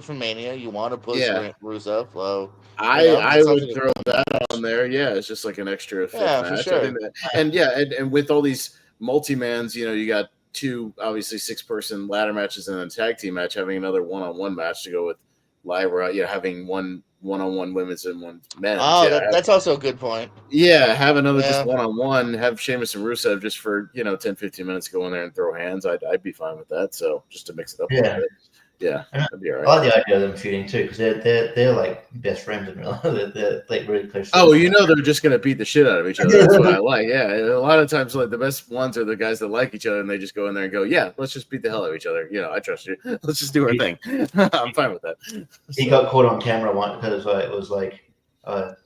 From Mania. You want to push Russo? Well, I would throw that on there. Yeah, it's just like an extra 5th match. For sure. And with all these multi-mans, you got 2 obviously 6-person ladder matches and then tag team match, having another one-on-one match to go with Lyra, having one-on-one women's and one men's. Oh, that's also a good point. Yeah, have another just one-on-one, have Sheamus and Rusev just for 10-15 minutes go in there and throw hands. I'd be fine with that. So just to mix it up a little bit. Yeah, that'd be all right. I like the idea of them feuding too, because they're like best friends in real life. They're like really close. Oh, they're just gonna beat the shit out of each other. That's what I like. Yeah, a lot of times the best ones are the guys that like each other, and they just go in there and go, "Yeah, let's just beat the hell out of each other." I trust you. Let's just do our thing. I'm fine with that. He got caught on camera once because it was like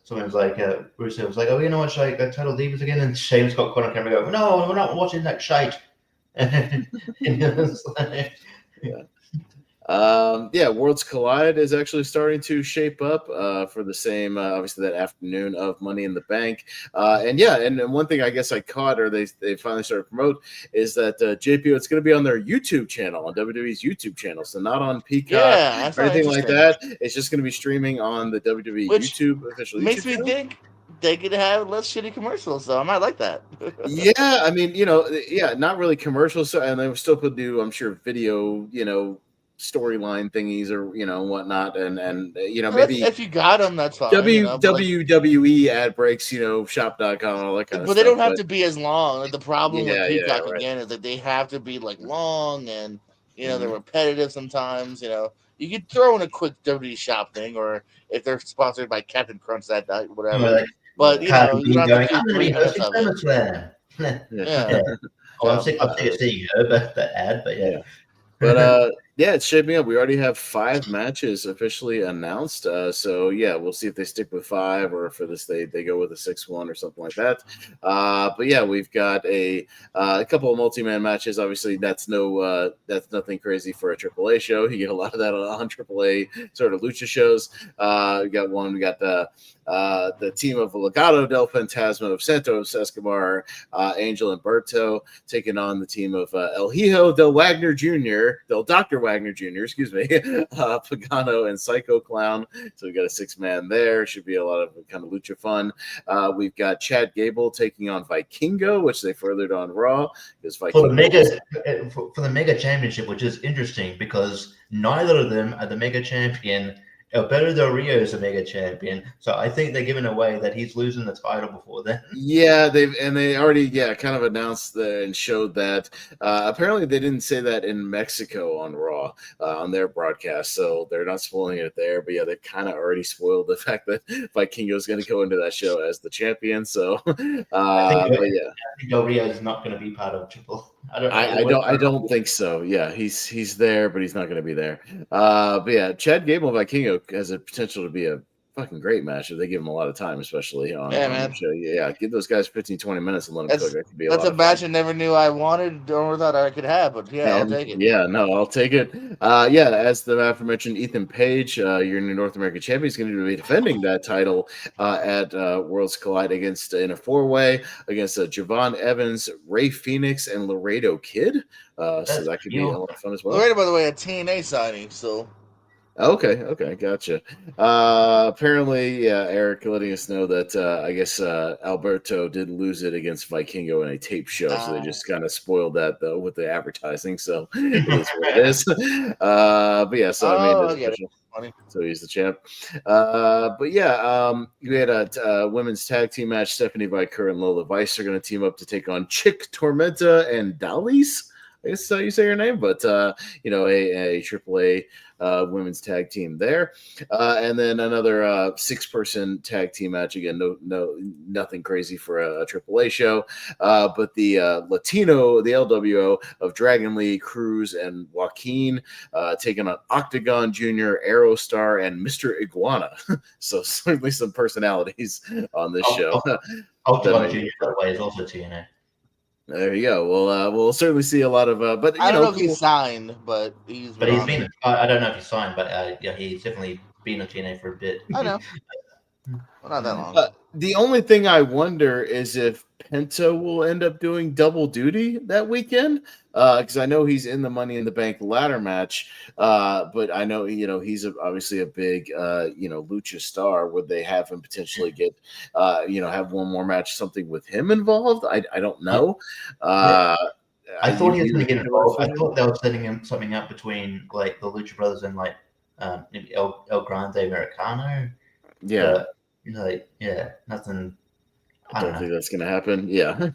someone was like, Rusev was like, "Oh, you know what, shite? Total Divas again," and Shane's got caught on camera going, "No, we're not watching that shite." And it was like, Worlds Collide is actually starting to shape up for the same, obviously, that afternoon of Money in the Bank. And one thing I guess I caught, or they finally started to promote, is that JPO, it's going to be on their YouTube channel, on WWE's YouTube channel, so not on Peacock or anything like that. It's just going to be streaming on the WWE YouTube official. Makes me think they could have less shitty commercials, so I might like that. I mean, not really commercials, and they still could do, I'm sure, video, storyline thingies or whatnot, and maybe if you got them, that's fine. WWE ad breaks, shop.com, all that kind of stuff. But they don't have to be as long. The problem with Peacock again is that they have to be long and they're repetitive sometimes. You could throw in a quick WWE shop thing, or if they're sponsored by Captain Crunch that night, whatever. But you don't have to do 3 minutes of it. Yeah. Oh, I'm sick of seeing her, but that ad, but yeah. But yeah, it's shaping up. We already have 5 matches officially announced. So yeah, we'll see if they stick with 5 or for this they go with a 6-1 or something like that. But yeah, we've got a couple of multi-man matches. Obviously, that's nothing crazy for a AAA show. You get a lot of that on AAA sort of lucha shows. We got one. We got the team of Legado del Fantasma of Santos Escobar, Angel and Berto taking on the team of El Hijo del Wagner Jr., del Dr. Wagner Jr., excuse me, Pagano and Psycho Clown. So we got a 6-man there. Should be a lot of kind of lucha fun. We've got Chad Gable taking on Vikingo, which they furthered on Raw. Because for the mega championship, which is interesting because neither of them are the mega champion. Alberto Del Rio is a mega champion, so I think they're giving away that he's losing the title before then. Yeah, they already kind of announced and showed that. Apparently, they didn't say that in Mexico on Raw on their broadcast, so they're not spoiling it there. But yeah, they kind of already spoiled the fact that Vikingo is going to go into that show as the champion. So, but yeah, I think Del Rio is not going to be part of Triple. I don't think so. Yeah, he's there, but he's not going to be there. But yeah, Chad Gable and Vikingo has a potential to be a fucking great match if they give him a lot of time, especially on the show. Yeah, give those guys 15-20 minutes and let them cook. That could be that's a match I fun. never knew I wanted or thought I could have, but yeah, I'll take it. Yeah, no, I'll take it. Yeah, as the aforementioned Ethan Page, your new North American champion, is going to be defending that title at Worlds Collide in a 4-way against Javon Evans, Ray Phoenix, and Laredo Kid. So that could be a lot of fun as well. Laredo, by the way, a TNA signing, so. Okay, gotcha. Apparently, Eric letting us know that I guess Alberto did lose it against Vikingo in a tape show, so they just kind of spoiled that though with the advertising. So it is what it is. But yeah, so I made it official. So he's the champ. But yeah, we had a women's tag team match. Stephanie Viker and Lola Vice are going to team up to take on Chick Tormenta and Dallies. I guess you say her name, but a AAA women's tag team there, and then another 6-person tag team match. Again, nothing crazy for a AAA show, but the the LWO of Dragon Lee, Cruz, and Joaquin taking on Octagon Jr., Aerostar, and Mr. Iguana. So certainly some personalities on this show. Octagon Jr. by the way is also TNA. There you go. We'll certainly see a lot of. But I don't know if he's signed, but he's. But he's been. I don't know if he's signed, but yeah, he's definitely been on TNA for a bit. I know. Well, not that long. The only thing I wonder is if Penta will end up doing double duty that weekend, because I know he's in the Money in the Bank ladder match, but I know he's obviously a big lucha star. Would they have him potentially get have one more match, something with him involved? I don't know. I thought he was going to get involved. I thought they were setting something up between like the Lucha Brothers and like maybe El Grande Americano. Yeah. Nothing. I don't think that's going to happen. Yeah.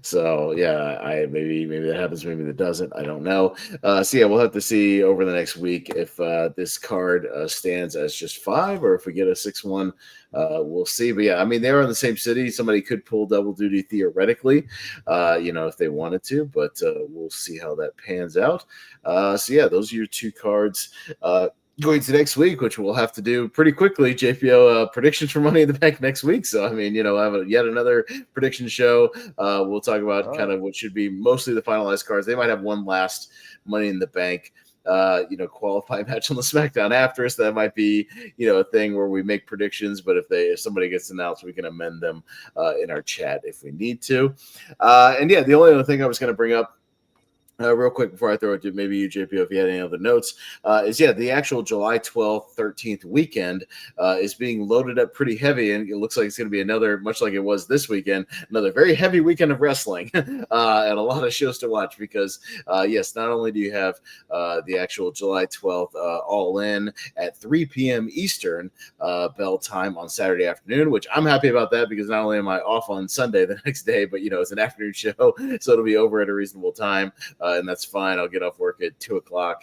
So yeah, maybe that happens. Maybe that doesn't. I don't know. So yeah, we'll have to see over the next week if this card stands as just 5 or if we get a 6-1. We'll see. But yeah, I mean, they're in the same city. Somebody could pull double duty theoretically, if they wanted to, but we'll see how that pans out. So yeah, those are your 2 cards. Going to next week, which we'll have to do pretty quickly, JPO predictions for Money in the Bank next week. So, I mean, I have yet another prediction show. We'll talk about kind of what should be mostly the finalized cards. They might have one last Money in the Bank, qualifying match on the SmackDown after us. That might be, a thing where we make predictions. But if somebody gets announced, we can amend them in our chat if we need to. And yeah, the only other thing I was going to bring up, real quick before I throw it to maybe you, JPO, if you had any other notes, the actual July 12th, 13th weekend is being loaded up pretty heavy, and it looks like it's going to be another, much like it was this weekend, another very heavy weekend of wrestling and a lot of shows to watch because, yes, not only do you have the actual July 12th All In at 3 p.m. Eastern bell time on Saturday afternoon, which I'm happy about that because not only am I off on Sunday the next day, but, it's an afternoon show, so it'll be over at a reasonable time. and that's fine. I'll get off work at 2:00.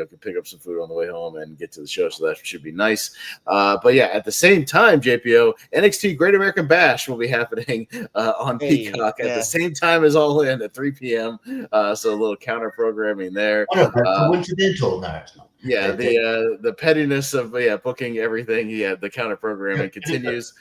Can pick up some food on the way home and get to the show, so that should be nice. But yeah, at the same time, JPO, NXT Great American Bash will be happening on Peacock at the same time as All In at 3 p.m. So a little counter programming there. Oh, no, that's coincidental. No, it's not. Yeah, the pettiness of booking everything. Yeah, the counter programming continues.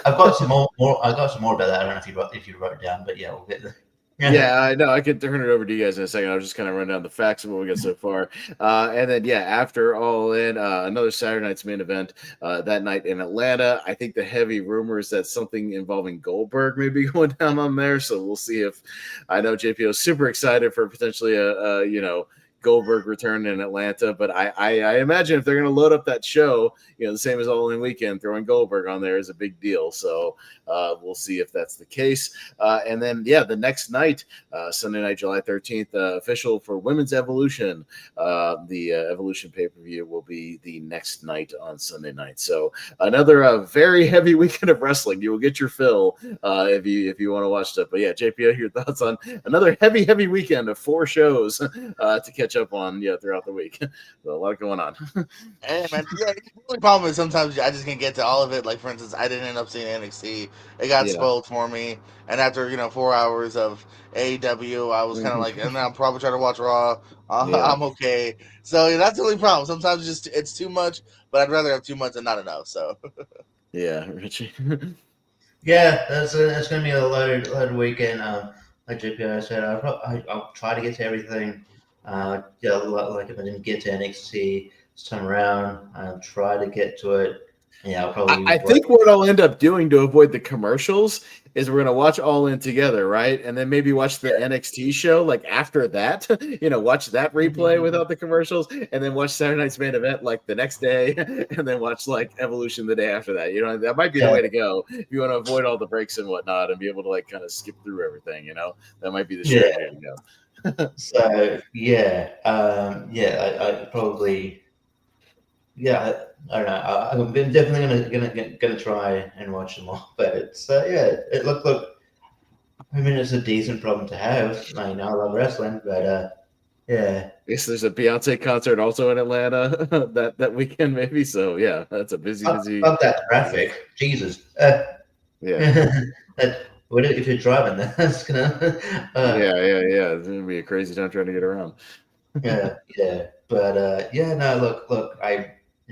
I've got some more. I got some more about that. I don't know if you wrote it down, but yeah, we'll get there. Yeah, I know. I could turn it over to you guys in a second. I'll just kind of run down the facts of what we got so far. And then, after All In, another Saturday night's main event that night in Atlanta. I think the heavy rumor is that something involving Goldberg may be going down on there. So we'll see if I know JPO is super excited for potentially a Goldberg return in Atlanta, but I imagine if they're going to load up that show, the same as All In Weekend, throwing Goldberg on there is a big deal. So we'll see if that's the case. And then, the next night, Sunday night, July 13th, official for Women's Evolution. The Evolution pay-per-view will be the next night on Sunday night. So another very heavy weekend of wrestling. You will get your fill if you want to watch stuff. But JPO, your thoughts on another heavy weekend of 4 shows to catch up on throughout the week. So a lot going on. Hey man, the only problem is sometimes I just can't get to all of it. Like for instance, I didn't end up seeing NXT. It got spoiled for me, and after 4 hours of AEW, I was kind of like, and I'm probably trying to watch Raw. I'm okay. So that's the only problem. Sometimes it's too much, but I'd rather have too much than not enough. So Richie. That's going to be a loaded weekend. Like JPO said, I'll try to get to everything. Like if I didn't get to NXT this time around, I'll try to get to it. Yeah, I'll probably. I think what I'll end up doing to avoid the commercials is we're gonna watch All In together, right? And then maybe watch the NXT show like after that. Watch that replay without the commercials, and then watch Saturday night's main event like the next day, and then watch like Evolution the day after that. that might be the way to go if you want to avoid all the breaks and whatnot, and be able to like kind of skip through everything. That might be the strategy to go. So I probably I don't know. I'm definitely gonna try and watch them all, but it's it look. I mean, it's a decent problem to have. I love wrestling, but Yes, there's a Beyonce concert also in Atlanta that weekend, maybe. So that's a busy. Fuck that traffic, Jesus. What if you're driving? That's gonna. It's gonna be a crazy time trying to get around. But no. Look.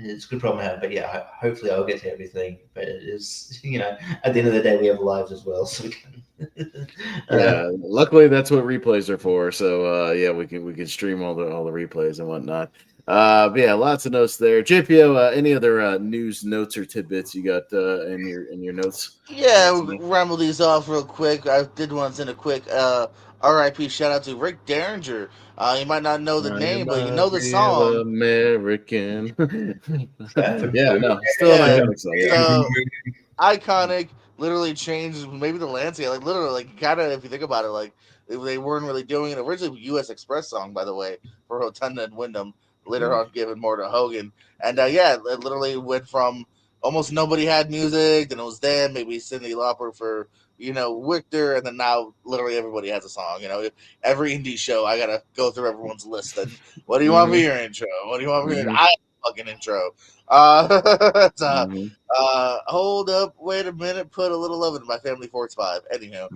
It's a good problem to have, but hopefully I'll get to everything. But it is, at the end of the day, we have lives as well, so we can. Luckily that's what replays are for. So we can stream all the replays and whatnot. Lots of notes there. JPO, any other news, notes, or tidbits you got in your notes? We'll ramble these off real quick. I did want to send a quick RIP shout out to Rick Derringer. You might not know the name, but you know the song. American. Still an iconic song. So, iconic, literally changed maybe the landscape. Like literally, like kind of if you think about it, like they weren't really doing it. Originally, U.S. Express song, by the way, for Rotunda and Wyndham. Later on, given more to Hogan, and it literally went from almost nobody had music, then it was them, maybe Cyndi Lauper for Victor, and then now literally everybody has a song. Every indie show, I gotta go through everyone's list. And what do you want for your intro? What do you want for your fucking intro? Hold up, wait a minute, put a little love in my family 4-5. Anyhow,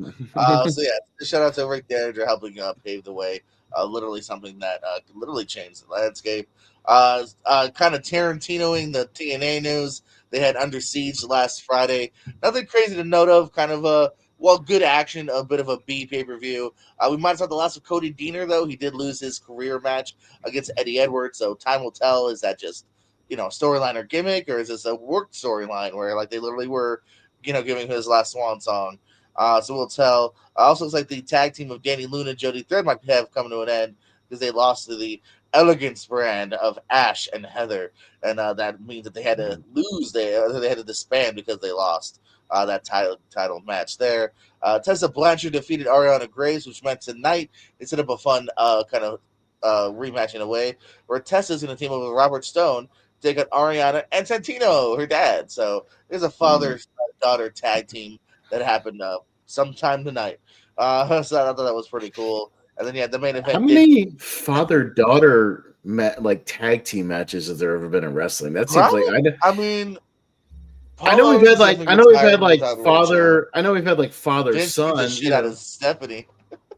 shout out to Rick Derringer helping pave the way. Literally something that literally changed the landscape. Kind of Tarantinoing the TNA news. They had Under Siege last Friday. Nothing crazy to note of. Kind of good action. A bit of a B pay-per-view. We might have saw the last of Cody Deaner, though. He did lose his career match against Eddie Edwards, so time will tell. Is that just storyline or gimmick, or is this a worked storyline where like they literally were giving him his last swan song? So we'll tell. Also, looks like the tag team of Danny Luna and Jody Thread might have come to an end because they lost to the Elegance brand of Ash and Heather, and that means that they had to lose. They had to disband because they lost that title match there. Tessa Blanchard defeated Ariana Graves, which meant tonight they set up a fun kind of rematch in a way where Tessa's going to team up with Robert Stone to take on Ariana and Santino, her dad. So there's a father-daughter tag team that happened sometime tonight. So I thought that was pretty cool. And then the main event. How many father-daughter tag team matches has there ever been in wrestling? That seems like I mean, I know we've had father. I know we've had father Vince beat the son. shit out of Stephanie.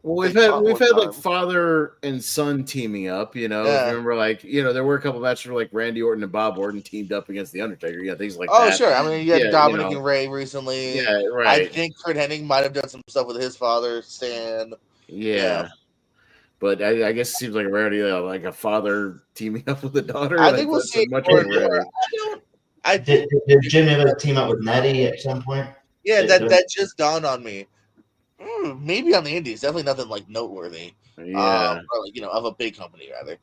Well, we've had father and son teaming up. You know, if you remember, there were a couple matches where Randy Orton and Bob Orton teamed up against the Undertaker. Yeah, things like that. Oh, sure. I mean, you had Dominic and Ray recently. Yeah, right. I think Kurt Hennig might have done some stuff with his father, Stan. Yeah. But I guess it seems like a rarity, like a father teaming up with a daughter. I think we'll see much more rarity. Did Jim ever team up with Natty at some point? Yeah, that just dawned on me. Maybe on the Indies, definitely nothing noteworthy. Yeah, or of a big company rather.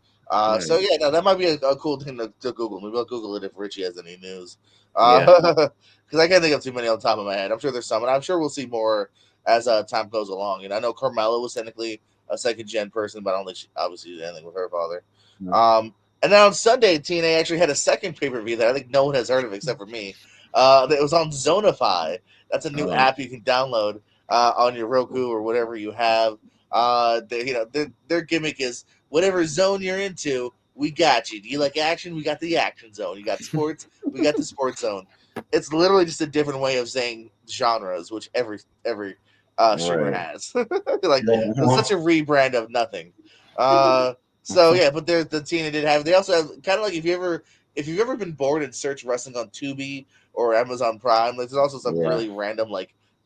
So yeah, no, that might be a cool thing to Google. Maybe I'll Google it if Richie has any news. Because I can't think of too many on the top of my head. I'm sure there's some, and I'm sure we'll see more as time goes along. And I know Carmella was technically a second gen person, but I don't think she obviously did anything with her father. No. And then on Sunday, TNA actually had a second pay-per-view that I think no one has heard of except for me. It was on Zonify. That's a new app you can download on your Roku or whatever you have. Their gimmick is whatever zone you're into, we got you. Do you like action? We got the action zone. You got sports, we got the sports zone. It's literally just a different way of saying genres, which every streamer has. It's such a rebrand of nothing. So yeah, but the TNA did have. They also have kind of if you've ever been bored and searched wrestling on Tubi or Amazon Prime, there's also some really random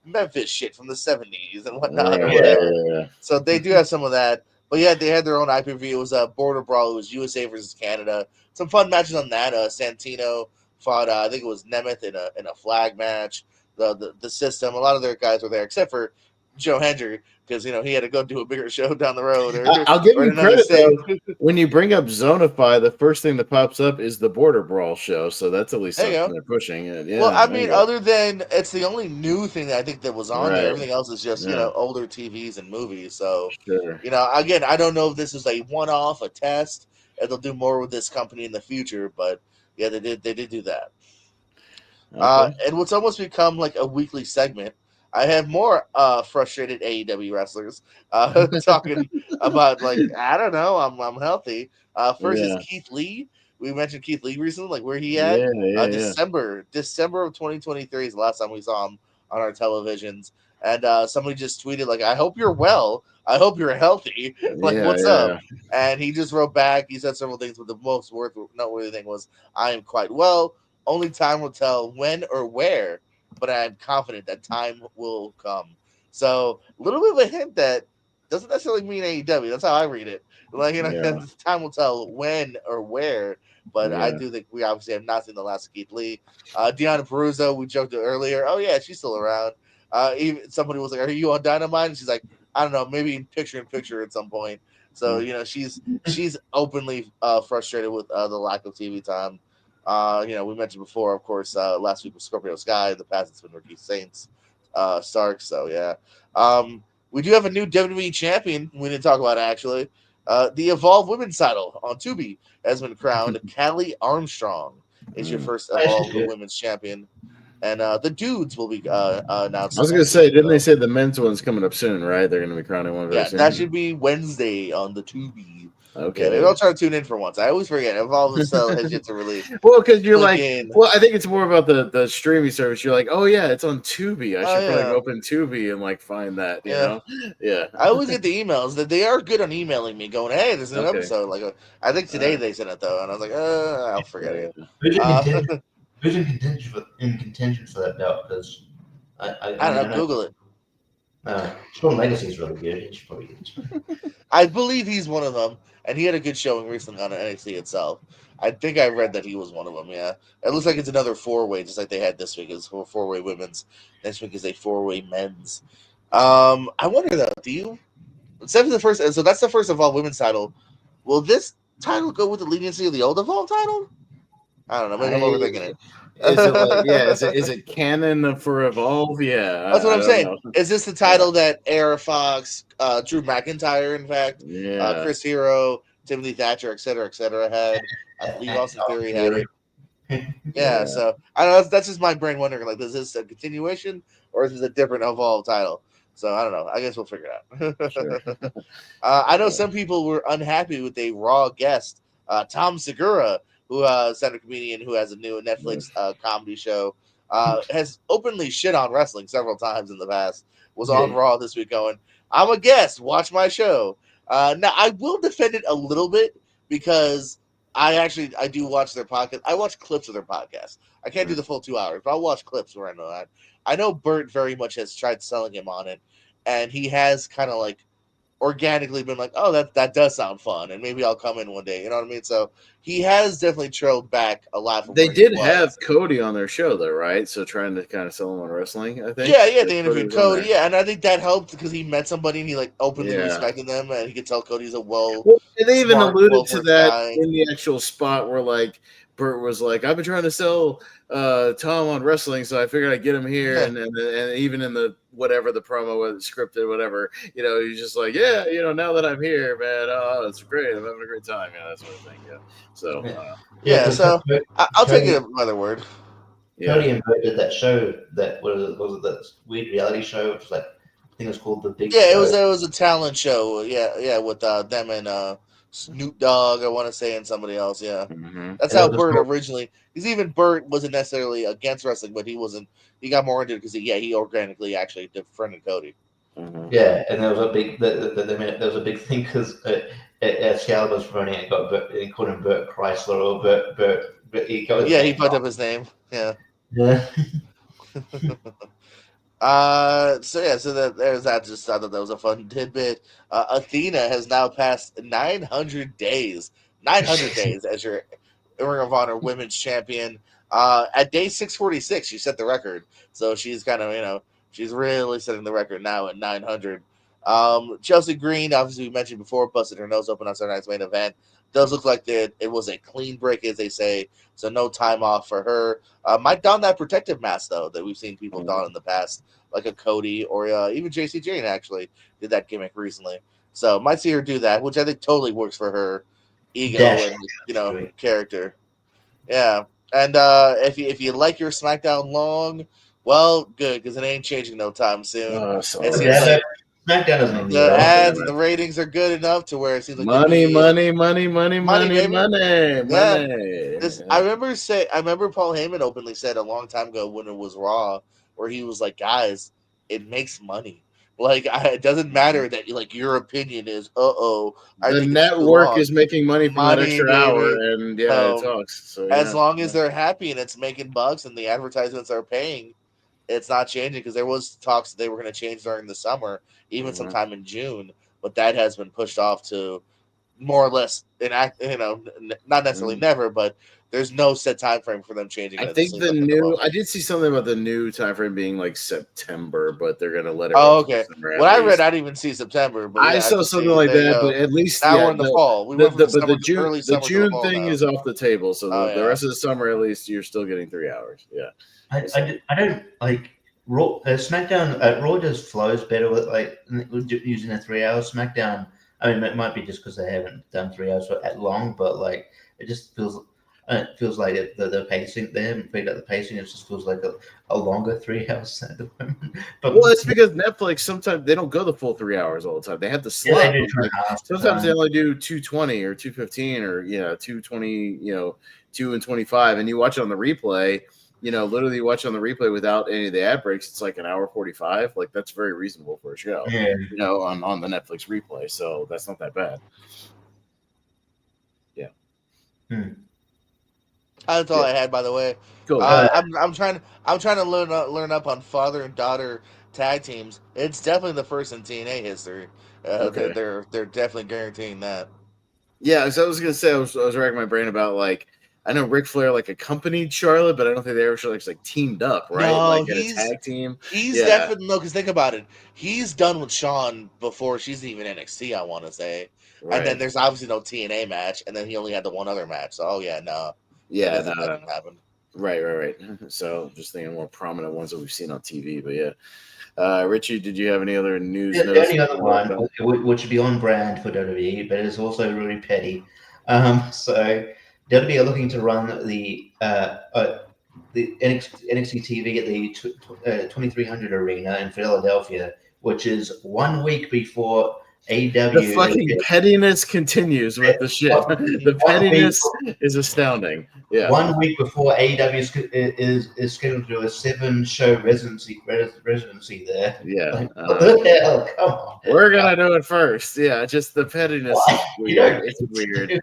Memphis shit from the 70s and whatnot or whatever. Yeah. So they do have some of that. But yeah, they had their own IPV. It was a Border Brawl. It was USA versus Canada. Some fun matches on that. Santino fought, I think it was Nemeth in a flag match. The system. A lot of their guys were there, except for Joe Hendry, because he had to go do a bigger show down the road. I'll give you credit though. When you bring up Zonify, the first thing that pops up is the Border Brawl show, so that's at least something they're pushing. Yeah, well, I mean, other than it's the only new thing that I think that was on there. Everything else is just older TVs and movies. So again, I don't know if this is a one-off, a test, and they'll do more with this company in the future. But yeah, they did do that. Okay. And what's almost become like a weekly segment. I have more frustrated AEW wrestlers talking about I don't know, I'm healthy. First is Keith Lee. We mentioned Keith Lee recently, where he at. December of 2023 is the last time we saw him on our televisions. And somebody just tweeted I hope you're well. I hope you're healthy. What's up? And he just wrote back. He said several things, but the most noteworthy thing was, I am quite well. Only time will tell when or where, but I'm confident that time will come. So a little bit of a hint that doesn't necessarily mean AEW. That's how I read it. Time will tell when or where, but I do think we obviously have not seen the last of Keith Lee. Deonna Purrazzo, we joked earlier. Oh yeah, she's still around. Even somebody was like, "Are you on Dynamite?" And she's like, "I don't know, maybe in picture at some point." So she's openly frustrated with the lack of TV time. We mentioned before, of course, last week was Scorpio Sky. The past it's been Ricky Saints, Stark. So yeah, we do have a new WWE champion. We didn't talk about it, actually. The Evolve Women's title on Tubi has been crowned. Callie Armstrong is your first Evolve Women's champion, and the dudes will be announced. I was going to say, didn't they say the men's one's coming up soon? Right, they're going to be crowning one. Yeah, that should be Wednesday on the Tubi. Okay, yeah, maybe I'll try to tune in for once. I always forget. Evolve itself has yet to really. Well, because you're I think it's more about the streaming service. You're like, oh yeah, it's on Tubi. I should probably open Tubi and find that. You know, yeah. I always get the emails that they are good on emailing me, going, "Hey, there's an episode." I think today they sent it though, and I was like, I'll forget it. Who's in contention for that belt? Because I don't know. Google it. Strong Legacy is really good. He probably I believe he's one of them, and he had a good showing recently on NXT itself. I think I read that he was one of them. Yeah, it looks like it's another 4-way, just like they had this week. It's 4-way women's. Next week is a 4-way men's. I wonder though, do you? Except for the first, so that's the first Evolve Women's title. Will this title go with the leniency of the old Evolve title? I don't know. Maybe I'm overthinking it. Is it canon for Evolve? Yeah, that's what I'm saying. Know. Is this the title that Era Fox, Drew McIntyre, in fact, Chris Hero, Timothy Thatcher, et cetera, had? I believe Austin Theory had it. Yeah, so I don't know. That's just my brain wondering, is this a continuation or is this a different Evolve title? So I don't know. I guess we'll figure it out. Sure. I know some people were unhappy with a Raw guest, Tom Segura, who stand-up comedian who has a new Netflix comedy show, has openly shit on wrestling several times in the past. Was on Raw this week going, "I'm a guest. Watch my show." Now I will defend it a little bit because I do watch their podcast. I watch clips of their podcast. I can't do the full 2 hours, but I'll watch clips where I know that. I know Bert very much has tried selling him on it, and he has kind of like organically been like, "Oh, that does sound fun, and maybe I'll come in one day." You know what I mean? So he has definitely trailed back a lot from They where did he was. have Cody on their show, though, right? So trying to kind of sell him on wrestling, I think. Yeah, they interviewed Cody, and I think that helped because he met somebody and he like openly respected them, and he could tell Cody's a well, and they even alluded to that guy. in the actual spot where like Burt was like, "I've been trying to sell Tom on wrestling, so I figured I'd get him here." And even in the whatever the promo was scripted, whatever, he's just like, "Yeah, now that I'm here, man, it's great. I'm having a great time." Yeah, that sort of thing. Yeah. So so I'll take it by the word. Cody and Bert did that show that was it that weird reality show, which was like I think it was called The Big Show. It was a talent show. Yeah, with them and Snoop Dogg, I want to say, and somebody else. Yeah, that's how Bert originally. Because even Bert wasn't necessarily against wrestling, but he wasn't. He got more into it because he organically actually befriended Cody. Yeah, and there was a big there was a big thing because Excalibur was running it, they called him Bert Chrysler or Bert. He fucked up his name. Yeah. So there's that. Just thought that was a fun tidbit. Athena has now passed 900 days. 900 days as your Ring of Honor Women's Champion. At day 646, she set the record. So she's kind of, she's really setting the record now at 900. Chelsea Green, obviously we mentioned before, busted her nose open on Saturday Night's Main Event. Does look like it was a clean break, as they say, so no time off for her. Might don that protective mask, though, that we've seen people don in the past, like a Cody or even JC Jane actually did that gimmick recently. So might see her do that, which I think totally works for her ego and character. Yeah, and if you like your SmackDown long, well, good, because it ain't changing no time soon. It seems like SmackDown doesn't the ads and the ratings are good enough to where it seems like money. I remember Paul Heyman openly said a long time ago when it was Raw, where he was like, "Guys, it makes money. Like it doesn't matter that like your opinion is, the network is making money from that extra hour, and it talks. So as long as they're happy and it's making bucks and the advertisements are paying." It's not changing because there was talks that they were going to change during the summer, even sometime in June, but that has been pushed off to more or less not necessarily never, but there's no set time frame for them changing. I think I did see something about the new time frame being like September, but they're going to let it. Oh, okay. What I read, I didn't even see September, but I saw something like that. But at least now we're in the fall. The June thing is off the table, so the rest of the summer, at least, you're still getting 3 hours. Yeah. I don't like Raw. SmackDown Raw just flows better with using the 3 hours. SmackDown, I mean, it might be just because they haven't done 3 hours at long, but like it just feels like the pacing. They haven't figured out the pacing. It just feels like a longer 3 hours at the moment. But it's because Netflix sometimes they don't go the full 3 hours all the time. They have the slot. Sometimes they only do 220 or 215 or 220, 2 and 25, and you watch it on the replay. Literally watch on the replay without any of the ad breaks. It's like an hour 45. Like that's very reasonable for a show. Yeah. On the Netflix replay. So that's not that bad. Yeah. That's all I had, by the way. Cool. I'm trying to learn up on father and daughter tag teams. It's definitely the first in TNA history. Okay. They're definitely guaranteeing that. Yeah, so I was gonna say I was racking my brain about like. I know Ric Flair accompanied Charlotte, but I don't think they ever teamed up, right? No, in a tag team. He's definitely because think about it. He's done with Shawn before she's even NXT, I want to say. Right. And then there's obviously no TNA match, and then he only had the one other match. So that didn't happen. Right. So just thinking more prominent ones that we've seen on TV, but yeah. Richie, did you have any other news? The only other one, which would be on brand for WWE, but it's also really petty. So WWE are looking to run the NXT TV at the 2300 Arena in Philadelphia, which is 1 week before AEW. The fucking pettiness continues with the shit. The pettiness is astounding. Yeah. 1 week before AEW is scheduled to do a 7-show residency there. Yeah. Like, what the hell? Come on. We're gonna do it first. Yeah, just the pettiness is weird. It's weird.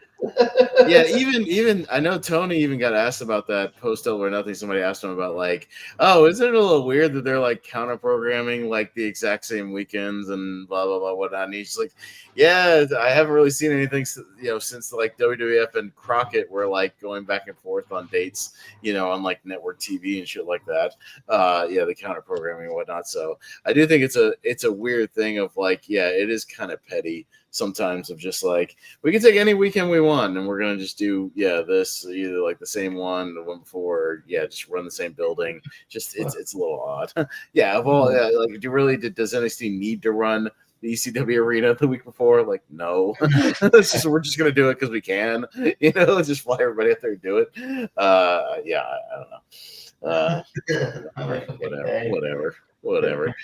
Yeah, even I know Tony even got asked about that post Double or Nothing. Somebody asked him about like, oh, isn't it a little weird that they're like counter programming like the exact same weekends and blah blah blah whatnot? And he's like, yeah, I haven't really seen anything since like WWF and Crockett were like going back and forth on dates, on like network TV and shit like that. Yeah, the counter programming and whatnot. So I do think it's a weird thing of like, yeah, it is kind of petty sometimes of just like we can take any weekend we want and we're gonna just do this either like the same one, the one before, or just run the same building. Just it's a little odd. Yeah, of all like does NXT need to run the ECW arena the week before? Like, no. We're just gonna do it because we can, just fly everybody out there and do it. I don't know. Whatever.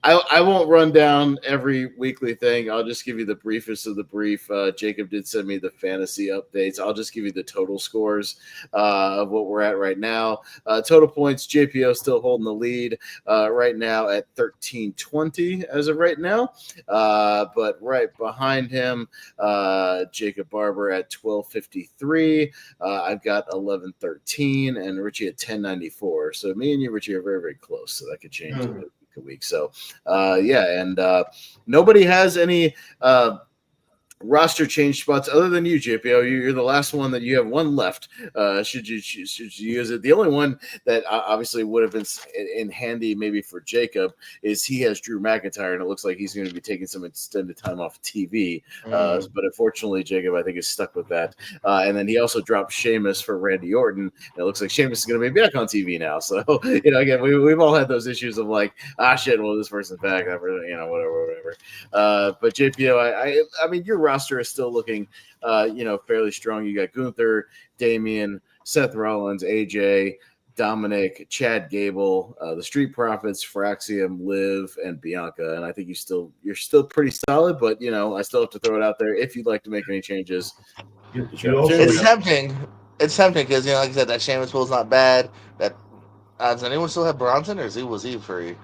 I won't run down every weekly thing. I'll just give you the briefest of the brief. Jacob did send me the fantasy updates. I'll just give you the total scores of what we're at right now. Total points, JPO still holding the lead right now at 1320 as of right now. But right behind him, Jacob Barber at 1253. I've got 1113 and Richie at 1094. So me and you, Richie, are very, very close. So that could change a week. So nobody has any roster change spots other than you, JPO. You're the last one that you have one left. Should you use it? The only one that obviously would have been in handy maybe for Jacob is he has Drew McIntyre, and it looks like he's going to be taking some extended time off TV. But unfortunately, Jacob, I think, is stuck with that. And then he also dropped Sheamus for Randy Orton. And it looks like Sheamus is going to be back on TV now. So, again, we've all had those issues of like, shit, well, this person's back, whatever. But JPO, I mean, your roster is still looking, fairly strong. You got Gunther, Damian, Seth Rollins, AJ, Dominic, Chad Gable, the Street Profits, Fraxium, Liv, and Bianca. And I think you're still pretty solid, but I still have to throw it out there if you'd like to make any changes. It's tempting. It's tempting because like I said, that Sheamus pool is not bad. Does anyone still have Bronson, or was he free?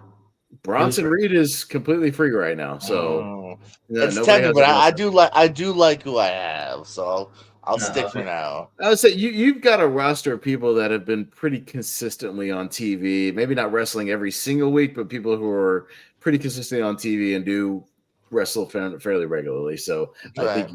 Bronson Reed is completely free right now, so it's tempting. But I do like who I have, so I'll stick for now. I would say you've got a roster of people that have been pretty consistently on TV. Maybe not wrestling every single week, but people who are pretty consistently on TV and do wrestle fairly regularly. So right. I think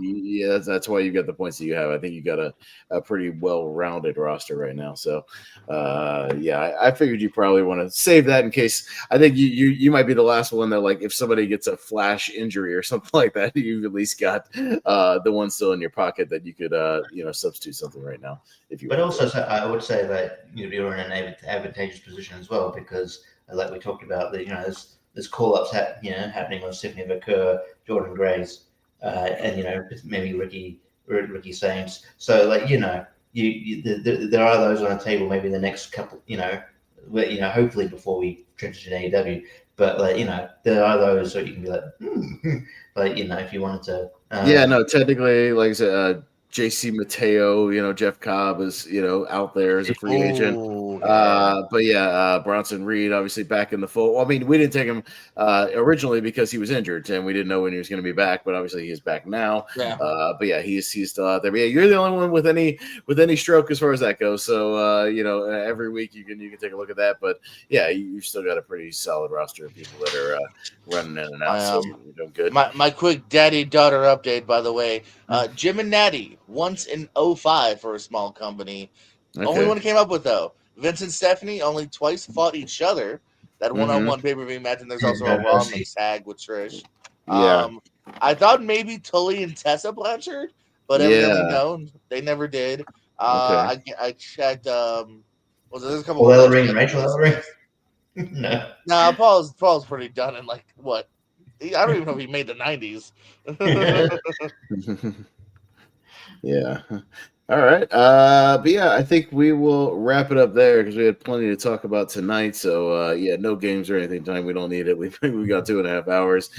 that's why you got the points that you have. I think you got a pretty well-rounded roster right now. So I figured you probably want to save that in case. I think you might be the last one that, like, if somebody gets a flash injury or something like that, you've at least got the one still in your pocket that you could substitute something right now if you but also so I would say that you're in an advantageous position as well, because like we talked about, that there's call-ups happening on Stephanie Vaquer, Jordan Grace, and maybe Ricky Saints. So there are those on the table. Maybe the next couple, hopefully before we transition to AEW. But there are those, so you can be like, if you wanted to. Technically, like I said, JC Mateo, Jeff Cobb is, out there as a free agent. But Bronson Reed, obviously back in the fold. Well, I mean, we didn't take him originally because he was injured and we didn't know when he was going to be back, but obviously he is back now. He's still out there. But you're the only one with any stroke as far as that goes. So, every week you can take a look at that. But you've still got a pretty solid roster of people that are running in and out. So you're doing good. My quick daddy-daughter update, by the way. Jim and Natty, once in 2005 for a small company. Okay. Only one came up with, though. Vince and Stephanie only twice fought each other. That one-on-one pay-per-view match, and there's also a Raw mixed tag with Trish. I thought maybe Tully and Tessa Blanchard, but evidently no, they never did. I checked. There's a couple. Ellering and Rachel Ellering? No. Nah, Paul's pretty done in what? I don't even know if he made the 90s. All right. But yeah, I think we will wrap it up there because we had plenty to talk about tonight. So yeah, no games or anything tonight. We don't need it. We got 2.5 hours.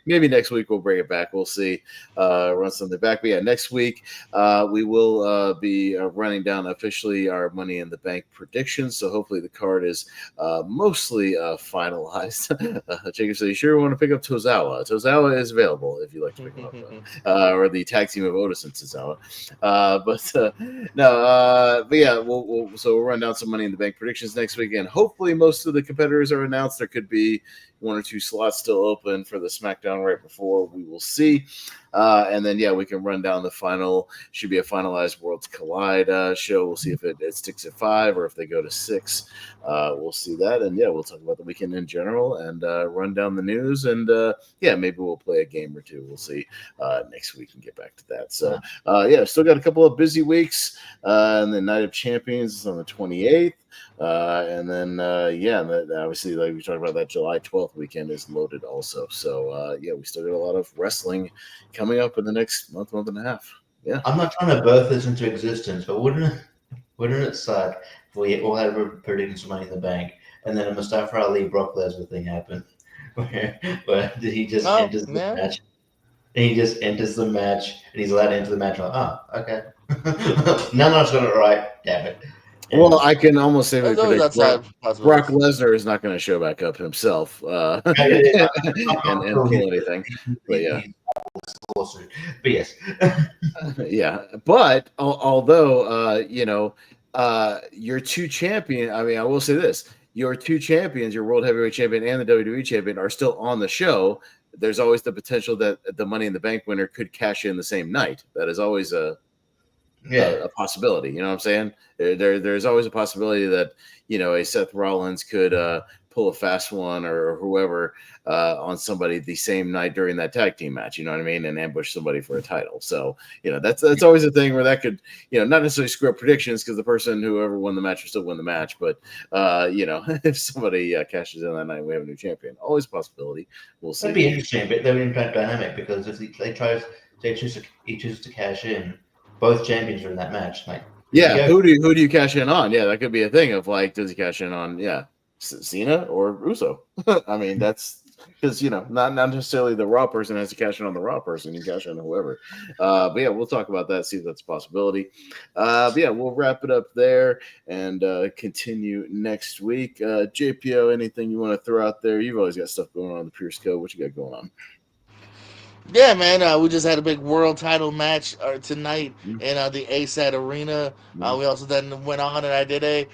Maybe next week we'll bring it back. We'll see. Run something back. But yeah, next week we will be running down officially our Money in the Bank predictions. So hopefully the card is mostly finalized. Jacob said, "You sure want to pick up Tozawa? Tozawa is available if you like to pick him up, or the tag team of Otis and Tozawa." But yeah, we'll run down some Money in the Bank predictions next weekend. Hopefully, most of the competitors are announced. There could be 1 or 2 slots still open for the SmackDown right before. We will see. And then, yeah, we can run down the final. Should be a finalized Worlds Collide show. We'll see if it sticks at 5 or if they go to 6. We'll see that. And, yeah, we'll talk about the weekend in general and run down the news. And, yeah, maybe we'll play a game or 2. We'll see next week and get back to that. So, yeah, still got a couple of busy weeks. And the Night of Champions is on the 28th. And then, yeah, obviously, like we talked about, that July 12th weekend is loaded also. So, yeah, we still got a lot of wrestling coming up in the next month and a half. Yeah. I'm not trying to birth this into existence, but wouldn't it suck if we all had predicting some Money in the Bank and then a Mustafa Ali Brock Lesnar thing happened where he just enters the match and he just enters the match and he's allowed into the match. Like, oh, okay. None of us got it right. Damn it. Well, I can almost say There's that always outside Brock possibilities. Lesnar is not going to show back up himself and pull anything. But yeah. But yes. Yeah. But although, you know, your 2 champion, I mean, I will say this. Your 2 champions, your World Heavyweight Champion and the WWE Champion, are still on the show. There's always the potential that the Money in the Bank winner could cash in the same night. That is always a possibility. You know what I'm saying? There's always a possibility that, you know, a Seth Rollins could pull a fast one or whoever on somebody the same night during that tag team match. You know what I mean? And ambush somebody for a title. So, you know, that's always a thing where that could, you know, not necessarily screw up predictions because the person whoever won the match will still win the match. But, you know, if somebody cashes in that night, we have a new champion. Always a possibility. We'll see. That'd be interesting, but that would impact dynamic because if they choose to cash in, both champions are in that match. Like, yeah, who do you cash in on? Yeah, that could be a thing of like, does he cash in on Cena or Uso? I mean, that's because, you know, not necessarily the Raw person has to cash in on the Raw person. You cash in on whoever. But yeah, we'll talk about that. See if that's a possibility. But yeah, we'll wrap it up there and continue next week. JPO, anything you want to throw out there? You've always got stuff going on the Pierce Code. What you got going on? Yeah, man. We just had a big world title match tonight in the ASAT Arena. We also then went on and I did a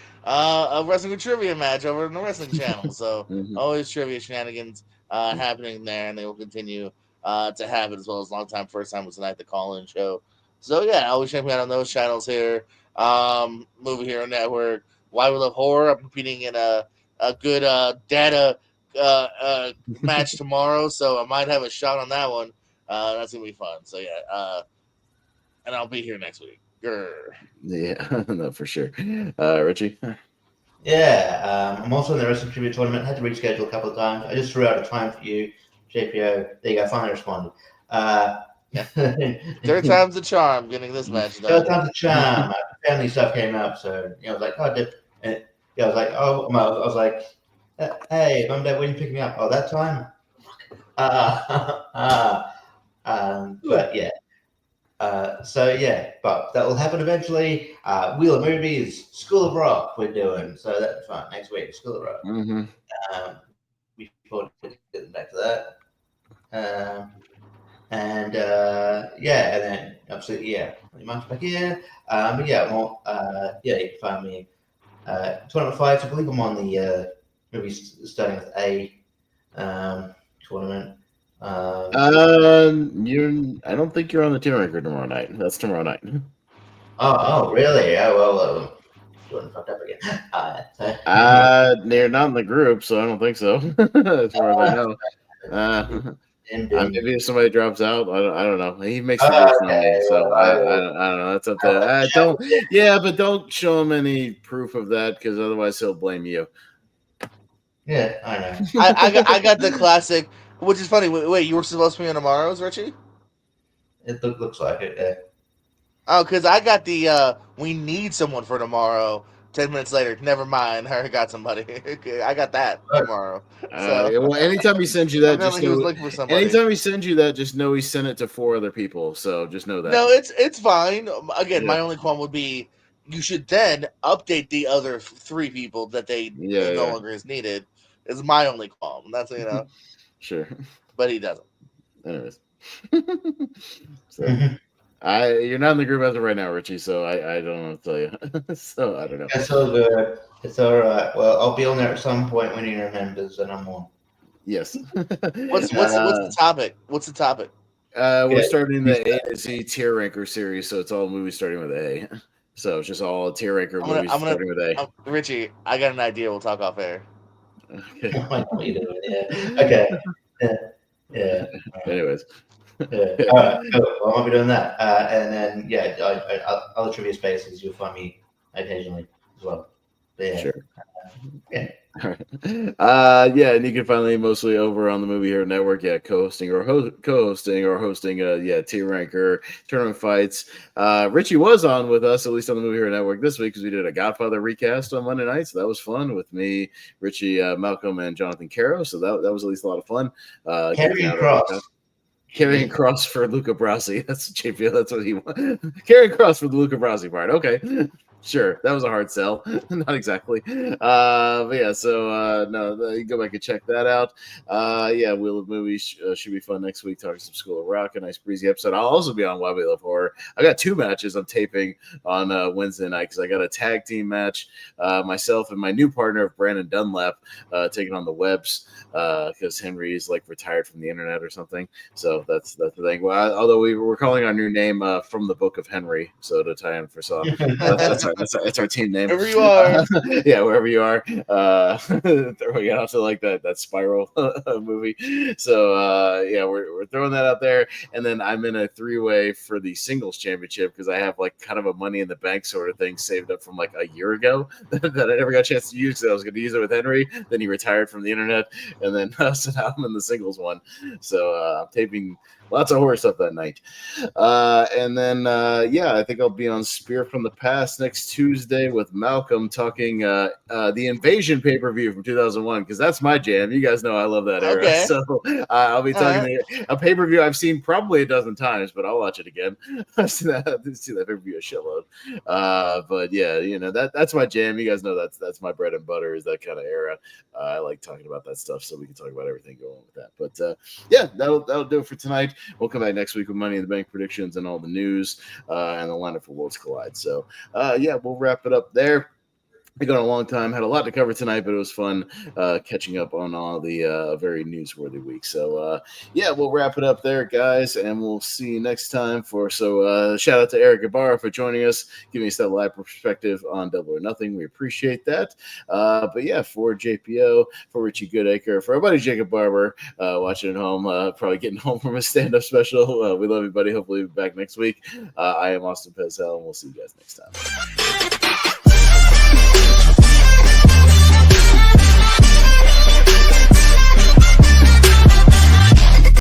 wrestling trivia match over on the Wrestling Channel. So always trivia shenanigans happening there, and they will continue to have it as well as long time. First time was tonight, the call-in show. So yeah, always check me out on those channels here. Movie Hero Network, Why We Love Horror. I'm competing in a good data match tomorrow, so I might have a shot on that one. That's gonna be fun. So yeah, and I'll be here next week. Grr. Yeah, no, for sure. Richie? Yeah, I'm also in the Wrestling Trivia Tournament. Had to reschedule a couple of times. I just threw out a time for you, JPO. There you go, finally responded. Third time's the charm getting this match done. Third time's the charm. Family stuff came up, so I was like, I was like, hey, Mum, Dad, when you pick me up? Oh, that time? But yeah. So yeah, but that will happen eventually. Wheel of Movies, School of Rock, we're doing. So that's fun. Next week, School of Rock. We forward to getting back to that. And then absolutely, pretty much back here. But yeah, more, you can find me tournament fights. I believe I'm on the maybe starting with A tournament. I don't think you're on the Team Record tomorrow night. That's tomorrow night. Oh, really? Oh, well, doing fucked up again. They're not in the group, so I don't think so. As far as I know. Maybe if somebody drops out, I don't know. He makes the group on me, so I don't know. That's up to but don't show him any proof of that because otherwise he'll blame you. Yeah, I know. I got the classic, which is funny. Wait, you were supposed to be on tomorrow's, Richie? It looks like it. Oh, because I got the we need someone for tomorrow. 10 minutes later, never mind. I got somebody. I got that tomorrow. So Well, anytime he sends you that, apparently just he was know. looking for somebody. Anytime he sends you that, just know he sent it to 4 other people. So just know that. No, it's fine. Again, Yeah. my only qualm would be you should then update the other 3 people that they no longer is needed. Is my only qualm. That's Sure. But he doesn't. Anyways, so you're not in the group as of right now, Richie. So I don't know what to tell you. So I don't know. It's all good. It's all right. Well, I'll be on there at some point when he remembers, and I'm on. Yes. What's the topic? What's the topic? We're starting the A to Z tier ranker series, so it's all movies starting with A. So it's just all tier ranker movies starting with A. Richie, I got an idea. We'll talk off air. Okay. I know what you're doing. Yeah. Okay. Yeah. Anyways. Yeah. All right. Cool. Well, I'll be doing that, and then other trivia spaces you'll find me occasionally as well. But, yeah. Sure. Yeah. All right. And you can find me mostly over on the Movie Hero Network. Yeah, co-hosting or hosting. Tier ranker tournament fights. Richie was on with us, at least on the Movie Hero Network this week, because we did a Godfather recast on Monday night. So that was fun with me, Richie, Malcolm, and Jonathan Caro. So that was at least a lot of fun. Carrying cross for Luca Brasi. That's JP. That's what he wants. Carrying cross for the Luca Brasi part. Okay. Sure, that was a hard sell. Not exactly. But yeah, so no, you go back and check that out. Wheel of Movies should be fun next week. Talking some School of Rock, a nice breezy episode. I'll also be on Why We Love Horror. I got 2 matches I'm taping on Wednesday night because I got a tag team match. Myself and my new partner, Brandon Dunlap, taking on the Webs because Henry is like retired from the internet or something. So that's the thing. Well, although we're calling our new name from the Book of Henry, so to tie in for Saw. That's our team name. Wherever you are. Wherever you are. Throwing it out to like that Spiral movie. So we're throwing that out there. And then I'm in a 3-way for the singles championship because I have like kind of a money in the bank sort of thing saved up from like a year ago that I never got a chance to use because I was going to use it with Henry. Then he retired from the internet. And then so now I'm in the singles one. So I'm taping lots of horror stuff that night. I think I'll be on Spear from the Past next Tuesday with Malcolm talking the Invasion pay-per-view from 2001 because that's my jam. You guys know I love that era. Okay. So I'll be talking a pay-per-view I've seen probably a dozen times, but I'll watch it again. I've seen that pay-per-view a shitload. But yeah, that's my jam. You guys know that's my bread and butter is that kind of era. I like talking about that stuff, so we can talk about everything going with that. But that'll do it for tonight. We'll come back next week with Money in the Bank predictions and all the news and the lineup for Worlds Collide. So, we'll wrap it up there. We've gone a long time, had a lot to cover tonight, but it was fun catching up on all the very newsworthy week. So, we'll wrap it up there, guys, and we'll see you next time. Shout out to Eric Ibarra for joining us, giving us that live perspective on Double or Nothing. We appreciate that. For JPO, for Richie Goodacre, for our buddy Jacob Barber, watching at home, probably getting home from a stand-up special. We love you, buddy. Hopefully, we'll be back next week. I am Austin Pezel, and we'll see you guys next time.